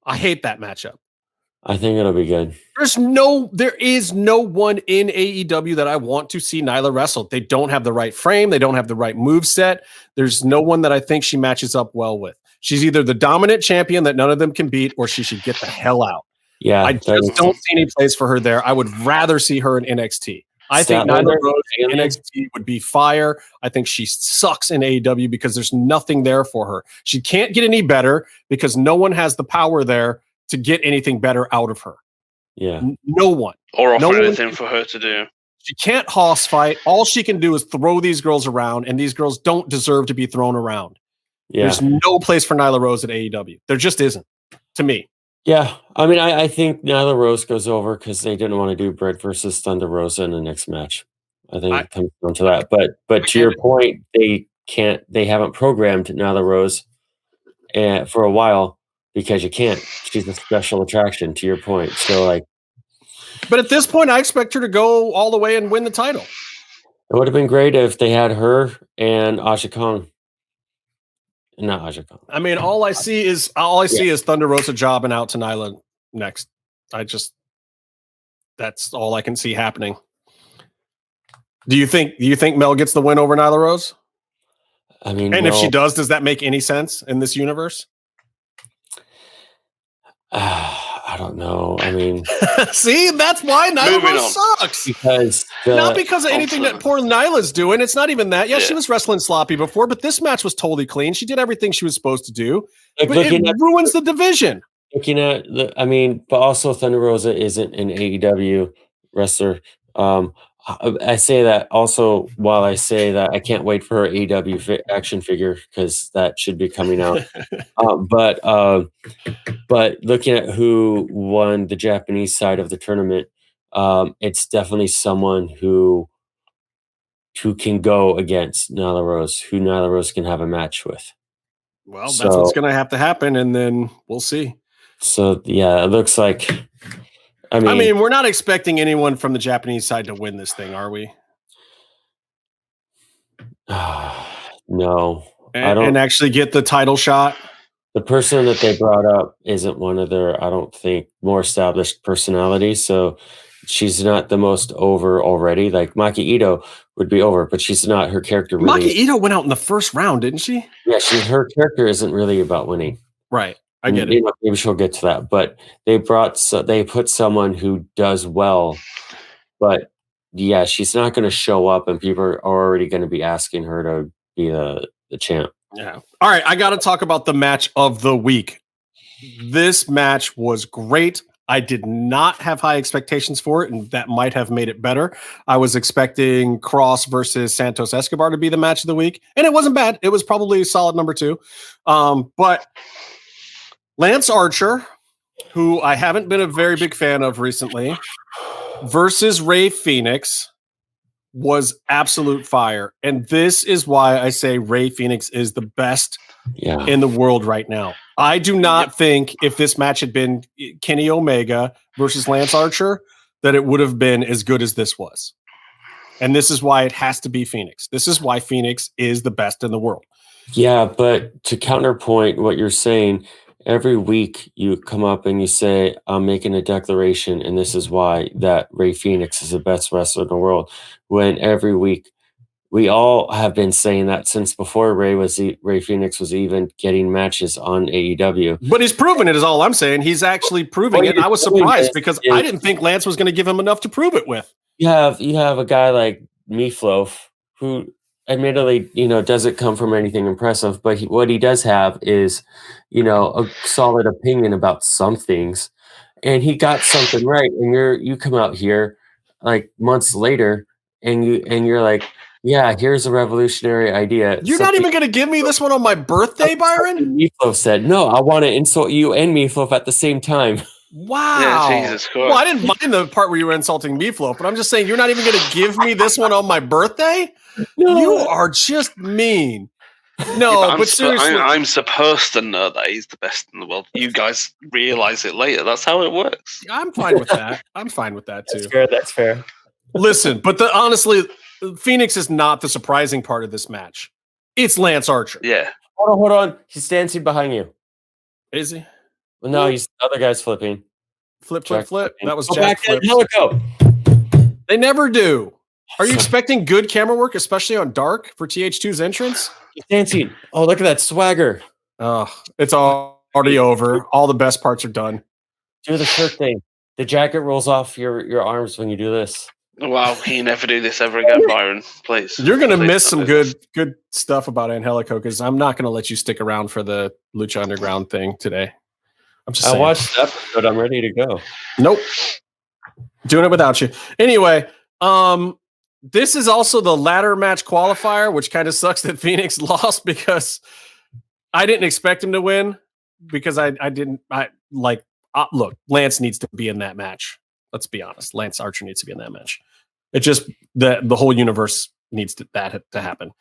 I hate that matchup. I think it'll be good. There is no one in AEW that I want to see Nyla wrestle. They don't have the right frame. They don't have the right move set. There's no one that I think she matches up well with. She's either the dominant champion that none of them can beat, or she should get the hell out. Yeah, I just don't see any place for her there. I would rather see her in NXT. I think Nyla Rose in NXT would be fire. I think she sucks in AEW because there's nothing there for her. She can't get any better because no one has the power there to get anything better out of her. Yeah. No one. Or offer anything for her to do. She can't hoss fight. All she can do is throw these girls around, and these girls don't deserve to be thrown around. Yeah. There's no place for Nyla Rose at AEW. There just isn't, to me. Yeah, I mean, I think Nyla Rose goes over because they didn't want to do Britt versus Thunder Rosa in the next match. I think it comes down to that. But to your point, they haven't programmed Nyla Rose for a while because you can't. She's a special attraction, to your point. So but at this point, I expect her to go all the way and win the title. It would have been great if they had her and Aja Kong. Not Aja Kong. I mean, all I see is Thunder Rosa jobbing out to Nyla next. That's all I can see happening. Do you think Mel gets the win over Nyla Rose? I mean, and if she does that make any sense in this universe? I don't know. I mean, see, that's why Nyla Rose sucks. Because not because of anything that poor Nyla's doing. It's not even that. Yeah, she was wrestling sloppy before, but this match was totally clean. She did everything she was supposed to do. But it ruins the division. Looking at but also Thunder Rosa isn't an AEW wrestler. I say that also while I say that I can't wait for her AEW action figure because that should be coming out. But looking at who won the Japanese side of the tournament, it's definitely someone who can go against Nyla Rose, who Nyla Rose can have a match with. Well, that's what's going to have to happen, and then we'll see. So, yeah, it looks like... I mean, we're not expecting anyone from the Japanese side to win this thing, are we? No. And actually get the title shot? The person that they brought up isn't one of their, I don't think, more established personalities. So she's not the most over already. Like Maki Ito would be over, but she's not. Her character really... Maki Ito went out in the first round, didn't she? Yeah, her character isn't really about winning. Right. I get it. Maybe she'll get to that, but they put someone who does well, but yeah, she's not going to show up, and people are already going to be asking her to be the champ. Yeah. All right, I got to talk about the match of the week. This match was great. I did not have high expectations for it, and that might have made it better. I was expecting Kross versus Santos Escobar to be the match of the week, and it wasn't bad. It was probably a solid number 2, but. Lance Archer, who I haven't been a very big fan of recently, versus Rey Fenix was absolute fire. And this is why I say Rey Fenix is the best in the world right now. I do not think if this match had been Kenny Omega versus Lance Archer, that it would have been as good as this was. And this is why it has to be Fenix. This is why Fenix is the best in the world. Yeah, but to counterpoint what you're saying, every week you come up and you say, I'm making a declaration, and this is why that Rey Fenix is the best wrestler in the world. When every week we all have been saying that since before Rey Fenix was even getting matches on AEW. But he's proven it is all I'm saying. He's actually proving it. And I was surprised because I didn't think Lance was going to give him enough to prove it with. You have a guy like Meefloaf who admittedly, doesn't come from anything impressive, but what he does have is, a solid opinion about some things, and he got something right. And you come out here like months later, and you're like, yeah, here's a revolutionary idea. You're not even going to give me this one on my birthday, Byron? Meefloaf said, no, I want to insult you and Meefloaf at the same time. Wow. Yeah, Jesus Christ. Well, I didn't mind the part where you were insulting Meefloaf, but I'm just saying you're not even going to give me this one on my birthday? No. You are just mean. No, but seriously. I'm supposed to know that he's the best in the world. You guys realize it later. That's how it works. I'm fine with that. I'm fine with that, too. That's fair. Listen, but honestly, Fenix is not the surprising part of this match. It's Lance Archer. Yeah. Hold on. He's dancing behind you. Is he? Well, no, he's the other guy's flipping. Flip. That was Jack Flip. Helico. They never do. Are you expecting good camera work, especially on dark, for TH2's entrance? He's dancing. Oh, look at that swagger. Oh, it's already over. All the best parts are done. Do the shirt thing. The jacket rolls off your arms when you do this. Wow, you never do this ever again, Byron. Please. You're going to miss some good stuff about Angelico because I'm not going to let you stick around for the Lucha Underground thing today. I'm just saying. I watched the episode. I'm ready to go. Nope. Doing it without you. Anyway, This is also the ladder match qualifier, which kind of sucks that Fenix lost because I didn't expect him to win because look, Lance needs to be in that match. Let's be honest. Lance Archer needs to be in that match. It just the whole universe needs that to happen.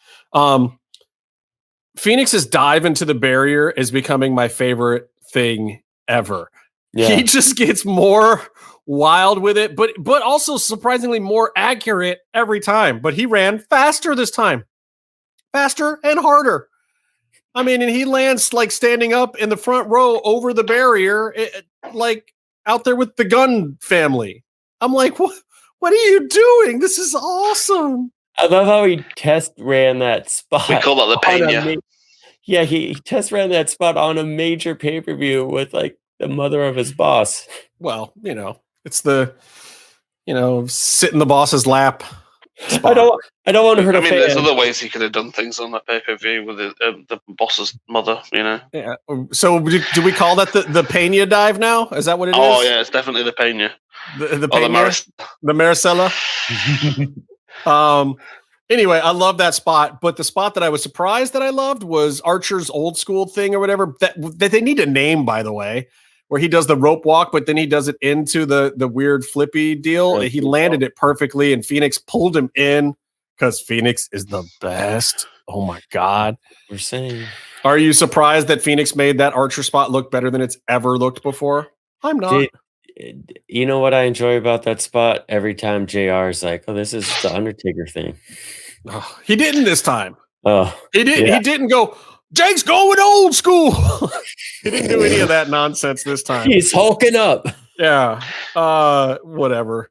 Fenix's dive into the barrier is becoming my favorite thing ever. Yeah. He just gets more wild with it, but also surprisingly more accurate every time. But he ran faster this time. Faster and harder. I mean, and he lands like standing up in the front row over the barrier, like out there with the Gunn family. I'm like, what are you doing? This is awesome. I love how he test ran that spot. We call that the Pena. Yeah, he test ran that spot on a major pay-per-view with like the mother of his boss. Well, it's the, sit in the boss's lap spot. I don't want to hurt a fan. There's other ways he could have done things on that pay-per-view with the boss's mother, Yeah. So do we call that the Pena dive now? Is that what it is? Oh, yeah, it's definitely the Pena. The Pena? The Maricela? Anyway, I love that spot, but the spot that I was surprised that I loved was Archer's old school thing or whatever that they need a name, by the way, where he does the rope walk, but then he does it into the weird flippy deal. He landed it perfectly, and Fenix pulled him in because Fenix is the best. Oh my God. We're saying. Are you surprised that Fenix made that Archer spot look better than it's ever looked before? I'm not. You know what I enjoy about that spot? Every time JR is like, oh, this is the Undertaker thing. Oh, he didn't this time. Oh, he didn't. Yeah. He didn't go, Jake's going old school. He didn't do any of that nonsense this time. He's hulking up. Yeah. Whatever.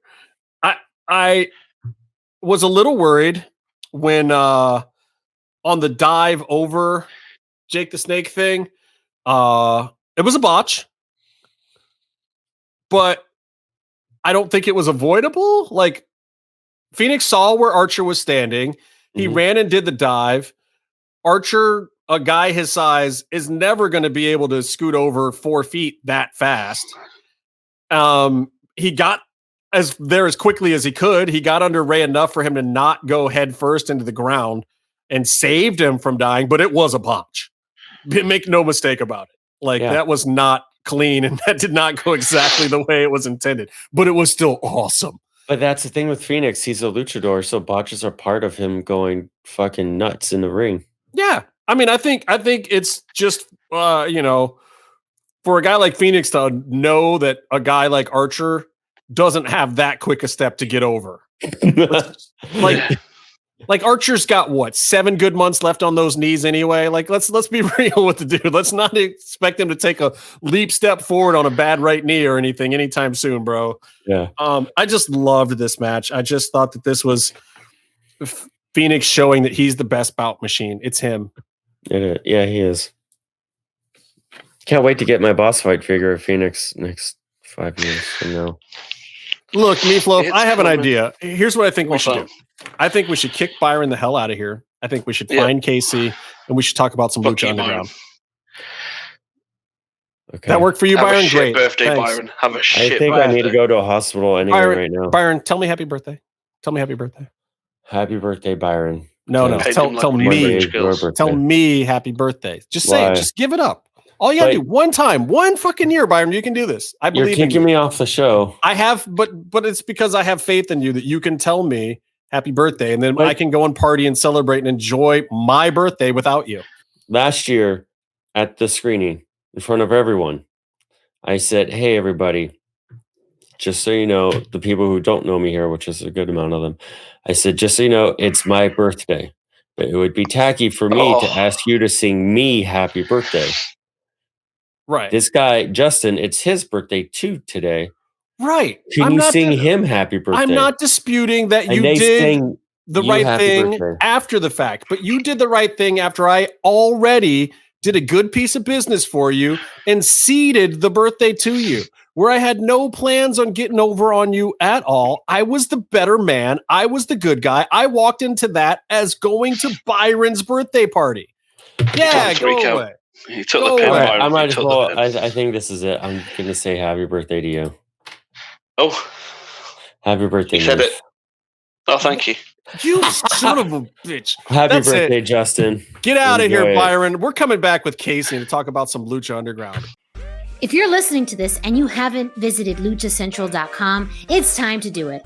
I was a little worried when on the dive over Jake the Snake thing. It was a botch. But I don't think it was avoidable. Like, Fenix saw where Archer was standing. He ran and did the dive. Archer, a guy his size, is never going to be able to scoot over 4 feet that fast. He got as quickly as he could. He got under Ray enough for him to not go head first into the ground and saved him from dying, but it was a botch. Make no mistake about it. That was not clean, and that did not go exactly the way it was intended, but it was still awesome. But that's the thing with Fenix. He's a luchador, so botches are part of him going fucking nuts in the ring. Yeah. I mean, I think it's just, for a guy like Fenix to know that a guy like Archer doesn't have that quick a step to get over. Like Archer's got 7 good months left on those knees anyway. Like let's be real with the dude. Let's not expect him to take a leap step forward on a bad right knee or anything anytime soon, bro. Yeah. I just loved this match. I just thought that this was Fenix showing that he's the best bout machine. It's him. Yeah, he is. Can't wait to get my boss fight figure of Fenix next 5 years from now. Look, Meefloaf, I have an idea. Here's what I think we should do. I think we should kick Byron the hell out of here. I think we should find Casey, and we should talk about some Lucha Underground. Okay. That worked for you, Byron? Great. Birthday, Thanks. Byron. Have a shit I think birthday. I need to go to a hospital anyway right now. Byron, tell me happy birthday. Tell me happy birthday. Happy birthday, Byron. No. Tell me happy birthday. Just say it. Just give it up. All you gotta do, one time, one fucking year, Byron, you can do this. I believe you're kicking me off the show. I have, but it's because I have faith in you that you can tell me happy birthday, and then I can go and party and celebrate and enjoy my birthday without you. Last year at the screening in front of everyone, I said, hey, everybody, just so you know, the people who don't know me here, which is a good amount of them, I said, just so you know, it's my birthday. But it would be tacky for me to ask you to sing me happy birthday. Right. This guy, Justin, it's his birthday too today. Right. Can you sing him happy birthday? I'm not disputing that you did the right thing after the fact, but you did the right thing after I already did a good piece of business for you and seeded the birthday to you, where I had no plans on getting over on you at all. I was the better man. I was the good guy. I walked into that as going to Byron's birthday party. Yeah, go away. He took the pin. I might as well. I think this is it. I'm going to say happy birthday to you. Oh. Happy birthday. He said it. Oh, thank you. You son of a bitch. Happy That's birthday, it. Justin. Get out of Enjoy here, it. Byron. We're coming back with Casey to talk about some Lucha Underground. If you're listening to this and you haven't visited luchacentral.com, it's time to do it.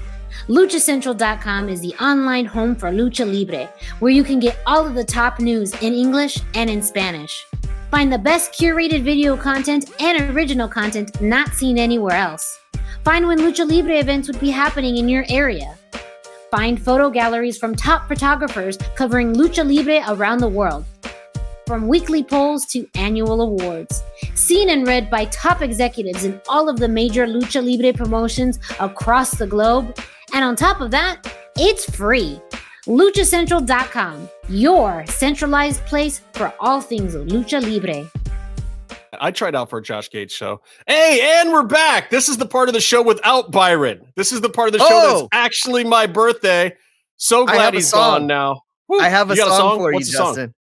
Luchacentral.com is the online home for Lucha Libre, where you can get all of the top news in English and in Spanish. Find the best curated video content and original content not seen anywhere else. Find when Lucha Libre events would be happening in your area. Find photo galleries from top photographers covering Lucha Libre around the world. From weekly polls to annual awards. Seen and read by top executives in all of the major Lucha Libre promotions across the globe. And on top of that, it's free. LuchaCentral.com, your centralized place for all things Lucha Libre. I tried out for a Josh Gates show. Hey, and we're back. This is the part of the show without Byron. This is the part of the show that's actually my birthday. So glad he's gone now. Woo. I have a song for you, What's the song? Justin.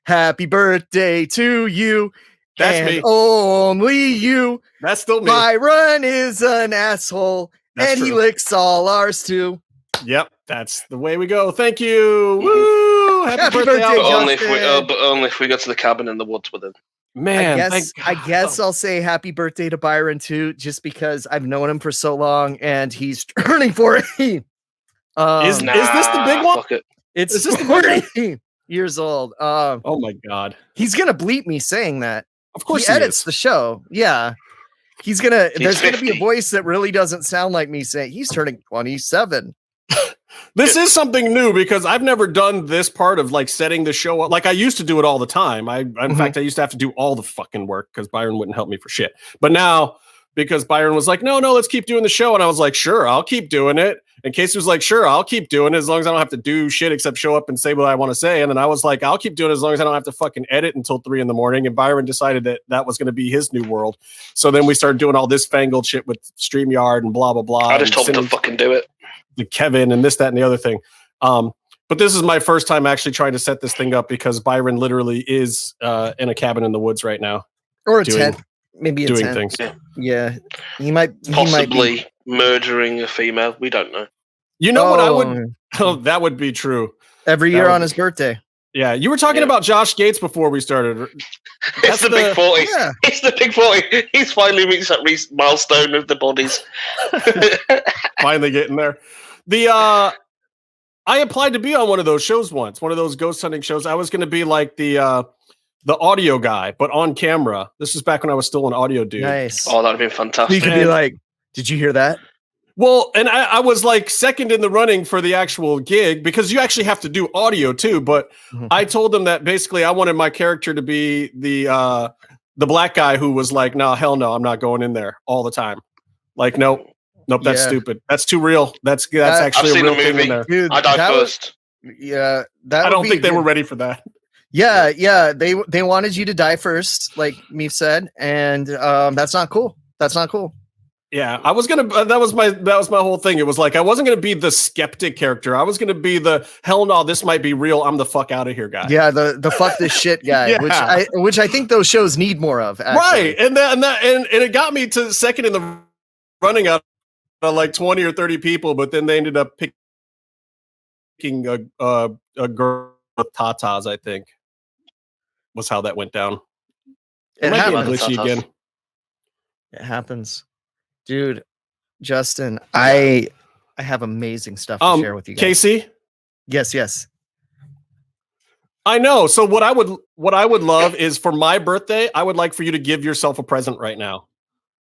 Happy birthday to you. That's and me. Only you. That's still me. Byron is an asshole, That's and he true. licks all ours too. Yep, that's the way we go. Thank you. Woo! Happy birthday, birthday, Al. But only if we go to the cabin in the woods with him. Man, I guess I'll say happy birthday to Byron too, just because I've known him for so long, and he's turning 40. Is this the big one? Fuck it. It's Is this the 40 years old. Oh my god! He's gonna bleep me saying that. Of course, he edits the show. Yeah, there's gonna be a 50. voice that really doesn't sound like me saying he's turning 27. This is something new because I've never done this part of like setting the show up. Like I used to do it all the time. In fact, I used to have to do all the fucking work because Byron wouldn't help me for shit. But now, because Byron was like, no, let's keep doing the show. And I was like, sure, I'll keep doing it. And Casey was like, sure, I'll keep doing it as long as I don't have to do shit except show up and say what I want to say. And then I was like, I'll keep doing it as long as I don't have to fucking edit until 3 a.m. And Byron decided that was going to be his new world. So then we started doing all this fangled shit with StreamYard and blah, blah, blah. I just told him to fucking do it. To Kevin and this, that, and the other thing. But this is my first time actually trying to set this thing up because Byron literally is in a cabin in the woods right now. Or a tent. Maybe a doing tent. things. Yeah. He might Possibly murdering a female. We don't know. You know what I would? Oh, that would be true. Every year on his birthday. Yeah, you were talking about Josh Gates before we started. It's the big 40. Yeah. It's the big 40. He's finally reached that milestone of the bodies. Finally getting there. I applied to be on one of those shows once, one of those ghost hunting shows. I was going to be like the audio guy, but on camera. This is back when I was still an audio dude. Nice. Oh, that'd have been fantastic. You could be like, did you hear that? Well, and I was like second in the running for the actual gig because you actually have to do audio too. But I told them that basically I wanted my character to be the black guy who was like, no, hell no, I'm not going in there all the time. Like, nope, that's stupid. That's too real. That's actually a real thing in there. Dude, I died first. Yeah, I don't think they were ready for that. Yeah, they wanted you to die first, like Meef said, and that's not cool. That's not cool. Yeah, I was gonna. That was my whole thing. It was like I wasn't gonna be the skeptic character. I was gonna be the hell no, this might be real. I'm the fuck out of here guy. Yeah, the fuck this shit guy, Yeah. which I think those shows need more of. Actually. Right, and it got me to second in the running out of like 20 or 30 people, but then they ended up picking a girl with tatas. I think was how that went down. It might be happens. glitchy again. It happens. Dude, Justin, I have amazing stuff to share with you guys. Casey? Yes. I know. So what I would love is for my birthday, I would like for you to give yourself a present right now.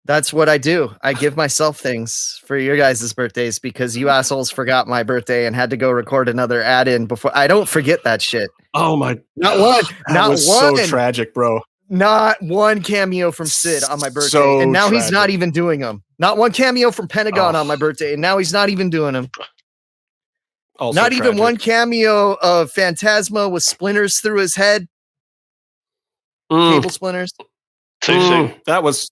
That's what I do. I give myself things for your guys' birthdays because you assholes forgot my birthday and had to go record another ad-in before. I don't forget that shit. Oh my! Not one. That was so tragic, bro. Not one cameo from Sid on my birthday, So and now he's tragic. not even doing them. Not one cameo from Pentagon on my birthday, and now he's not even doing them. Also Not even tragic. one cameo of Phantasma with splinters through his head. Cable splinters. Too soon. That was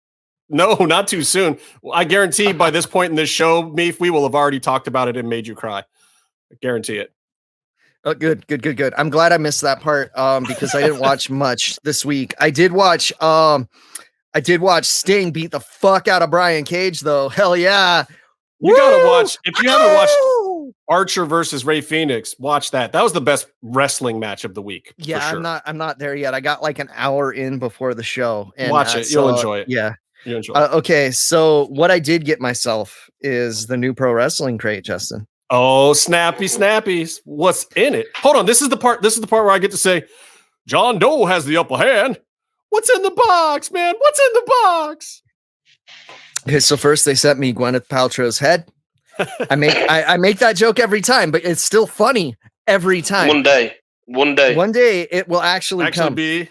not too soon. I guarantee by this point in this show, Meef, we will have already talked about it and made you cry. I guarantee it. Oh, good. I'm glad I missed that part because I didn't watch much this week. I did watch Sting beat the fuck out of Brian Cage though. Hell yeah. You gotta watch if you haven't watched Archer versus Ray Phoenix. Watch that. That was the best wrestling match of the week. Yeah, for sure. I'm not there yet. I got like an hour in before the show. And, watch it. You'll enjoy it. Yeah. You'll enjoy it. Okay, so what I did get myself is the new Pro Wrestling crate, Justin. Oh, snappies. What's in it? Hold on. This is the part where I get to say, John Doe has the upper hand. What's in the box, man? What's in the box? Okay, so first they sent me Gwyneth Paltrow's head. I make that joke every time, but it's still funny every time. One day it will actually come. Be.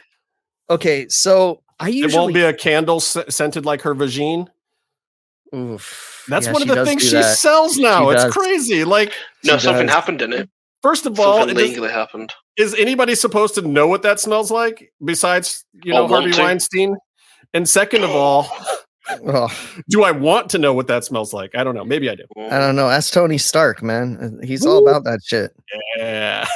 Okay, so it won't be a candle scented like her vagine. Oof. That's one of the things she sells now. It's crazy. Like, no, something happened in it. First of all, something legally happened. Is anybody supposed to know what that smells like besides, Harvey Weinstein? And second of all, do I want to know what that smells like? I don't know. Maybe I do. I don't know. Ask Tony Stark, man. He's all about that shit. Yeah.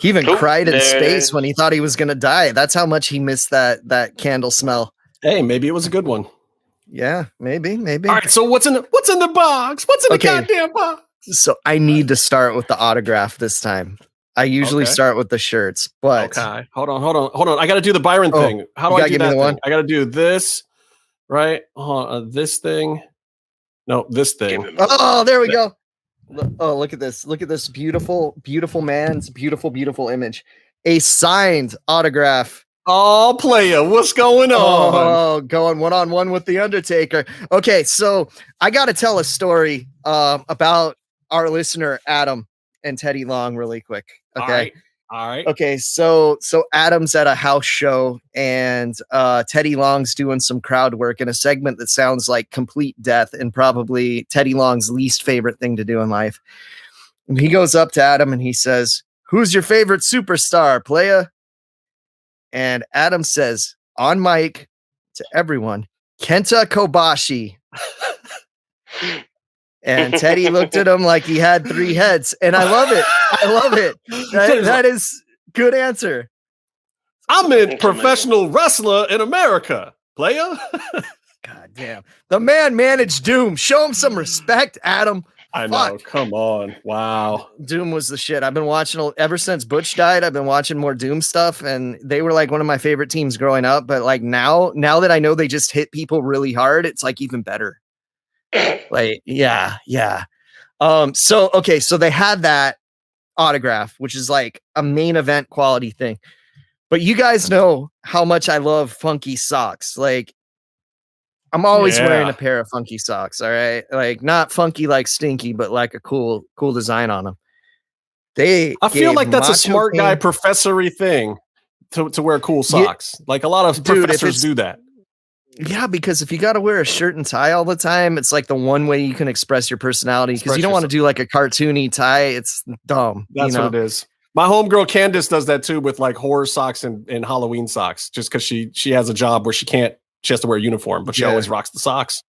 He even cried in space when he thought he was going to die. That's how much he missed that candle smell. Hey, maybe it was a good one. Yeah, maybe. All right, so what's in the box? What's in the goddamn box? So I need to start with the autograph this time. I usually start with the shirts, but okay. Hold on. I got to do the Byron thing. How do I do that thing? I got to do this, right? This thing. No, this thing. Oh, there we go. Oh, look at this. Look at this beautiful, beautiful man's beautiful image. A signed autograph. Oh, playa, what's going on? Oh, going one-on-one with the Undertaker. Okay, so I got to tell a story about our listener Adam and Teddy Long really quick. Okay. All right. Okay, so Adam's at a house show and Teddy Long's doing some crowd work in a segment that sounds like complete death and probably Teddy Long's least favorite thing to do in life. And he goes up to Adam and he says, "Who's your favorite superstar, playa?" And Adam says on mic to everyone, "Kenta Kobashi." And Teddy looked at him like he had 3 heads. And I love it. That is good answer. I'm a professional wrestler in America, playa. God damn. The man managed Doom. Show him some respect, Adam. I know. Come on. Wow. Doom was the shit. I've been watching ever since Butch died. I've been watching more Doom stuff, and they were like one of my favorite teams growing up. But like now that I know they just hit people really hard, it's like even better. Like, yeah. So they had that autograph, which is like a main event quality thing. But you guys know how much I love funky socks. Like, I'm always wearing a pair of funky socks. All right. Like not funky like Stinky, but like a cool design on them. I feel like that's a smart guy professory thing to wear cool socks. Like a lot of professors do that. Yeah, because if you got to wear a shirt and tie all the time, it's like the one way you can express your personality because you don't want to do like a cartoony tie. It's dumb. That's what it is. My homegirl Candace does that too with like horror socks and Halloween socks just because she has a job where she has to wear a uniform, but she always rocks the socks.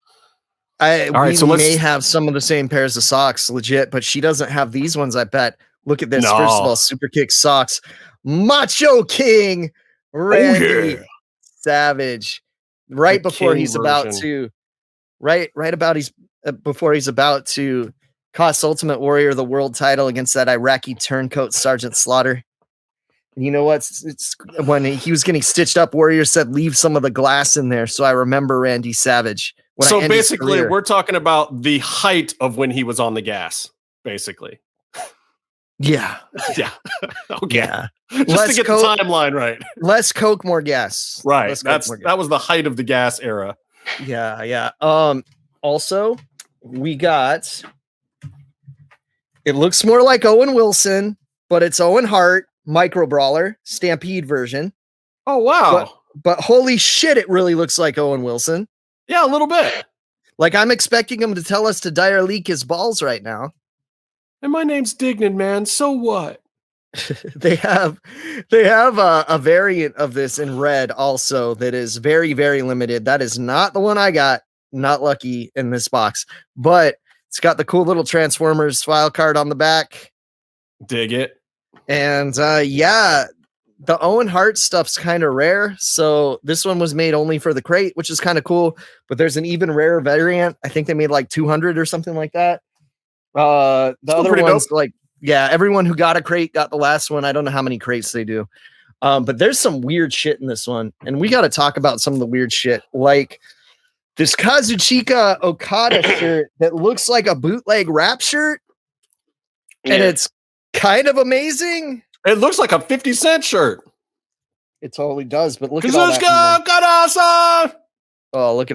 We may have some of the same pairs of socks, legit, but she doesn't have these ones, I bet. Look at this. No. First of all, Super Kick socks. Macho King Randy Savage. Right before he's about to cost Ultimate Warrior the world title against that Iraqi turncoat Sergeant Slaughter. And you know what? It's when he was getting stitched up, Warrior said, "Leave some of the glass in there." So I remember Randy Savage. So basically, we're talking about the height of when he was on the gas, basically. Yeah. Okay. Yeah. Just to get the timeline right. Less Coke, more gas. Right. That was the height of the gas era. Yeah. Also, we got. It looks more like Owen Wilson, but it's Owen Hart Micro Brawler Stampede version. Oh wow! But holy shit, it really looks like Owen Wilson. Yeah, a little bit. Like I'm expecting him to tell us to dire leak his balls right now. And my name's Dignan, man. So what? They have a variant of this in red also that is very, very limited. That is not the one I got. Not lucky in this box, but it's got the cool little Transformers file card on the back. Dig it. And the Owen Hart stuff's kind of rare. So this one was made only for the crate, which is kind of cool. But there's an even rarer variant. I think they made like 200 or something like that. The Still other pretty ones, dope. like, yeah, everyone who got a crate got the last one. I don't know how many crates they do. But there's some weird shit in this one. And we got to talk about some of the weird shit. Like this Kazuchika Okada shirt that looks like a bootleg rap shirt. And it's kind of amazing. It looks like a 50 Cent shirt. It totally does. But look at all that. Oh, look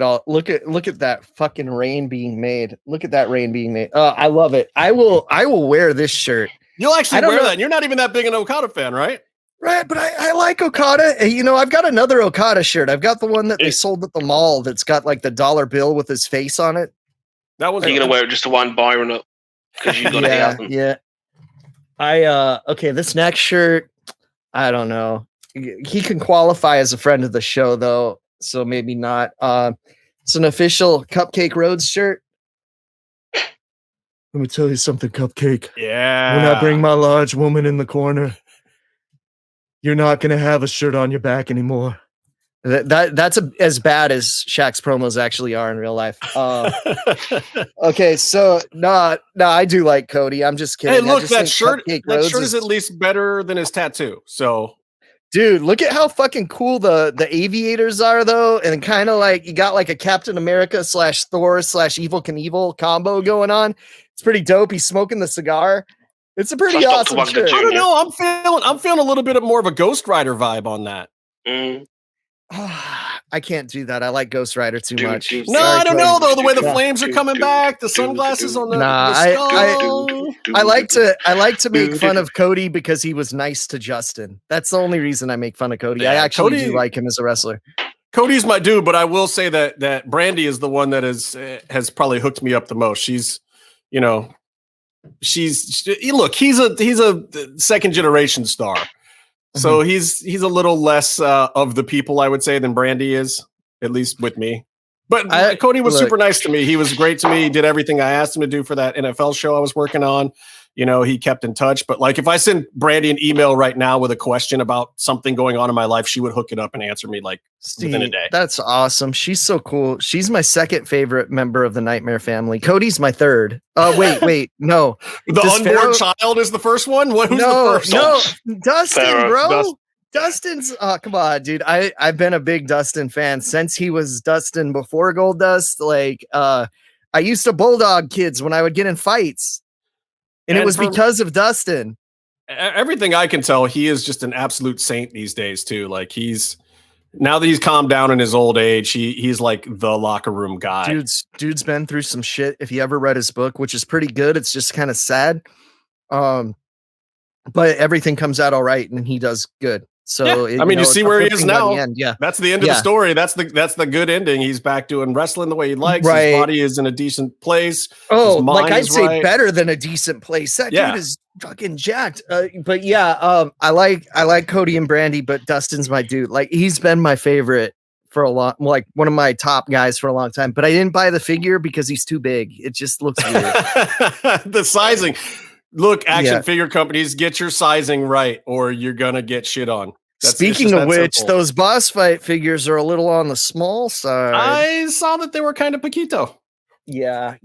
at that fucking rain being made. Look at that rain being made. I love it. I will wear this shirt. You'll actually wear that. You're not even that big an Okada fan, right? Right, but I like Okada. You know, I've got another Okada shirt. I've got the one that they sold at the mall that's got like the dollar bill with his face on it. That was. Are you gonna wear it just to wind Byron up? Because you got yeah. Okay, this next shirt, I don't know. He can qualify as a friend of the show though. So maybe not. It's an official Cupcake Roads shirt. Let me tell you something, Cupcake. Yeah. When I bring my large woman in the corner, you're not gonna have a shirt on your back anymore. That's as bad as Shaq's promos actually are in real life. Okay, so no, I do like Cody. I'm just kidding. Hey, look, that shirt is at least better than his tattoo. So. Dude, look at how fucking cool the aviators are, though, and kind of like you got like a Captain America / Thor / Evil Knievel combo going on. It's pretty dope. He's smoking the cigar. It's a pretty awesome shirt. I don't know. I'm feeling a little bit of more of a Ghost Rider vibe on that. I can't do that. I like Ghost Rider too much. No, I don't know though. The way the flames are coming back, the sunglasses on the skull. I like to make fun of Cody because he was nice to Justin. That's the only reason I make fun of Cody. I actually do like him as a wrestler. Cody's my dude, but I will say that Brandy is the one that has probably hooked me up the most. She's, look, he's a second generation star. So he's a little less of the people, I would say, than Brandy is, at least with me. But Cody was super nice to me. He was great to me. He did everything I asked him to do for that NFL show I was working on. He kept in touch. But like if I send Brandy an email right now with a question about something going on in my life, she would hook it up and answer me like within a day. That's awesome. She's so cool. She's my second favorite member of the Nightmare family. Cody's my third. Wait, no. The unborn child is the first one? Who's the first? No, Dustin, bro. Dustin's come on, dude. I've been a big Dustin fan since he was Dustin before Goldust. Like I used to bulldog kids when I would get in fights. And it was because of Dustin. Everything I can tell, he is just an absolute saint these days too. Like now that he's calmed down in his old age, he's like the locker room guy. Dude's been through some shit. If you ever read his book, which is pretty good, it's just kind of sad. But everything comes out all right, and he does good. So yeah. You see where he is now. Yeah, that's the end of the story. That's the good ending. He's back doing wrestling the way he likes. Right. His body is in a decent place. Oh, like I'd say better than a decent place. That dude is fucking jacked. But yeah, I like Cody and Brandy, but Dustin's my dude. Like he's been my favorite for a long, like one of my top guys for a long time. But I didn't buy the figure because he's too big. It just looks weird. The sizing. Look, action figure companies, get your sizing right, or you're gonna get shit on. Speaking of which, those boss fight figures are a little on the small side. I saw that they were kind of Paquito. Yeah,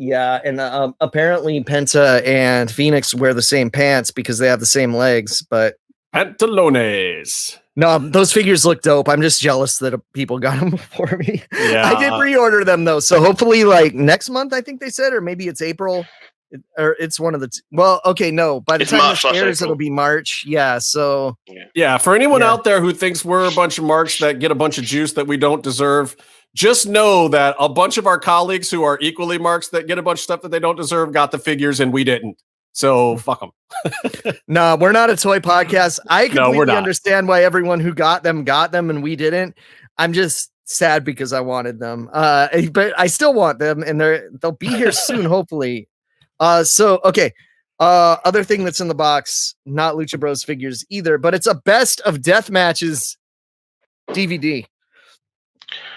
and apparently Penta and Fenix wear the same pants because they have the same legs. But pantalones. No, those figures look dope. I'm just jealous that people got them before me. Yeah, I did pre-order them though, so hopefully, like next month, I think they said, or maybe it's April. Or it's one of the well, okay, no. By the time this airs, it'll be March. Yeah, so yeah. For anyone out there who thinks we're a bunch of marks that get a bunch of juice that we don't deserve, just know that a bunch of our colleagues who are equally marks that get a bunch of stuff that they don't deserve got the figures and we didn't. So fuck them. No, we're not a toy podcast. I completely understand why everyone who got them and we didn't. I'm just sad because I wanted them. But I still want them, and they'll be here soon, hopefully. Okay. Other thing that's in the box, not Lucha Bros figures either, but it's a best of death matches DVD.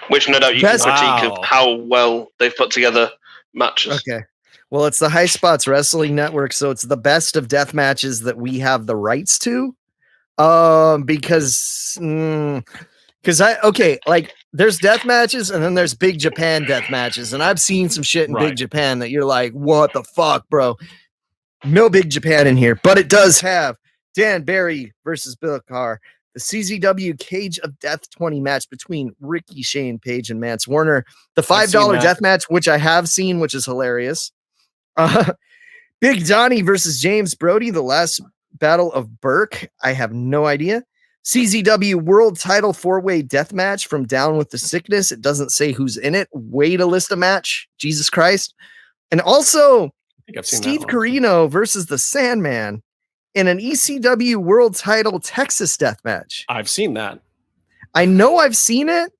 Which no doubt you can critique of how well they've put together matches. Okay. Well, it's the High Spots Wrestling Network, so it's the best of death matches that we have the rights to. Because there's death matches and then there's Big Japan death matches. And I've seen some shit in Big Japan that you're like, what the fuck, bro? No Big Japan in here, but it does have Dan Barry versus Bill Carr, the CZW Cage of Death 20 match between Ricky Shane Page and Mance Warner, the $5 death match, which I have seen, which is hilarious. Big Donnie versus James Brody, the last battle of Burke. I have no idea. CZW World Title 4-way death match from Down with the Sickness. It doesn't say who's in it. Way to list a match. Jesus Christ. And also Steve Corino versus the Sandman in an ECW World Title Texas death match. I've seen that. I know I've seen it,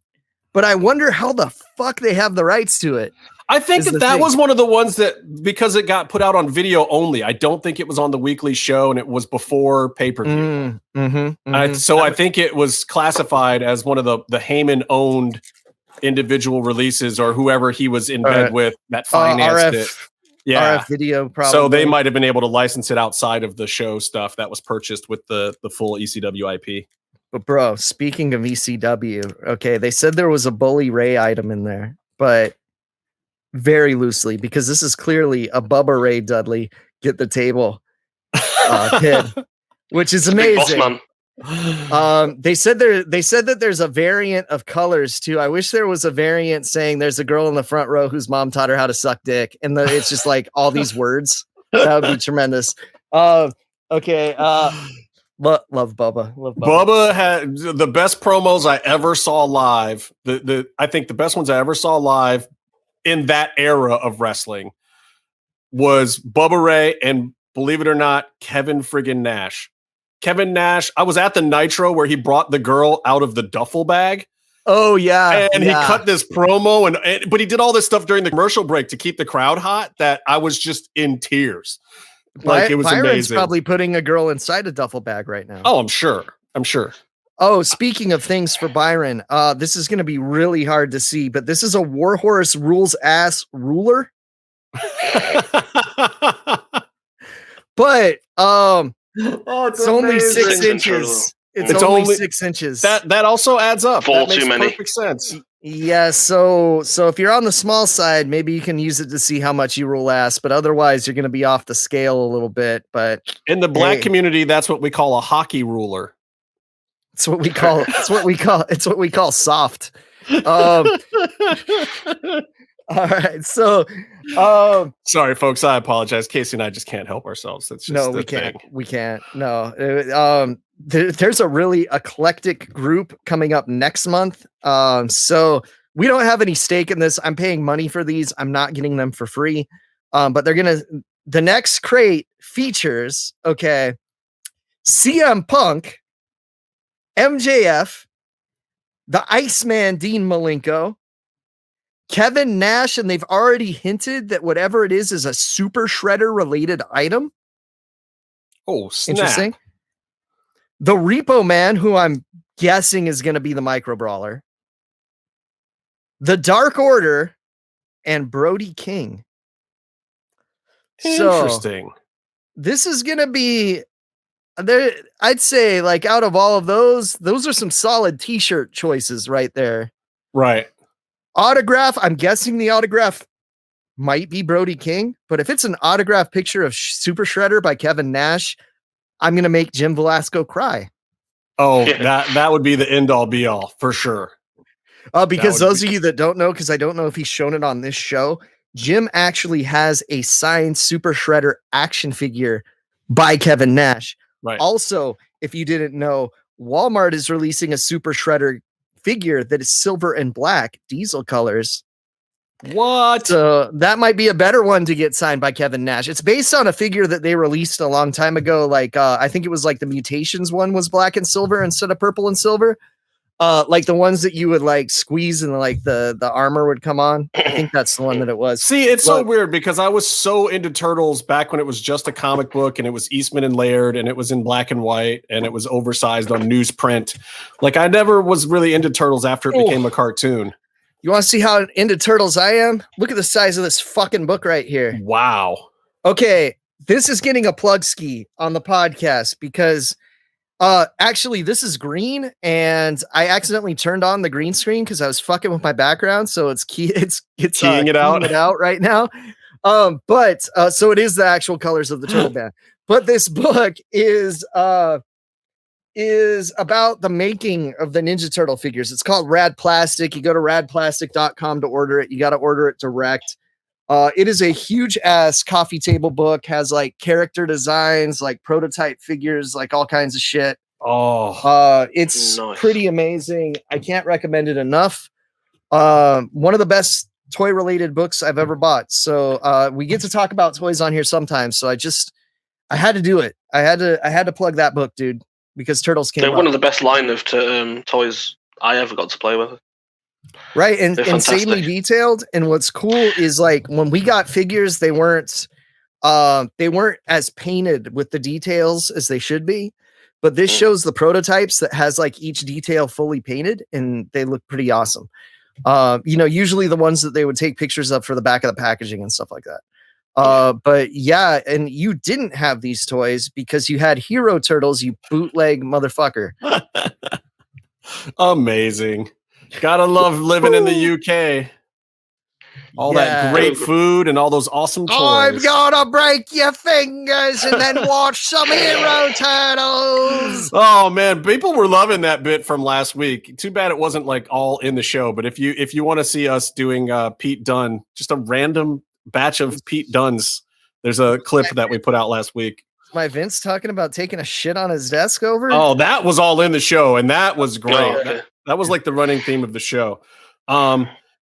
but I wonder how the fuck they have the rights to it. I think that was one of the ones that, because it got put out on video only, I don't think it was on the weekly show, and it was before pay-per-view. I think it was classified as one of the Heyman-owned individual releases, or whoever he was in bed with that financed it. Yeah, RF video probably. So they might have been able to license it outside of the show stuff that was purchased with the full ECW IP. But bro, speaking of ECW, okay, they said there was a Bully Ray item in there, but very loosely, because this is clearly a Bubba Ray Dudley get the table kid, which is amazing. They said that there's a variant of colors too. I wish there was a variant saying there's a girl in the front row whose mom taught her how to suck dick, and it's just like all these words. That would be tremendous. Okay. Love Bubba. Bubba had the best promos I ever saw live. I think the best ones I ever saw live in that era of wrestling was Bubba Ray and, believe it or not, Kevin friggin' Nash. Kevin Nash, I was at the Nitro where he brought the girl out of the duffel bag. Oh, yeah. And he cut this promo, but he did all this stuff during the commercial break to keep the crowd hot that I was just in tears. Like, it was Byron's amazing. Probably putting a girl inside a duffel bag right now. Oh, I'm sure. Oh, speaking of things for Byron, this is going to be really hard to see, but this is a Warhorse rules ass ruler. But it's only 6 inches. It's only 6 inches. That also adds up. Four that makes too many. Perfect sense. Yeah, so if you're on the small side, maybe you can use it to see how much you rule ass, but otherwise you're going to be off the scale a little bit. But in the black community, that's what we call a hockey ruler. It's what we call. It's what we call soft. All right, so sorry, folks. I apologize. Casey and I just can't help ourselves. That's just no, we can't. We can't. No. There's a really eclectic group coming up next month. So we don't have any stake in this. I'm paying money for these. I'm not getting them for free. But the next crate features, CM Punk, MJF, the Iceman Dean Malenko, Kevin Nash, and they've already hinted that whatever it is a Super Shredder related item. Oh, snap. Interesting. The Repo Man, who I'm guessing is going to be the Micro Brawler. The Dark Order, and Brody King. Interesting. So, this is going to be there. I'd say, like, out of all of those are some solid t-shirt choices right there. Right. Autograph. I'm guessing the autograph might be Brody King, but if it's an autograph picture of Super Shredder by Kevin Nash, I'm going to make Jim Velasco cry. Oh, that would be the end all be all for sure. Because those of you that don't know, because I don't know if he's shown it on this show, Jim actually has a signed Super Shredder action figure by Kevin Nash. Right. Also, if you didn't know, Walmart is releasing a Super Shredder figure that is silver and black, diesel colors. What? So that might be a better one to get signed by Kevin Nash. It's based on a figure that they released a long time ago. Like, I think it was like the Mutations one was black and silver instead of purple and silver. Like the ones that you would like squeeze and like the armor would come on. I think that's the one that it was. See, it's so weird because I was so into Turtles back when it was just a comic book and it was Eastman and Laird and it was in black and white and it was oversized on newsprint. Like I never was really into Turtles after it became a cartoon. You want to see how into Turtles I am? Look at the size of this fucking book right here. Wow. Okay, this is getting a plug ski on the podcast because actually this is green and I accidentally turned on the green screen because I was fucking with my background, so it's keying it out right now. But so it is the actual colors of the turtle band. But this book is about the making of the Ninja Turtle figures. It's called Rad Plastic. You go to radplastic.com to order it. You got to order it direct. It is a huge ass coffee table book, has like character designs, like prototype figures, like all kinds of shit. It's Nice. pretty amazing. I can't recommend it enough. One of the best toy related books I've ever bought. So we get to talk about toys on here sometimes. So I had to do it. I had to plug that book, dude, because Turtles came They're up. one of the best line of toys I ever got to play with. Right, and They're insanely fantastic. detailed. And what's cool is like when we got figures, they weren't as painted with the details as they should be. But this shows the prototypes that has like each detail fully painted, and they look pretty awesome. Usually the ones that they would take pictures of for the back of the packaging and stuff like that. But yeah, and you didn't have these toys because you had Hero Turtles, you bootleg motherfucker. Amazing. Gotta love living in the UK. All that great food and all those awesome toys. I'm gonna break your fingers and then watch some Hero Turtles. Oh man, people were loving that bit from last week. Too bad it wasn't like all in the show. But if you want to see us doing Pete Dunne, just a random batch of Pete Dunnes, there's a clip that we put out last week. My Vince talking about taking a shit on his desk over? Oh, that was all in the show, and that was great. Oh, okay. That was like the running theme of the show.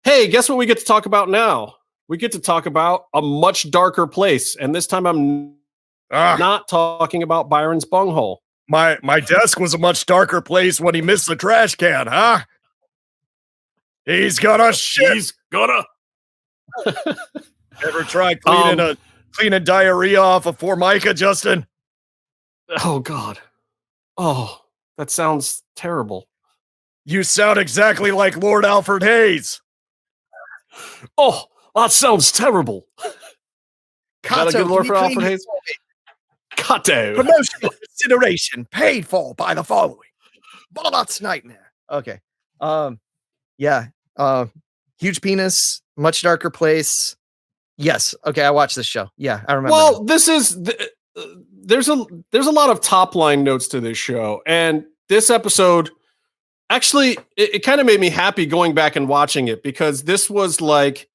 Hey, guess what we get to talk about now? We get to talk about a much darker place, and this time I'm not talking about Byron's bunghole. My desk was a much darker place when he missed the trash can, huh? He's gonna shit. He's gonna. Ever try cleaning diarrhea off of Formica, Justin? Oh God. Oh, that sounds terrible. You sound exactly like Lord Alfred Hayes. Oh, that sounds terrible. Got a good Lord for Alfred Hayes? Kato. Promotional consideration paid for by the following. Bolot's Nightmare. Okay. Yeah. Huge penis, much darker place. Yes. Okay, I watched this show. Yeah, I remember. Well, this is there's a lot of top line notes to this show, and this episode actually it kind of made me happy going back and watching it, because this was like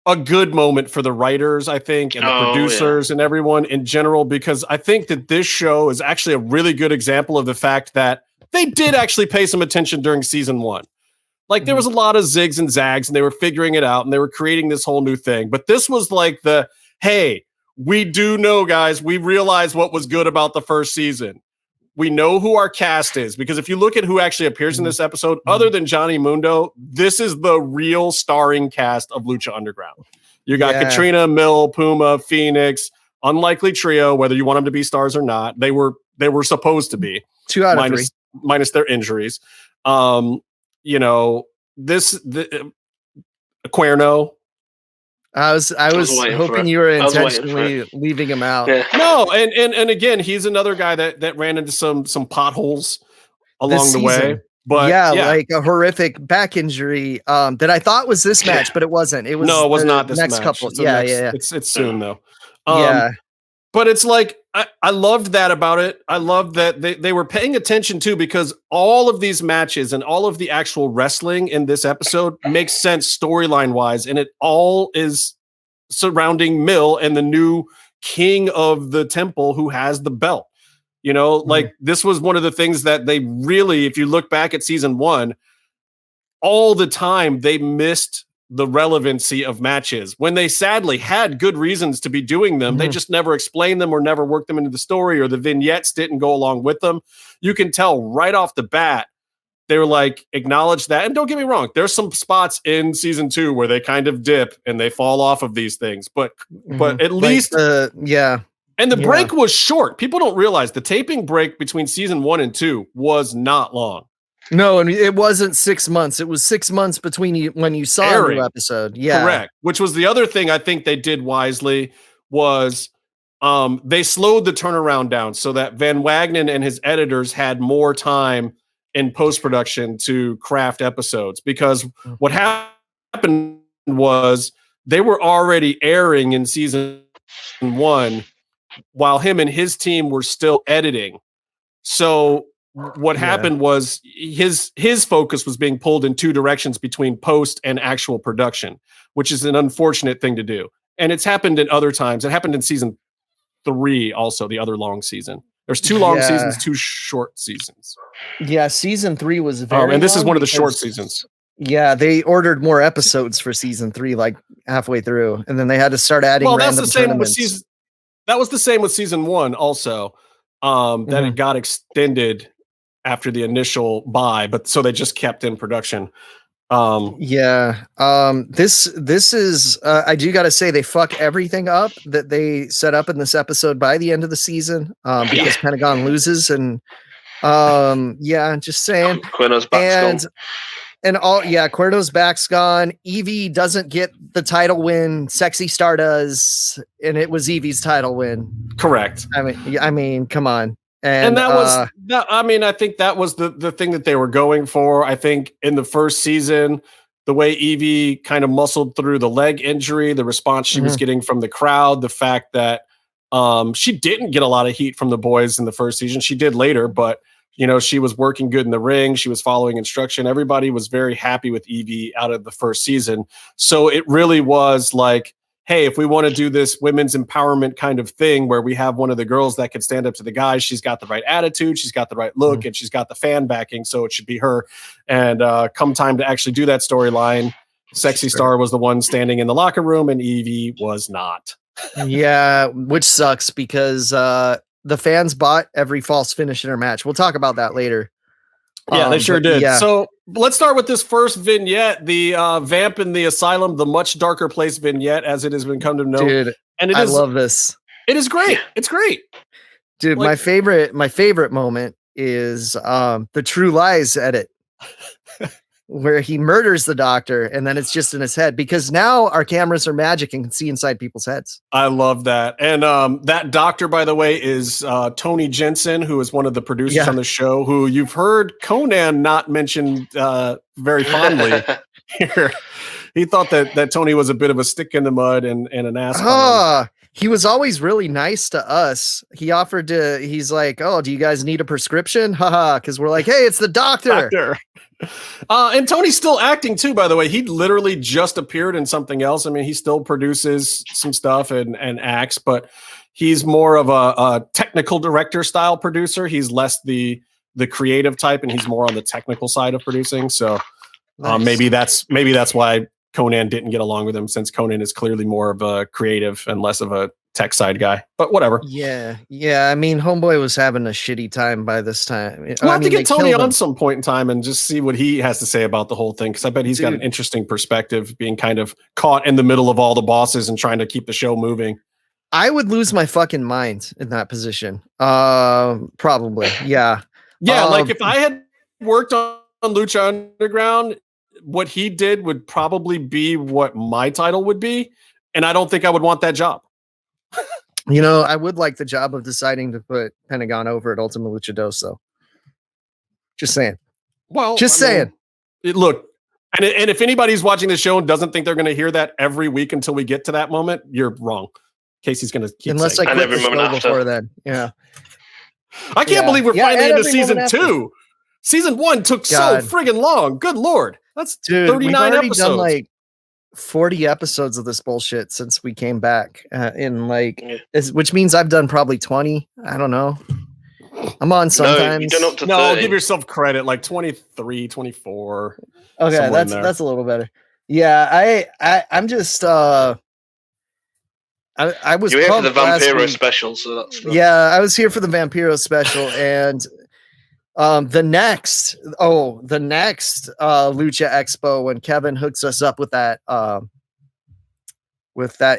a good moment for the writers, I think, and the producers and everyone in general, because I think that this show is actually a really good example of the fact that they did actually pay some attention during season one. Like there was a lot of zigs and zags, and they were figuring it out, and they were creating this whole new thing. But this was like hey, we do know, guys, we realize what was good about the first season. We know who our cast is, because if you look at who actually appears in this episode, other than Johnny Mundo, this is the real starring cast of Lucha Underground. You got Katrina, Mill, Puma, Fenix, unlikely trio, whether you want them to be stars or not. They were supposed to be 2 out of 3, minus their injuries. Cuerno. I was hoping you were intentionally leaving him out. Yeah. No, and again, he's another guy that ran into some potholes along the way. But yeah, like a horrific back injury that I thought was this match, but it wasn't. It was it was not this next match. couple. It's Yeah. It's soon though. But it's like I loved that about it. I love that they were paying attention too, because all of these matches and all of the actual wrestling in this episode makes sense storyline wise, and it all is surrounding Mill and the new king of the temple who has the belt. Like this was one of the things that they really, if you look back at season one, all the time they missed the relevancy of matches when they sadly had good reasons to be doing them. They just never explained them or never worked them into the story, or the vignettes didn't go along with them. You can tell right off the bat, they were like, acknowledge that. And don't get me wrong, there's some spots in season 2 where they kind of dip and they fall off of these things, but at least, And the break was short. People don't realize the taping break between season 1 and 2 was not long. No, and it wasn't 6 months. It was 6 months between when you saw a new episode. Yeah, correct. Which was the other thing I think they did wisely was they slowed the turnaround down so that Van Wagenen and his editors had more time in post-production to craft episodes. Because what happened was they were already airing in season 1 while him and his team were still editing. So what happened was his focus was being pulled in 2 directions between post and actual production, which is an unfortunate thing to do. And it's happened in other times. It happened in season 3 also, the other long season. There's 2 long seasons, 2 short seasons. Yeah, season 3 was very and this is long one of the short because- seasons. Yeah, they ordered more episodes for season 3, like halfway through, and then they had to start adding random that's the same with tournaments. season. That was the same with season 1 also. That it got extended after the initial buy, but so they just kept in production. This is I do gotta say they fuck everything up that they set up in this episode by the end of the season, because Pentagon loses, and just saying. Cuerno's back's gone. And Cuerno's back's gone. Evie doesn't get the title win. Sexy Star does, and it was Evie's title win. Correct. I mean, come on. And that was that. I mean, I think that was the thing that they were going for. I think in the first season, the way Evie kind of muscled through the leg injury, the response she was getting from the crowd, the fact that she didn't get a lot of heat from the boys in the first season. She did later, but she was working good in the ring. She was following instruction. Everybody was very happy with Evie out of the first season. So it really was like, hey, if we want to do this women's empowerment kind of thing where we have one of the girls that can stand up to the guys, she's got the right attitude, she's got the right look, and she's got the fan backing, so it should be her. And come time to actually do that storyline, Sexy Star was the one standing in the locker room, and Evie was not. Yeah, which sucks because the fans bought every false finish in her match. We'll talk about that later. Yeah, they sure did. Yeah. So let's start with this first vignette, the Vamp in the Asylum, the Much Darker Place vignette, as it has been come to know. Dude, and I love this. It is great. It's great. Dude, my favorite moment is the True Lies edit. Where he murders the doctor and then it's just in his head, because now our cameras are magic and can see inside people's heads. I love that. And that doctor, by the way, is Tony Jensen, who is one of the producers on the show, who you've heard Conan not mention very fondly here. He thought that Tony was a bit of a stick in the mud and an asshole. He was always really nice to us. He's like, oh, do you guys need a prescription? Haha, because we're like, hey, it's the doctor. And Tony's still acting too, by the way. He literally just appeared in something else. I mean, he still produces some stuff and acts, but he's more of a technical director style producer. He's less the creative type, and he's more on the technical side of producing. So maybe that's why Conan didn't get along with him, since Conan is clearly more of a creative and less of a tech side guy, but whatever. Yeah. I mean, Homeboy was having a shitty time by this time. We'll have to get Tony on some point in time and just see what he has to say about the whole thing, because I bet he's got an interesting perspective, being kind of caught in the middle of all the bosses and trying to keep the show moving. I would lose my fucking mind in that position. Probably. Yeah. Yeah. Like if I had worked on Lucha Underground, what he did would probably be what my title would be. And I don't think I would want that job. I would like the job of deciding to put Pentagon over at Ultima Luchados, though. Just saying. Well, saying. Look, and if anybody's watching the show and doesn't think they're going to hear that every week until we get to that moment, you're wrong. Casey's going to keep unless saying. I quit the show before then. Yeah. I can't believe we're finally into season 2. Season 1 took so friggin' long. Good Lord. That's 39 episodes. Done like 40 episodes of this bullshit since we came back which means I've done probably 20. I don't know. I'm on sometimes. No, up to no, give yourself credit, like 23, 24. Okay, that's a little better. Yeah, I'm just I was here for the Vampiro special, so that's I was here for the Vampiro special, and the next Lucha Expo, when Kevin hooks us up with that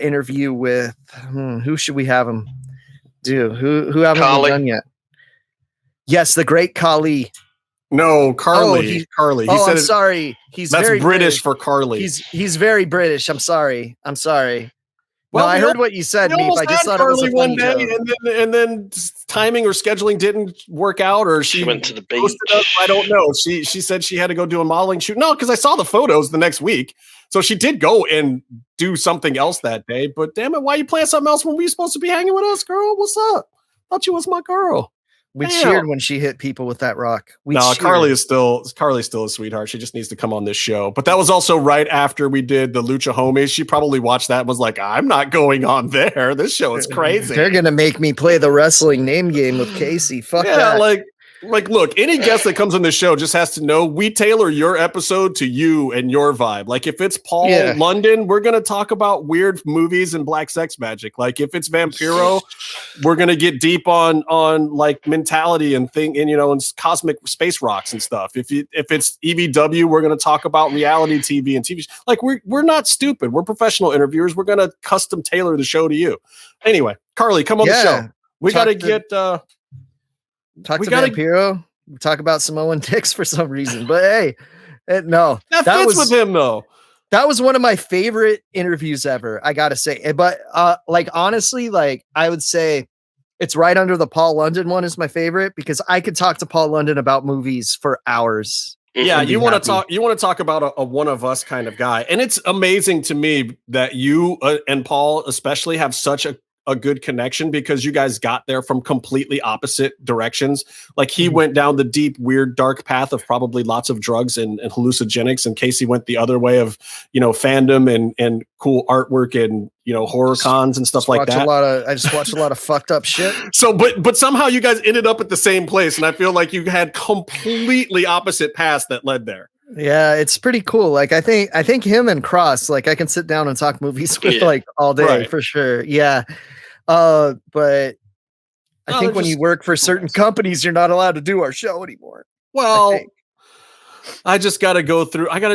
interview with who should we have him do? Who haven't we done yet? Yes, the great Khali. No, Carly. Carly. He said I'm sorry. That's very British for Carly. He's very British. I'm sorry. Well, I heard what you said, Meef. I just thought it was a funny joke. And then timing or scheduling didn't work out, or she went to the beach. I don't know. She said she had to go do a modeling shoot. No, because I saw the photos the next week. So she did go and do something else that day. But damn it, why are you playing something else when we were supposed to be hanging with us, girl? What's up? Thought you was my girl. We cheered when she hit people with that rock. Carly's still a sweetheart. She just needs to come on this show. But that was also right after we did the Lucha Homies. She probably watched that and was like, I'm not going on there. This show is crazy. They're gonna make me play the wrestling name game with Casey. Fuck that. Like, look, any guest that comes on the show just has to know we tailor your episode to you and your vibe. Like, if it's Paul London, we're going to talk about weird movies and black sex magic. Like, if it's Vampiro, we're going to get deep on like mentality and and cosmic space rocks and stuff. If it's EVW, we're going to talk about reality TV and TV. Like, we're not stupid. We're professional interviewers. We're going to custom tailor the show to you. Anyway, Carly, come on the show. We got to get. Talk to Vampiro. Talk about Samoan dicks for some reason, but hey, no, that fits with him though. That was one of my favorite interviews ever. I gotta say, but honestly, I would say it's right under the Paul London one is my favorite because I could talk to Paul London about movies for hours. Yeah, you want to talk about a one of us kind of guy, and it's amazing to me that you and Paul especially have such a good connection because you guys got there from completely opposite directions. Like he went down the deep, weird, dark path of probably lots of drugs and hallucinogenics, and Casey went the other way of, fandom and cool artwork and, horror cons and stuff like that. I just watched a lot of fucked up shit. So, but somehow you guys ended up at the same place. And I feel like you had completely opposite paths that led there. Yeah, it's pretty cool. Like I think him and Kross, like I can sit down and talk movies with all day for sure. Yeah. But I think when you work for certain companies, you're not allowed to do our show anymore. Well, I just got to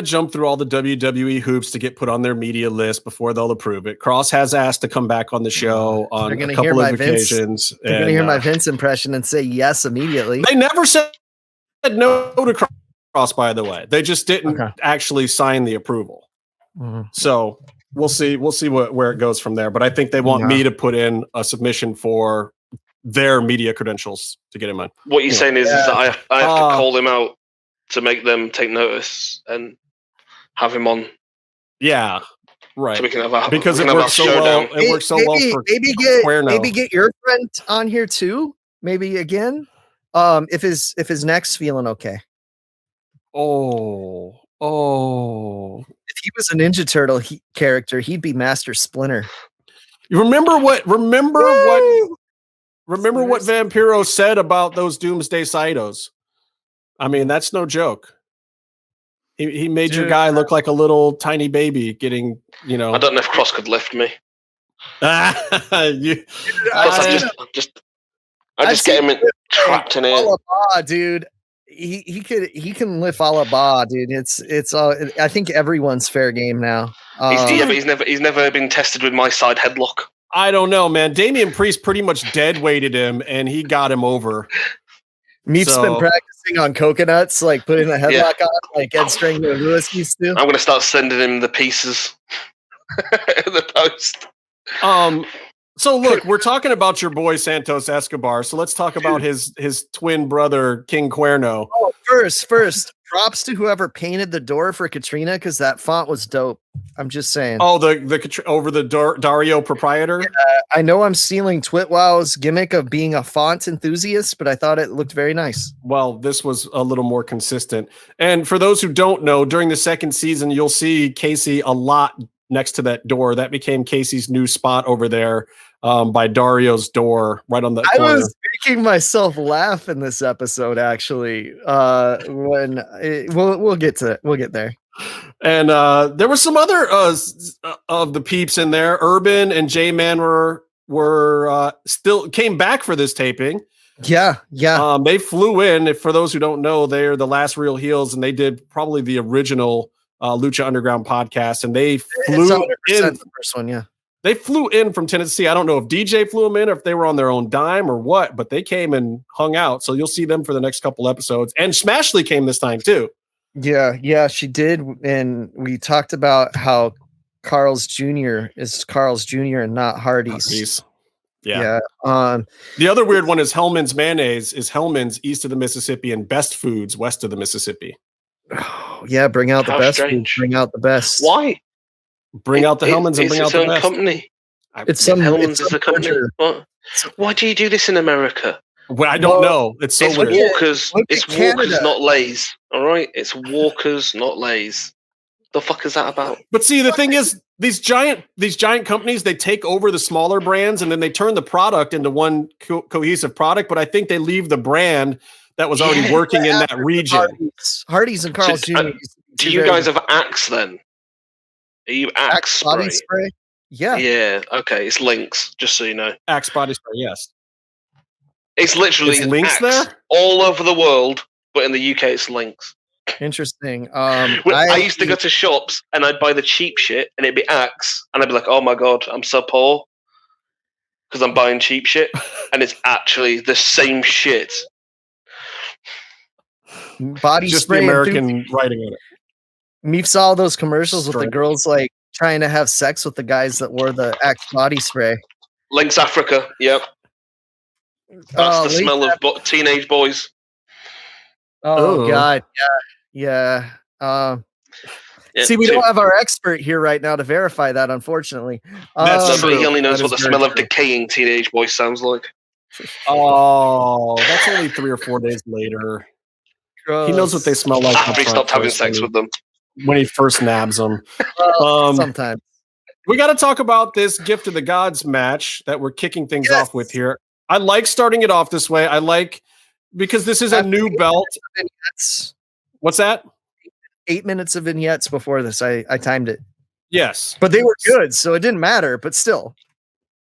jump through all the WWE hoops to get put on their media list before they'll approve it. Kross has asked to come back on the show on a couple of occasions. They're going to hear my Vince impression and say yes immediately. They never said no to Kross, by the way. They just didn't actually sign the approval. Mm-hmm. So we'll see where it goes from there. But I think they want me to put in a submission for their media credentials to get him on. What you're saying is that I have to call him out to make them take notice and have him on. Yeah, right. So we can have because it works so well. It works so well for maybe get your friend on here too. Maybe again, if his neck's feeling okay. Oh. If he was a Ninja Turtle character, he'd be Master Splinter. You remember what Vampiro said about those Doomsday Cytos? I mean, that's no joke. He made your guy look like a little tiny baby getting, I don't know if Kross could lift me. I just get him trapped in it. Dude. He can lift Alaba, dude. It's I think everyone's fair game now. He's never been tested with my side headlock. I don't know, man. Damian Priest pretty much dead weighted him, and he got him over. Meef's been practicing on coconuts, like putting a headlock on, like Ed Strangler Lewis used to. I'm gonna start sending him the pieces in the post. So look, we're talking about your boy Santos Escobar. So let's talk about his twin brother King Cuerno. Oh, first, props to whoever painted the door for Katrina because that font was dope. I'm just saying. Oh, the over the Dario proprietor. I know I'm stealing TwitWow's gimmick of being a font enthusiast, but I thought it looked very nice. Well, this was a little more consistent. And for those who don't know, during the second season, you'll see Casey a lot next to that door. That became Casey's new spot over there. By Dario's door, right on the corner. I was making myself laugh in this episode, actually. When we'll get to it, we'll get there. And there were some other of the peeps in there. Urban and J-Man were still came back for this taping. Yeah. They flew in. For those who don't know, they're the Last Real Heels, and they did probably the original Lucha Underground podcast. And they flew in the first one, yeah. They flew in from Tennessee. I don't know if DJ flew them in or if they were on their own dime or what, but they came and hung out. So you'll see them for the next couple episodes. And Smashley came this time too. Yeah, she did. And we talked about how Carl's Jr. is Carl's Jr. and not Hardee's. Yeah. The other weird one is Hellman's mayonnaise is Hellman's east of the Mississippi and Best Foods west of the Mississippi. Yeah, bring out the best. Strange. Bring out the best. Why? Bring out the Hellman's and bring out the best. Company. It's some Hellman's is a company. What? Why do you do this in America? Well, I don't know. It's so weird. Walkers. It's Walkers, not Lay's. All right, it's Walkers, not Lay's. The fuck is that about? But see, the thing is, these giant companies, they take over the smaller brands and then they turn the product into one cohesive product. But I think they leave the brand that was already working in that region. Hardee's and Carl's Jr. Do you guys have Axe then? Are you Axe body spray? Yeah. Yeah. Okay. It's Lynx. Just so you know. Axe body spray. Yes. It's literally Lynx there all over the world, but in the UK it's Lynx. Interesting. I used to go to shops and I'd buy the cheap shit and it'd be Axe and I'd be like, oh my god, I'm so poor because I'm buying cheap shit and it's actually the same shit. Body just spray. The American writing on it. Meef saw all those commercials with the girls like trying to have sex with the guys that wore the Axe body spray. Lynx Africa. Yep. That's the smell of teenage boys. Oh God. Yeah. See, we don't have our expert here right now to verify that, unfortunately. That's true. He only knows what the smell of decaying teenage boys sounds like. Oh, that's only 3 or 4 days later. Gross. He knows what they smell like. After he stopped having sex with them. When he first nabs them. Sometimes. We got to talk about this Gift of the Gods match that we're kicking things off with here. I like starting it off this way. I like, because this is a new belt. What's that? 8 minutes of vignettes before this. I timed it. Yes. But they were good, so it didn't matter, but still.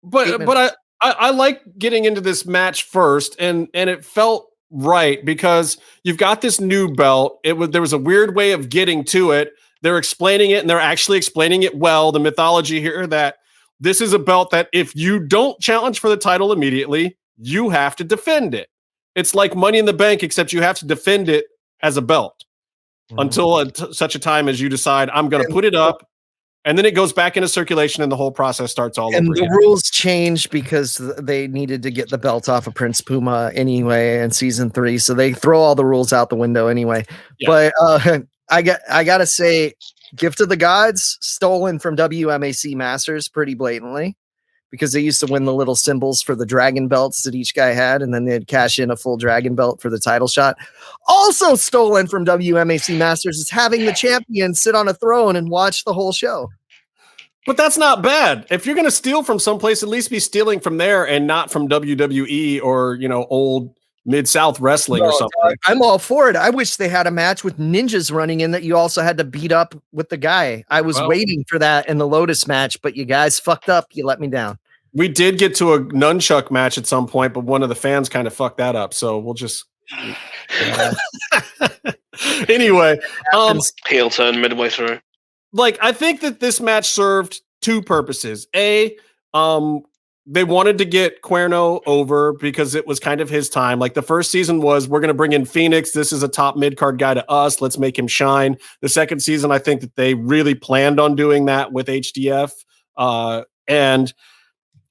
But I like getting into this match first, and it felt right because you've got this new belt. There was a weird way of getting to it. They're explaining it, and they're actually explaining it well. The mythology here that this is a belt that if you don't challenge for the title immediately, you have to defend it. It's like Money in the Bank, except you have to defend it as a belt until such a time as you decide I'm going to put it up, and then it goes back into circulation, and the whole process starts all over again. And the rules changed because they needed to get the belt off of Prince Puma anyway in season 3, so they throw all the rules out the window anyway. Yeah. But I gotta say, Gift of the Gods stolen from WMAC Masters pretty blatantly, because they used to win the little symbols for the dragon belts that each guy had, and then they'd cash in a full dragon belt for the title shot. Also stolen from WMAC Masters is having the champion sit on a throne and watch the whole show. But that's not bad. If you're going to steal from someplace, at least be stealing from there and not from WWE or, old Mid-South wrestling or something. I'm all for it. I wish they had a match with ninjas running in that you also had to beat up with the guy. I was waiting for that in the Lotus match, but you guys fucked up. You let me down. We did get to a nunchuck match at some point, but one of the fans kind of fucked that up. So we'll just anyway. Heel turn midway through. I think that this match served two purposes. They wanted to get Cuerno over because it was kind of his time. Like the first season was, we're going to bring in Fenix. This is a top mid-card guy to us. Let's make him shine. The second season, I think that they really planned on doing that with HDF. And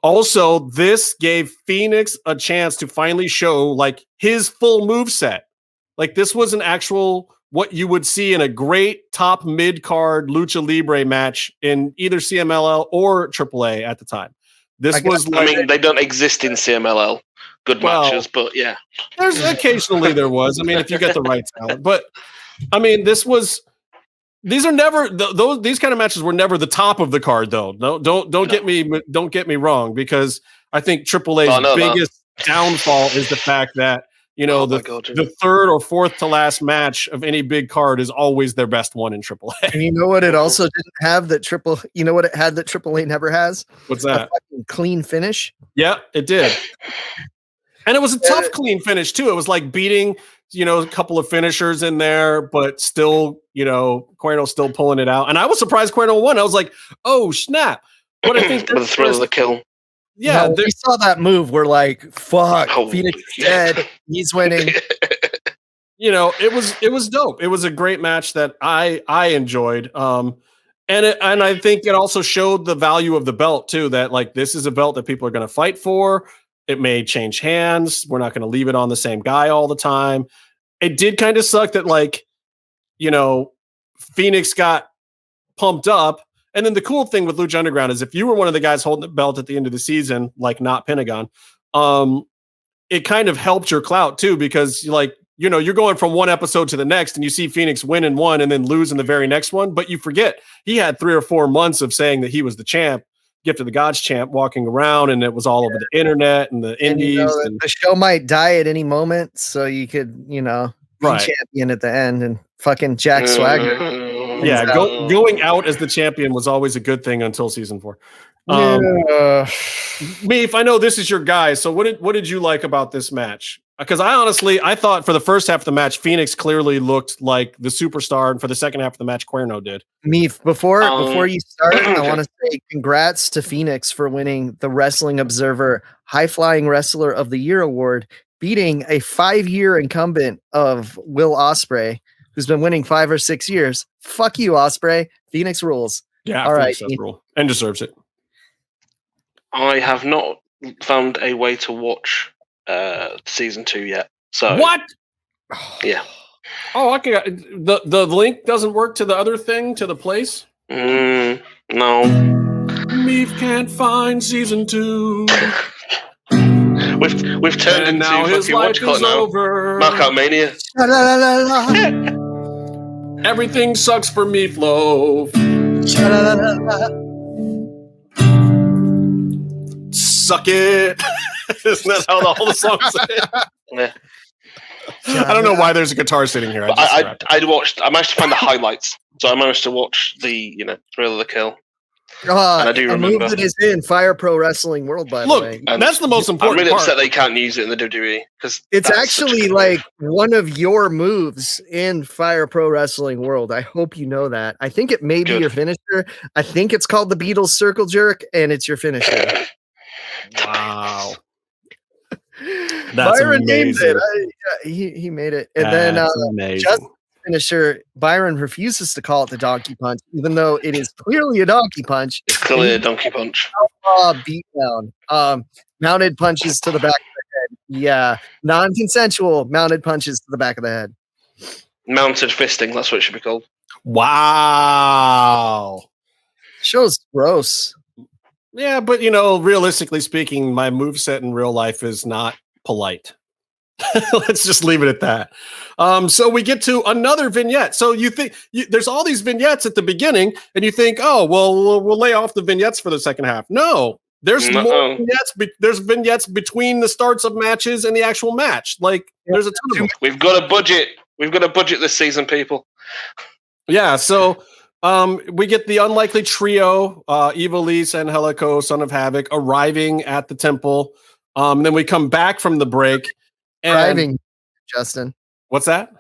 also, this gave Fenix a chance to finally show his full moveset. This was an actual, what you would see in a great top mid-card Lucha Libre match in either CMLL or AAA at the time. They don't exist in CMLL. Good matches, but yeah. There's occasionally there was. If you get the right talent. But these are never these kind of matches were never the top of the card though. No, don't get me wrong, because I think AAA's biggest downfall is the fact that the third or fourth to last match of any big card is always their best one in AAA. And you know what it also didn't have that it had that AAA never has? What's that? A fucking clean finish. Yeah, it did. And it was a tough clean finish too. It was like beating, a couple of finishers in there, but still, Cuerno still pulling it out. And I was surprised Cuerno won. I was like, oh snap. But I think the thrill of the kill. Yeah, we saw that move. We're like, "Fuck, Phoenix is dead. He's winning." It was dope. It was a great match that I enjoyed. And I think it also showed the value of the belt too, that like this is a belt that people are going to fight for. It may change hands. We're not going to leave it on the same guy all the time. It did kind of suck that like, Fenix got pumped up. And then the cool thing with Lucha Underground is if you were one of the guys holding the belt at the end of the season, like not Pentagon, it kind of helped your clout too, because you're going from one episode to the next and you see Fenix win in one and then lose in the very next one. But you forget he had 3 or 4 months of saying that he was the champ, Gift of the Gods champ, walking around, and it was all over the internet and the indies. The show might die at any moment. So you could, be champion at the end and fucking Jack Swagger. Yeah, going out as the champion was always a good thing until season 4. Meef, I know this is your guy. So what did you like about this match? Because I thought for the first half of the match, Fenix clearly looked like the superstar, and for the second half of the match, Cuerno did. Meef, before you start, I want to say congrats to Fenix for winning the Wrestling Observer High Flying Wrestler of the Year award, beating a 5-year incumbent of Will Ospreay, who's been winning 5 or 6 years. Fuck you, Ospreay. Phoenix rules. Yeah, all right, does rule and deserves it. I have not found a way to watch season 2 yet. So what? Yeah. Oh, okay. The link doesn't work to the other thing, to the place. No. Meef can't find season 2. We've turned into now his life is over. Knockout Mania. Everything sucks for Meefloaf. Suck it. Isn't that how all the songs say? Yeah. I don't know why there's a guitar sitting here. I managed to find the highlights. So I managed to watch the, Thrill of the Kill. And I do remember. A move that is in Fire Pro Wrestling World, by the way. And that's the most important I'm really part. upset they can't use it in the WWE. Because it's actually like one of your moves in Fire Pro Wrestling World. I hope you know that. I think it may be your finisher. I think it's called the Beatles Circle Jerk, and it's your finisher. Wow. That's Byron amazing. named it. He made it. And then just finisher, Byron refuses to call it the donkey punch, even though it is clearly a donkey punch. It's clearly a donkey punch. Beat down. Mounted punches to the back of the head. Yeah. Non-consensual mounted punches to the back of the head. Mounted fisting, that's what it should be called. Wow. Show's gross. Yeah, but realistically speaking, my moveset in real life is not polite. Let's just leave it at that. So we get to another vignette. So you think there's all these vignettes at the beginning, and you think, oh, well, we'll lay off the vignettes for the second half. No, there's more vignettes. There's vignettes between the starts of matches and the actual match. Like there's a ton of them. We've got a budget. We've got a budget this season, people. Yeah. So we get the unlikely trio, Ivelisse, Angelico, Son of Havoc, arriving at the temple. Then we come back from the break. Driving, Justin. What's that?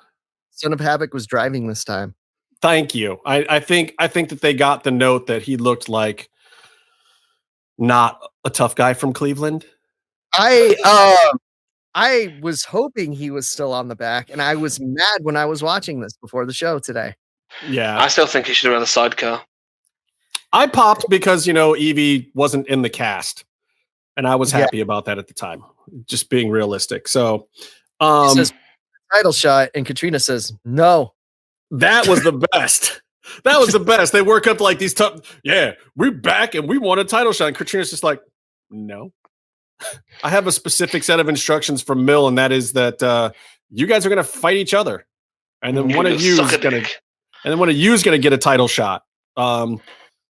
Son of Havoc was driving this time. Thank you. I think that they got the note that he looked like not a tough guy from Cleveland. I was hoping he was still on the back, and I was mad when I was watching this before the show today. Yeah. I still think he should have had a sidecar. I popped because, Evie wasn't in the cast. And I was happy about that at the time, just being realistic. So, he says title shot, and Katrina says no. That was the best. That was the best. They work up like these tough. Yeah, we're back and we want a title shot. And Katrina's just like, no. I have a specific set of instructions from Mill, and that is that you guys are going to fight each other, and then one of you is going to get a title shot.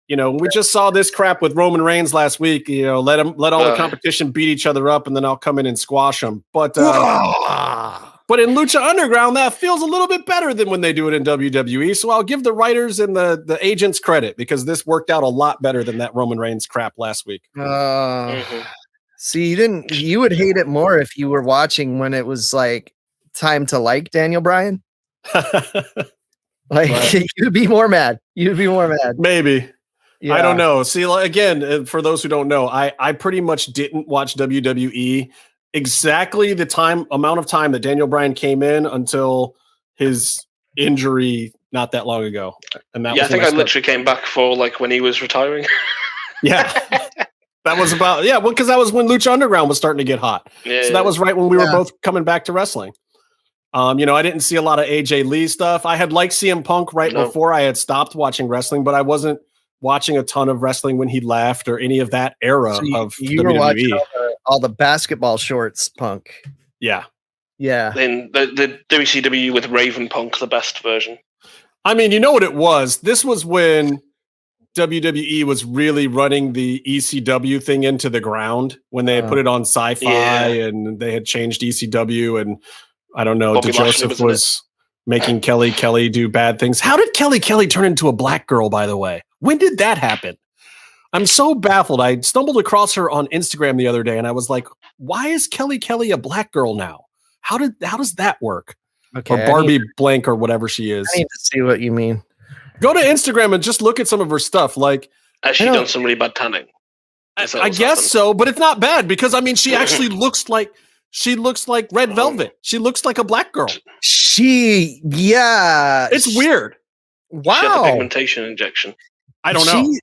We just saw this crap with Roman Reigns last week. Let all the competition beat each other up, and then I'll come in and squash them. But in Lucha Underground, that feels a little bit better than when they do it in WWE. So I'll give the writers and the agents credit because this worked out a lot better than that Roman Reigns crap last week. See, you would hate it more if you were watching when it was like time to like Daniel Bryan. You'd be more mad. Maybe. Yeah. I don't know. See, again, for those who don't know, I pretty much didn't watch WWE exactly the amount of time that Daniel Bryan came in until his injury not that long ago. And that I was think I literally came back for like when he was retiring. Yeah. That was about, because that was when Lucha Underground was starting to get hot. Yeah, so that was right when we were both coming back to wrestling. I didn't see a lot of AJ Lee stuff. I had liked CM Punk before I had stopped watching wrestling, but I wasn't watching a ton of wrestling when he left or any of that era of you WWE. were watching all the basketball shorts, Punk. Yeah. Yeah. Then the WCW with Raven Punk, the best version. I mean, you know what it was? This was when WWE was really running the ECW thing into the ground when they had put it on Sci-Fi and they had changed ECW, and I don't know, Bobby DeJoseph was making Kelly do bad things. How did Kelly turn into a black girl, by the way? When did that happen? I'm so baffled. I stumbled across her on Instagram the other day and I was like, why is Kelly a black girl now? How does that work? Okay, or Barbie blank or whatever she is. I need to see what you mean. Go to Instagram and just look at some of her stuff. Like, has she done some really bad tanning? I guess so, but it's not bad because I mean, she actually looks like Red Velvet. She looks like a black girl. It's weird. Wow. She had the pigmentation injection. I don't know.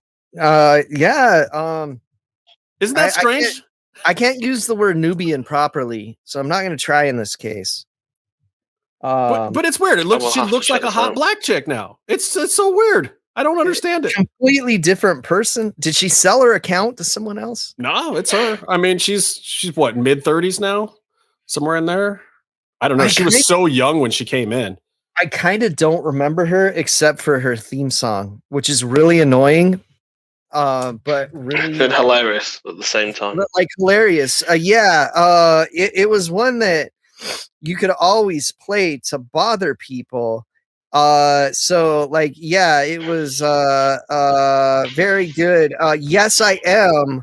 Isn't that strange? I can't use the word Nubian properly, so I'm not going to try in this case. But it's weird. She looks like a hot black chick now. It's so weird. I don't understand it. Completely different person. Did she sell her account to someone else? No, it's her. I mean, she's what, mid-30s now? Somewhere in there? I don't know. She was so young when she came in. I kind of don't remember her except for her theme song, which is really annoying. But really and hilarious at the same time. Like hilarious. It was one that you could always play to bother people. It was very good. Yes, I am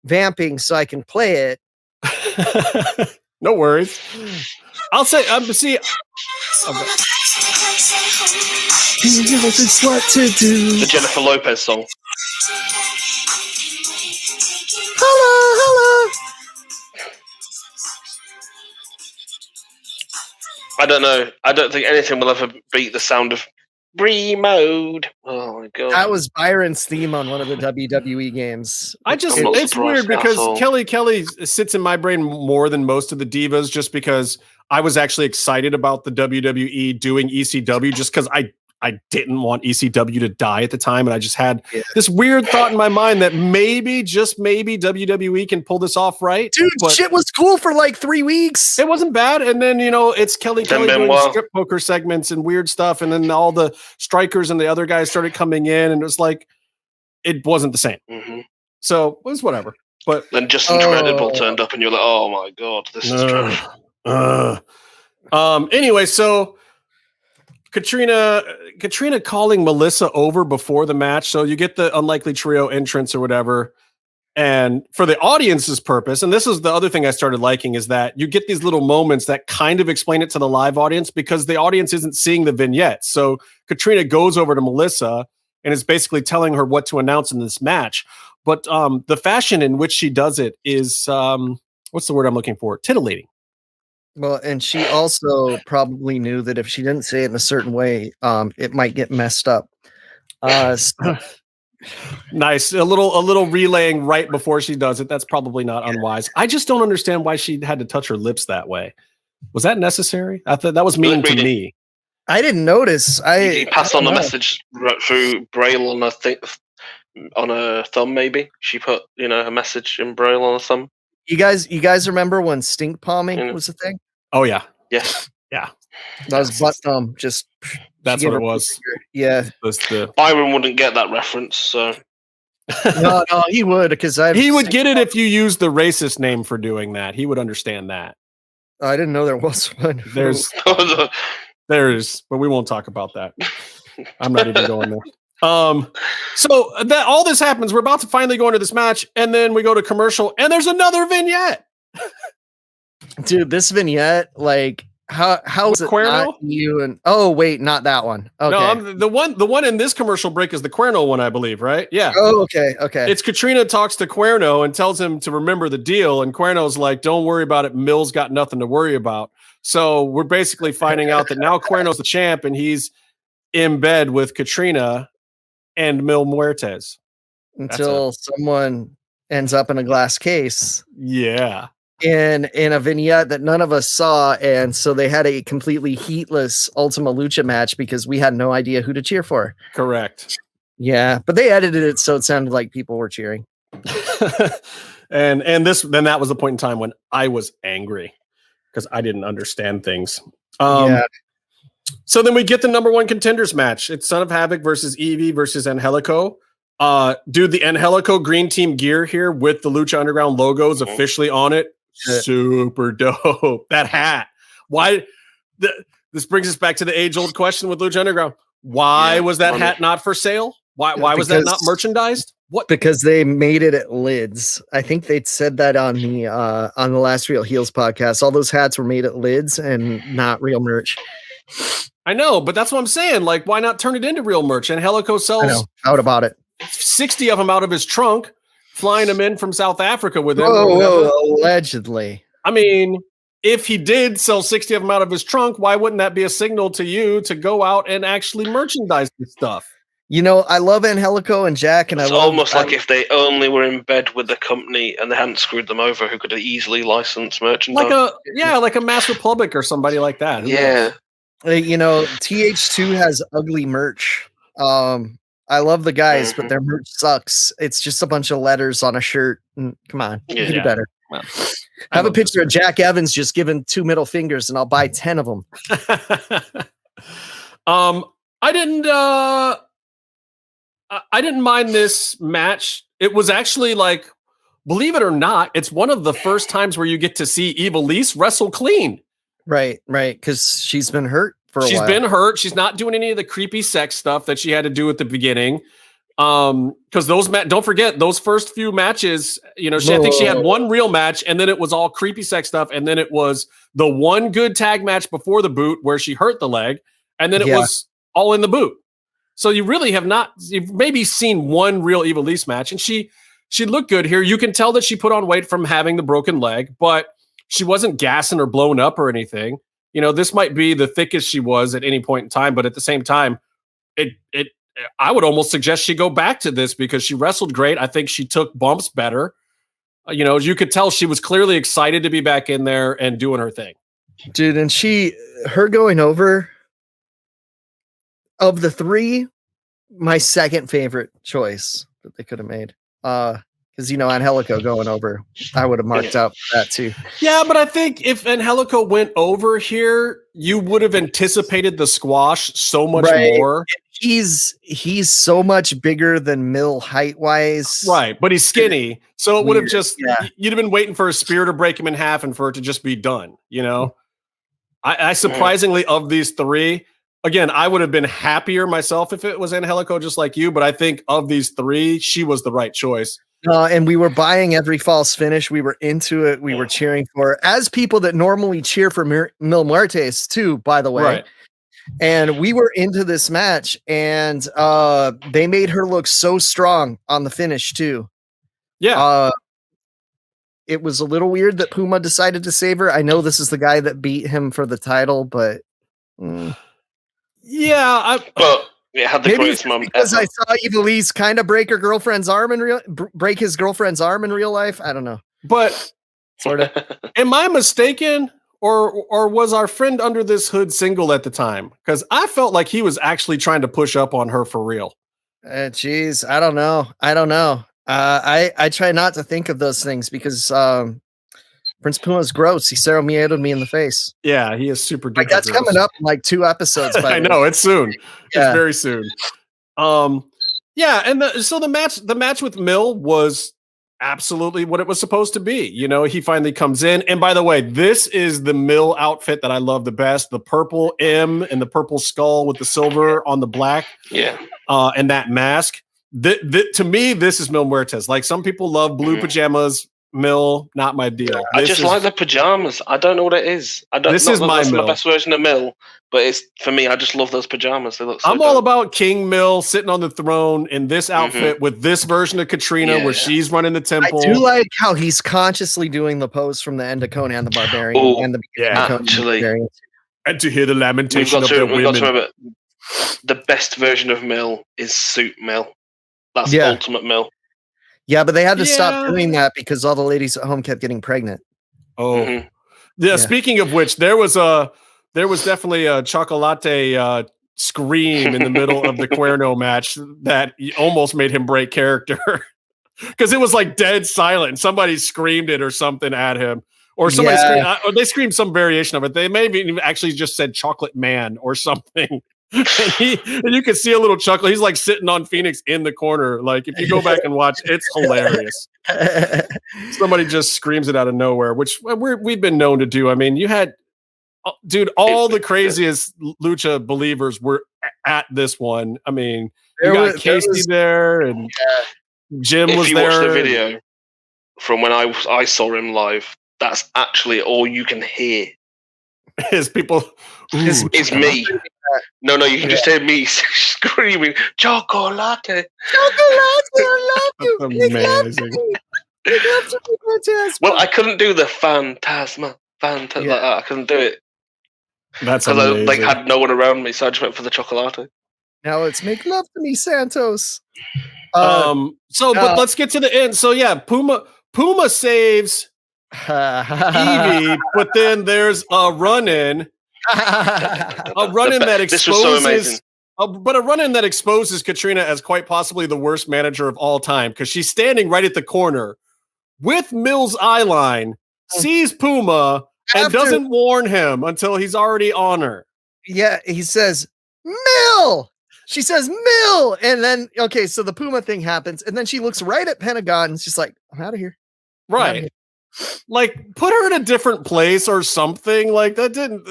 vamping so I can play it. No worries. I'll say see He knows it's what to do. The Jennifer Lopez song. Hello. I don't know. I don't think anything will ever beat the sound of Bree mode. Oh my god. That was Byron's theme on one of the WWE games. It's weird because Kelly sits in my brain more than most of the divas just because I was actually excited about the WWE doing ECW just because I didn't want ECW to die at the time. And I just had this weird thought in my mind that maybe, just maybe, WWE can pull this off right. Dude, shit was cool for like 3 weeks. It wasn't bad. And then, it's Kelly doing strip poker segments and weird stuff. And then all the strikers and the other guys started coming in and it was like, it wasn't the same. Mm-hmm. So it was whatever. But then Justin Credible turned up and you're like, oh my God, this is trash. Anyway, so Katrina calling Melissa over before the match. So you get the unlikely trio entrance or whatever. And for the audience's purpose, and this is the other thing I started liking, is that you get these little moments that kind of explain it to the live audience because the audience isn't seeing the vignette. So Katrina goes over to Melissa and is basically telling her what to announce in this match. But the fashion in which she does it is, what's the word I'm looking for? Titillating. Well, and she also probably knew that if she didn't say it in a certain way, it might get messed up. Nice. A little relaying right before she does it. That's probably not unwise. I just don't understand why she had to touch her lips that way. Was that necessary? I thought that was mean to me. I didn't notice. He passed on the message through Braille on a thumb, maybe. She put, a message in Braille on a thumb. You guys remember when stink palming was a thing? Oh yeah. Yes. Yeah. That was butt thumb. Just that's what it was. Yeah. Byron wouldn't get that reference, so no, he would because he would get it if you used the racist name for doing that. He would understand that. I didn't know there was one. There's, but we won't talk about that. I'm not even going there. So that all this happens, we're about to finally go into this match, and then we go to commercial, and there's another vignette. Dude, this vignette, like how is it not you and not that one. Okay. No, the one in this commercial break is the Cuerno one, I believe, right? Yeah. Oh, okay. It's Katrina talks to Cuerno and tells him to remember the deal, and Cuerno's like, "Don't worry about it. Mill's got nothing to worry about." So we're basically finding out that now Cuerno's the champ, and he's in bed with Katrina and Mil Muertes. Until someone ends up in a glass case. Yeah. In a vignette that none of us saw, and so they had a completely heatless Ultima Lucha match because we had no idea who to cheer for. Correct. Yeah, but they edited it so it sounded like people were cheering. and then that was the point in time when I was angry because I didn't understand things. Yeah. So then we get the number one contenders match. It's Son of Havoc versus Evie versus Angelico. Dude, the Angelico green team gear here with the Lucha Underground logos officially on it. Super dope. That hat. Why? This brings us back to the age-old question with Lucha Underground. Why was that hat not for sale? Why was that not merchandised? What? Because they made it at Lids. I think they said that on the Last Real Heels podcast. All those hats were made at Lids and not real merch. I know, but that's what I'm saying. Like, why not turn it into real merch? And Angelico sells out about it. 60 of them out of his trunk, flying them in from South Africa with him. Allegedly. I mean, if he did sell 60 of them out of his trunk, why wouldn't that be a signal to you to go out and actually merchandise this stuff? You know, I love Angelico and Jack, and it's almost like if they only were in bed with the company and they hadn't screwed them over, who could have easily licensed merchandise. Like a Mass Republic or somebody like that. Yeah. You know, TH2 has ugly merch. I love the guys, but their merch sucks. It's just a bunch of letters on a shirt. Come on, you can do better. Well, have a picture of Jack Evans just giving 2 middle fingers, and I'll buy 10 of them. I didn't mind this match. It was actually like, believe it or not, it's one of the first times where you get to see Ivelisse wrestle clean. Right, because she's been hurt for a while. She's been hurt. She's not doing any of the creepy sex stuff that she had to do at the beginning. Because don't forget those first few matches, you know, I think she had one real match and then it was all creepy sex stuff. And then it was the one good tag match before the boot where she hurt the leg. And then it was all in the boot. So you really you've maybe seen one real Ivelisse match, and she looked good here. You can tell that she put on weight from having the broken leg, but she wasn't gassing or blown up or anything. You know, this might be the thickest she was at any point in time, but at the same time, I would almost suggest she go back to this because she wrestled great. I think she took bumps better. You know, you could tell she was clearly excited to be back in there and doing her thing. Dude, and her going over, of the 3, my second favorite choice that they could have made. Because, you know, Angelico going over, I would have marked up that too. Yeah, but I think if Angelico went over here, you would have anticipated the squash so much more. He's so much bigger than Mil height-wise. Right, but he's skinny. So it would have you'd have been waiting for a spear to break him in half and for it to just be done, you know? I surprisingly, of these 3, again, I would have been happier myself if it was Angelico just like you, but I think of these 3, she was the right choice. And we were buying every false finish. We were into it. We were cheering for it. As people that normally cheer for Mil Muertes too, by the way. Right. And we were into this match, and they made her look so strong on the finish too. Yeah. It was a little weird that Puma decided to save her. I know this is the guy that beat him for the title, but yeah, it had the greatest moment because I saw Ivelisse kind of break his girlfriend's arm in real life. I don't know, but sort of. Am I mistaken, or was our friend under this hood single at the time? Because I felt like he was actually trying to push up on her for real. Geez, I don't know. I try not to think of those things because Prince Puma's gross. He ceremieroed me in the face. Yeah, he is super. Like that's gross. Coming up in like 2 episodes. I know it's soon. Yeah. It's very soon. Yeah, and so the match with Mil was absolutely what it was supposed to be. You know, he finally comes in, and by the way, this is the Mil outfit that I love the best: the purple M and the purple skull with the silver on the black. Yeah, and that mask. To me, this is Mil Muertes. Like some people love blue pajamas. Mil, not my deal. I just like the pajamas. I don't know what it is. This is my Mil. The best version of Mil, but it's for me. I just love those pajamas. They look. So I'm all about King Mil sitting on the throne in this outfit with this version of Katrina, where she's running the temple. I do like how he's consciously doing the pose from the end of Conan the Barbarian and the actually. And to hear the lamentation of the women. the best version of Mill is Suit Mill. That's Ultimate Mill. Yeah, but they had to stop doing that because all the ladies at home kept getting pregnant. Oh, yeah. Speaking of which, there was definitely a chocolate scream in the middle of the Cuerno match that almost made him break character because it was like dead silent. Somebody screamed it or something at him, or somebody screamed, or they screamed some variation of it. They maybe actually just said "chocolate man" or something. And you can see a little chuckle. He's like sitting on Fenix in the corner. Like if you go back and watch, it's hilarious. Somebody just screams it out of nowhere, which we've been known to do. I mean, you had, dude, all the craziest Lucha believers were at this one. I mean, you got Casey there, and Jim was there. If you watch the video from when I saw him live, that's actually all you can hear. Is people? It's me. No, you can just hear me screaming, "Chocolate! Chocolate! I love you!" Amazing. Well, I couldn't do the Phantasma. Like that. I couldn't do it. That's because I had no one around me, so I just went for the chocolate. Now let's make love to me, Santos. But let's get to the end. So yeah, Puma saves Evie, but then there's a run-in. A run-in that exposes. This was so amazing. But a run-in that exposes Katrina as quite possibly the worst manager of all time because she's standing right at the corner with Mill's eyeline, sees Puma, and doesn't warn him until he's already on her. Yeah, he says, Mill! She says, Mill! And then, okay, so the Puma thing happens, and then she looks right at Pentagon, and she's like, I'm out of here. Right. Like, put her in a different place or something. Like, that didn't...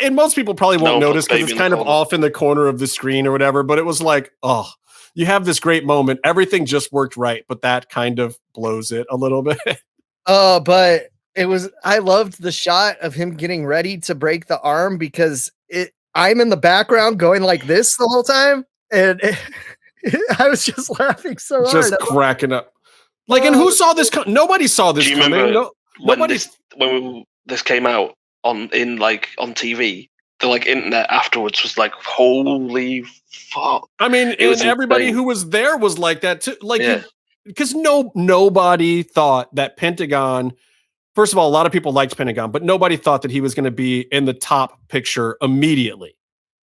And most people probably won't notice because it's kind of off in the corner of the screen or whatever, but it was like, oh, you have this great moment. Everything just worked right, but that kind of blows it a little bit. But it was... I loved the shot of him getting ready to break the arm because I'm in the background going like this the whole time, and I was just laughing so hard. Just cracking up. Like, and who saw this? Nobody saw this coming. When this came out on TV, the internet afterwards was like, "Holy fuck!" I mean, and everybody who was there was like that too. Like, because nobody thought that Pentagon. First of all, a lot of people liked Pentagon, but nobody thought that he was going to be in the top picture immediately.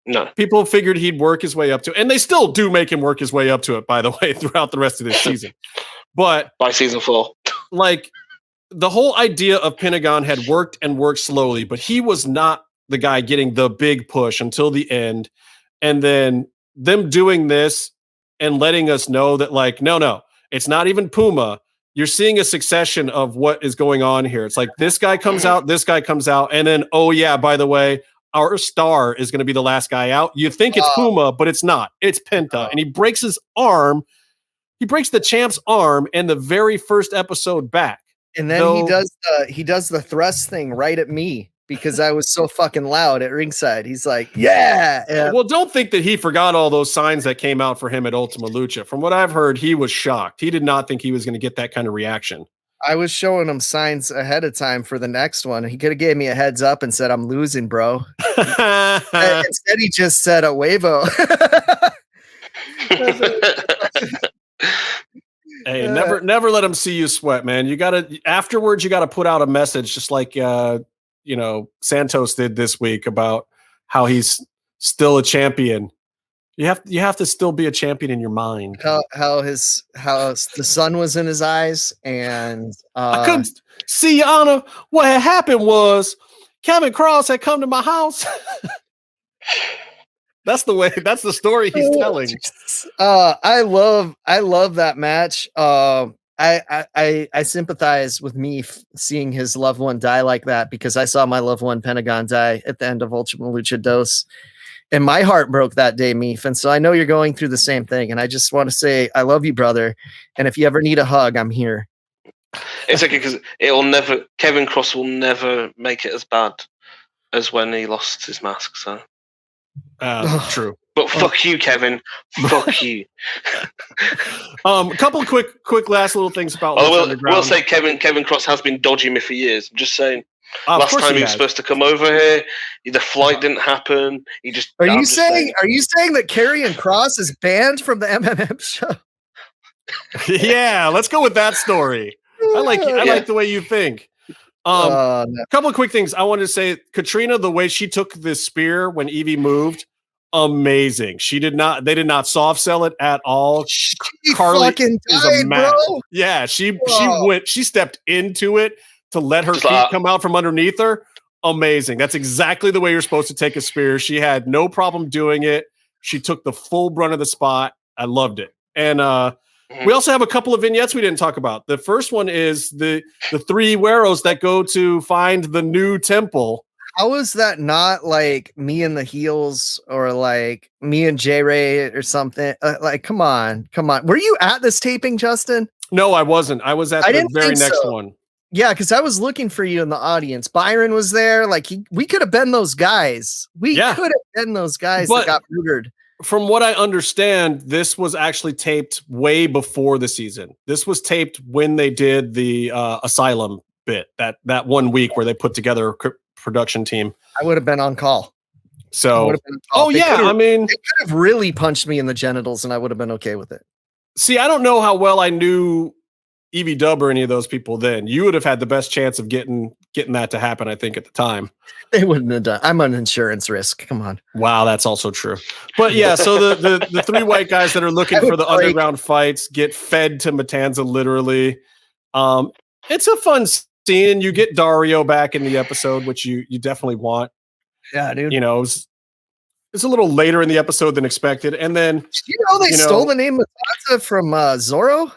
No, people figured he'd work his way up to, and they still do make him work his way up to it. By the way, throughout the rest of this season. But by season 4, like the whole idea of Pentagon had worked and worked slowly, but he was not the guy getting the big push until the end. And then them doing this and letting us know that like, no, it's not even Puma. You're seeing a succession of what is going on here. It's like this guy comes out, and then, oh yeah, by the way, our star is going to be the last guy out. You think it's Puma, but it's not. It's Penta. And he breaks his arm. He breaks the champ's arm in the very first episode back. And then he does the thrust thing right at me because I was so fucking loud at ringside. He's like, yeah. Well, don't think that he forgot all those signs that came out for him at Ultima Lucha. From what I've heard, he was shocked. He did not think he was going to get that kind of reaction. I was showing him signs ahead of time for the next one. He could have gave me a heads up and said, I'm losing, bro. Instead, he just said a huevo. Hey, never let him see you sweat, man. You afterwards, you gotta put out a message, just like Santos did this week about how he's still a champion. You have to still be a champion in your mind. How the sun was in his eyes, and I couldn't see, Your Honor. What had happened was Kevin Kross had come to my house. That's the story he's telling. I love that match. I sympathize with Meef seeing his loved one die like that because I saw my loved one Pentagon die at the end of Ultima Lucha Dos. And my heart broke that day, Meef. And so I know you're going through the same thing. And I just want to say, I love you, brother. And if you ever need a hug, I'm here. It's okay because Kevin Kross will never make it as bad as when he lost his mask. So. True. But fuck you, Kevin. Fuck you. A couple quick last little things about. We'll say Kevin Kross has been dodging me for years. I'm just saying. Last time he was supposed to come over here, the flight didn't happen. He just. Are you saying that Karrion Kross is banned from the MMM show? Yeah, let's go with that story. I like the way you think. No. Couple of quick things I wanted to say. Katrina, the way she took the spear when Evie moved, amazing. They did not soft sell it at all. Carly fucking died, bro. Yeah, she stepped into it to let her feet come out from underneath her. Amazing. That's exactly the way you're supposed to take a spear. She had no problem doing it. She took the full brunt of the spot. I loved it. And we also have a couple of vignettes we didn't talk about. The first one is the three Weros that go to find the new temple. How is that not like Me and the Heels or like Me and J Ray or something? Like, come on. Were you at this taping, Justin? No, I wasn't. I was at the very next one. Yeah, because I was looking for you in the audience. Byron was there. Like we could have been those guys. We could have been those guys that got murdered. From what I understand, this was actually taped way before the season. This was taped when they did the Asylum bit, that 1 week where they put together a production team. I would have been on call. So, I mean, they could have really punched me in the genitals and I would have been okay with it. See, I don't know how well I knew Evie Dub or any of those people then. You would have had the best chance of getting that to happen, I think, at the time. They wouldn't have done. I'm an insurance risk. Come on. Wow, that's also true. But yeah, so the three white guys that are looking for the underground fights get fed to Matanza literally. It's a fun scene. You get Dario back in the episode, which you definitely want. Yeah, dude. You know, it's a little later in the episode than expected. And then they stole the name Matanza from Zorro?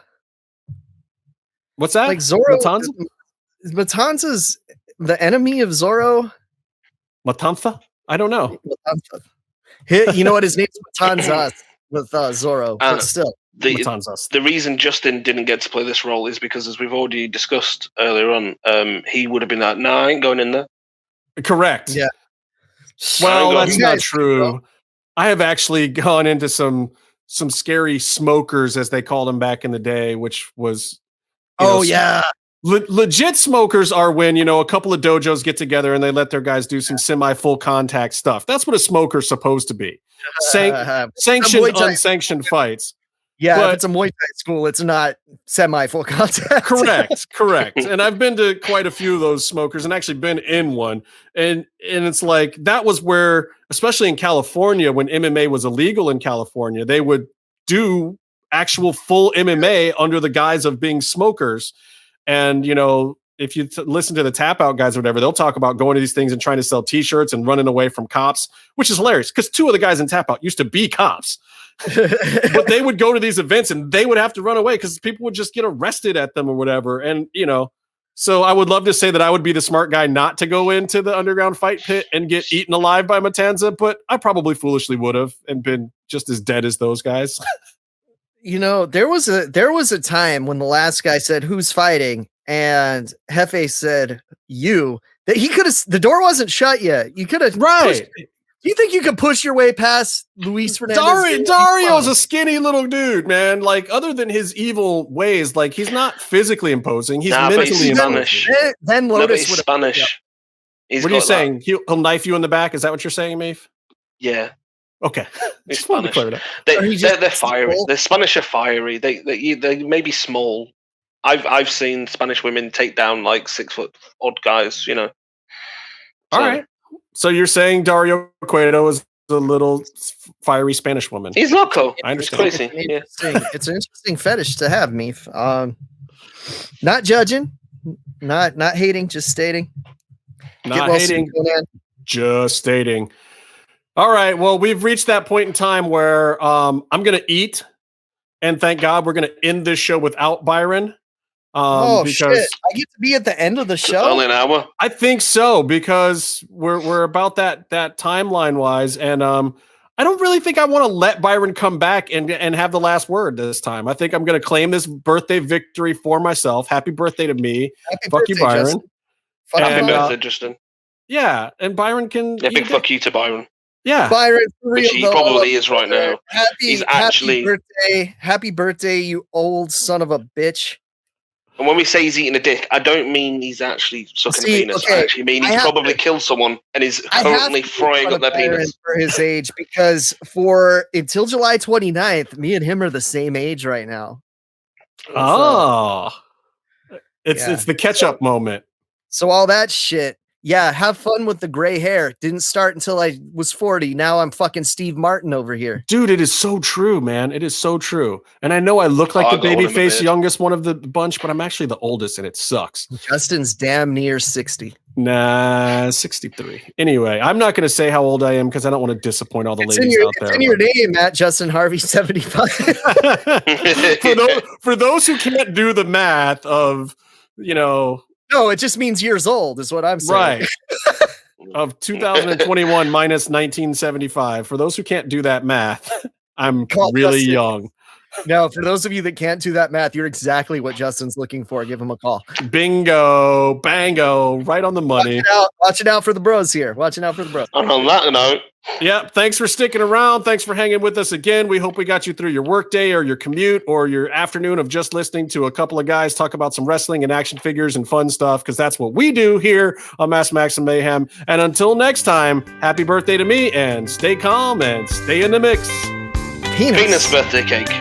What's that? Like Zorro Matanza's the enemy of Zorro? Matanza? I don't know. You know what? His name's Matanza with Zorro. But still. The reason Justin didn't get to play this role is because, as we've already discussed earlier on, he would have been like, "Nah, I ain't going in there." Correct. Yeah. Well, that's not true. I have actually gone into some scary smokers, as they called them back in the day, which was legit smokers are when, a couple of dojos get together and they let their guys do some semi-full contact stuff. That's what a smoker's supposed to be. Sanctioned, unsanctioned fights. Yeah, but if it's a Muay Thai school, it's not semi-full contact. Correct. And I've been to quite a few of those smokers and actually been in one. And it's like, that was where, especially in California, when MMA was illegal in California, they would do actual full MMA under the guise of being smokers. And, if you listen to the tap out guys or whatever, they'll talk about going to these things and trying to sell t-shirts and running away from cops, which is hilarious because two of the guys in tap out used to be cops. But they would go to these events and they would have to run away because people would just get arrested at them or whatever. And, so I would love to say that I would be the smart guy not to go into the underground fight pit and get eaten alive by Matanza, but I probably foolishly would have and been just as dead as those guys. There was a time when the last guy said, "Who's fighting?" And Hefe said, "You." That he could have. The door wasn't shut yet. You could have. Right. Do you think you could push your way past Luis Fernandez? Dario's a skinny little dude, man. Like, other than his evil ways, like, he's not physically imposing. He's mentally imposing. Then Lotus would Spanish. What are you saying? He'll knife you in the back? Is that what you're saying, Meef? Yeah. Okay. Just wanted to clear it up. They're fiery. The Spanish are fiery. They may be small. I've seen Spanish women take down like 6 foot odd guys. All right. So you're saying Dario Cueto is a little fiery Spanish woman? He's loco. I understand. Crazy. It's an interesting fetish to have, Meef. Not judging, not hating, just stating. Not hating, just stating. All right. Well, we've reached that point in time where I'm going to eat, and thank God we're going to end this show without Byron. Because shit! I get to be at the end of the show. Only an hour. I think so, because we're about that timeline wise, and I don't really think I want to let Byron come back and have the last word this time. I think I'm going to claim this birthday victory for myself. Happy birthday to me. Fuck you, Byron. Happy birthday, Justin. Yeah, and Byron can. Yeah, big fuck you to Byron. Yeah, Byron, which he probably is right now. He's actually happy birthday, you old son of a bitch. And when we say he's eating a dick, I don't mean he's actually sucking a penis. I actually mean he's probably killed someone and is currently frying up their penis. For his age, because until July 29th, me and him are the same age right now. It's the catch-up moment. So all that shit. Yeah, have fun with the gray hair. Didn't start until I was 40. Now I'm fucking Steve Martin over here. Dude, it is so true, man. It is so true. And I know I look like the babyface youngest one of the bunch, but I'm actually the oldest, and it sucks. Justin's damn near 60. Nah, 63. Anyway, I'm not going to say how old I am because I don't want to disappoint all the ladies out there. It's in your name, Matt. Justin Harvey, 75. For those who can't do the math of, No, it just means years old is what I'm saying. Right. Of 2021 minus 1975. For those who can't do that math, I'm really young. No, for those of you that can't do that math, you're exactly what Justin's looking for. Give him a call. Bingo, bango, right on the money. Watching out for the bros here. Watching out for the bros. And on that note. Yeah, thanks for sticking around. Thanks for hanging with us again. We hope we got you through your workday or your commute or your afternoon of just listening to a couple of guys talk about some wrestling and action figures and fun stuff, because that's what we do here on Max and Mayhem. And until next time, happy birthday to me, and stay calm and stay in the mix. Penis birthday cake.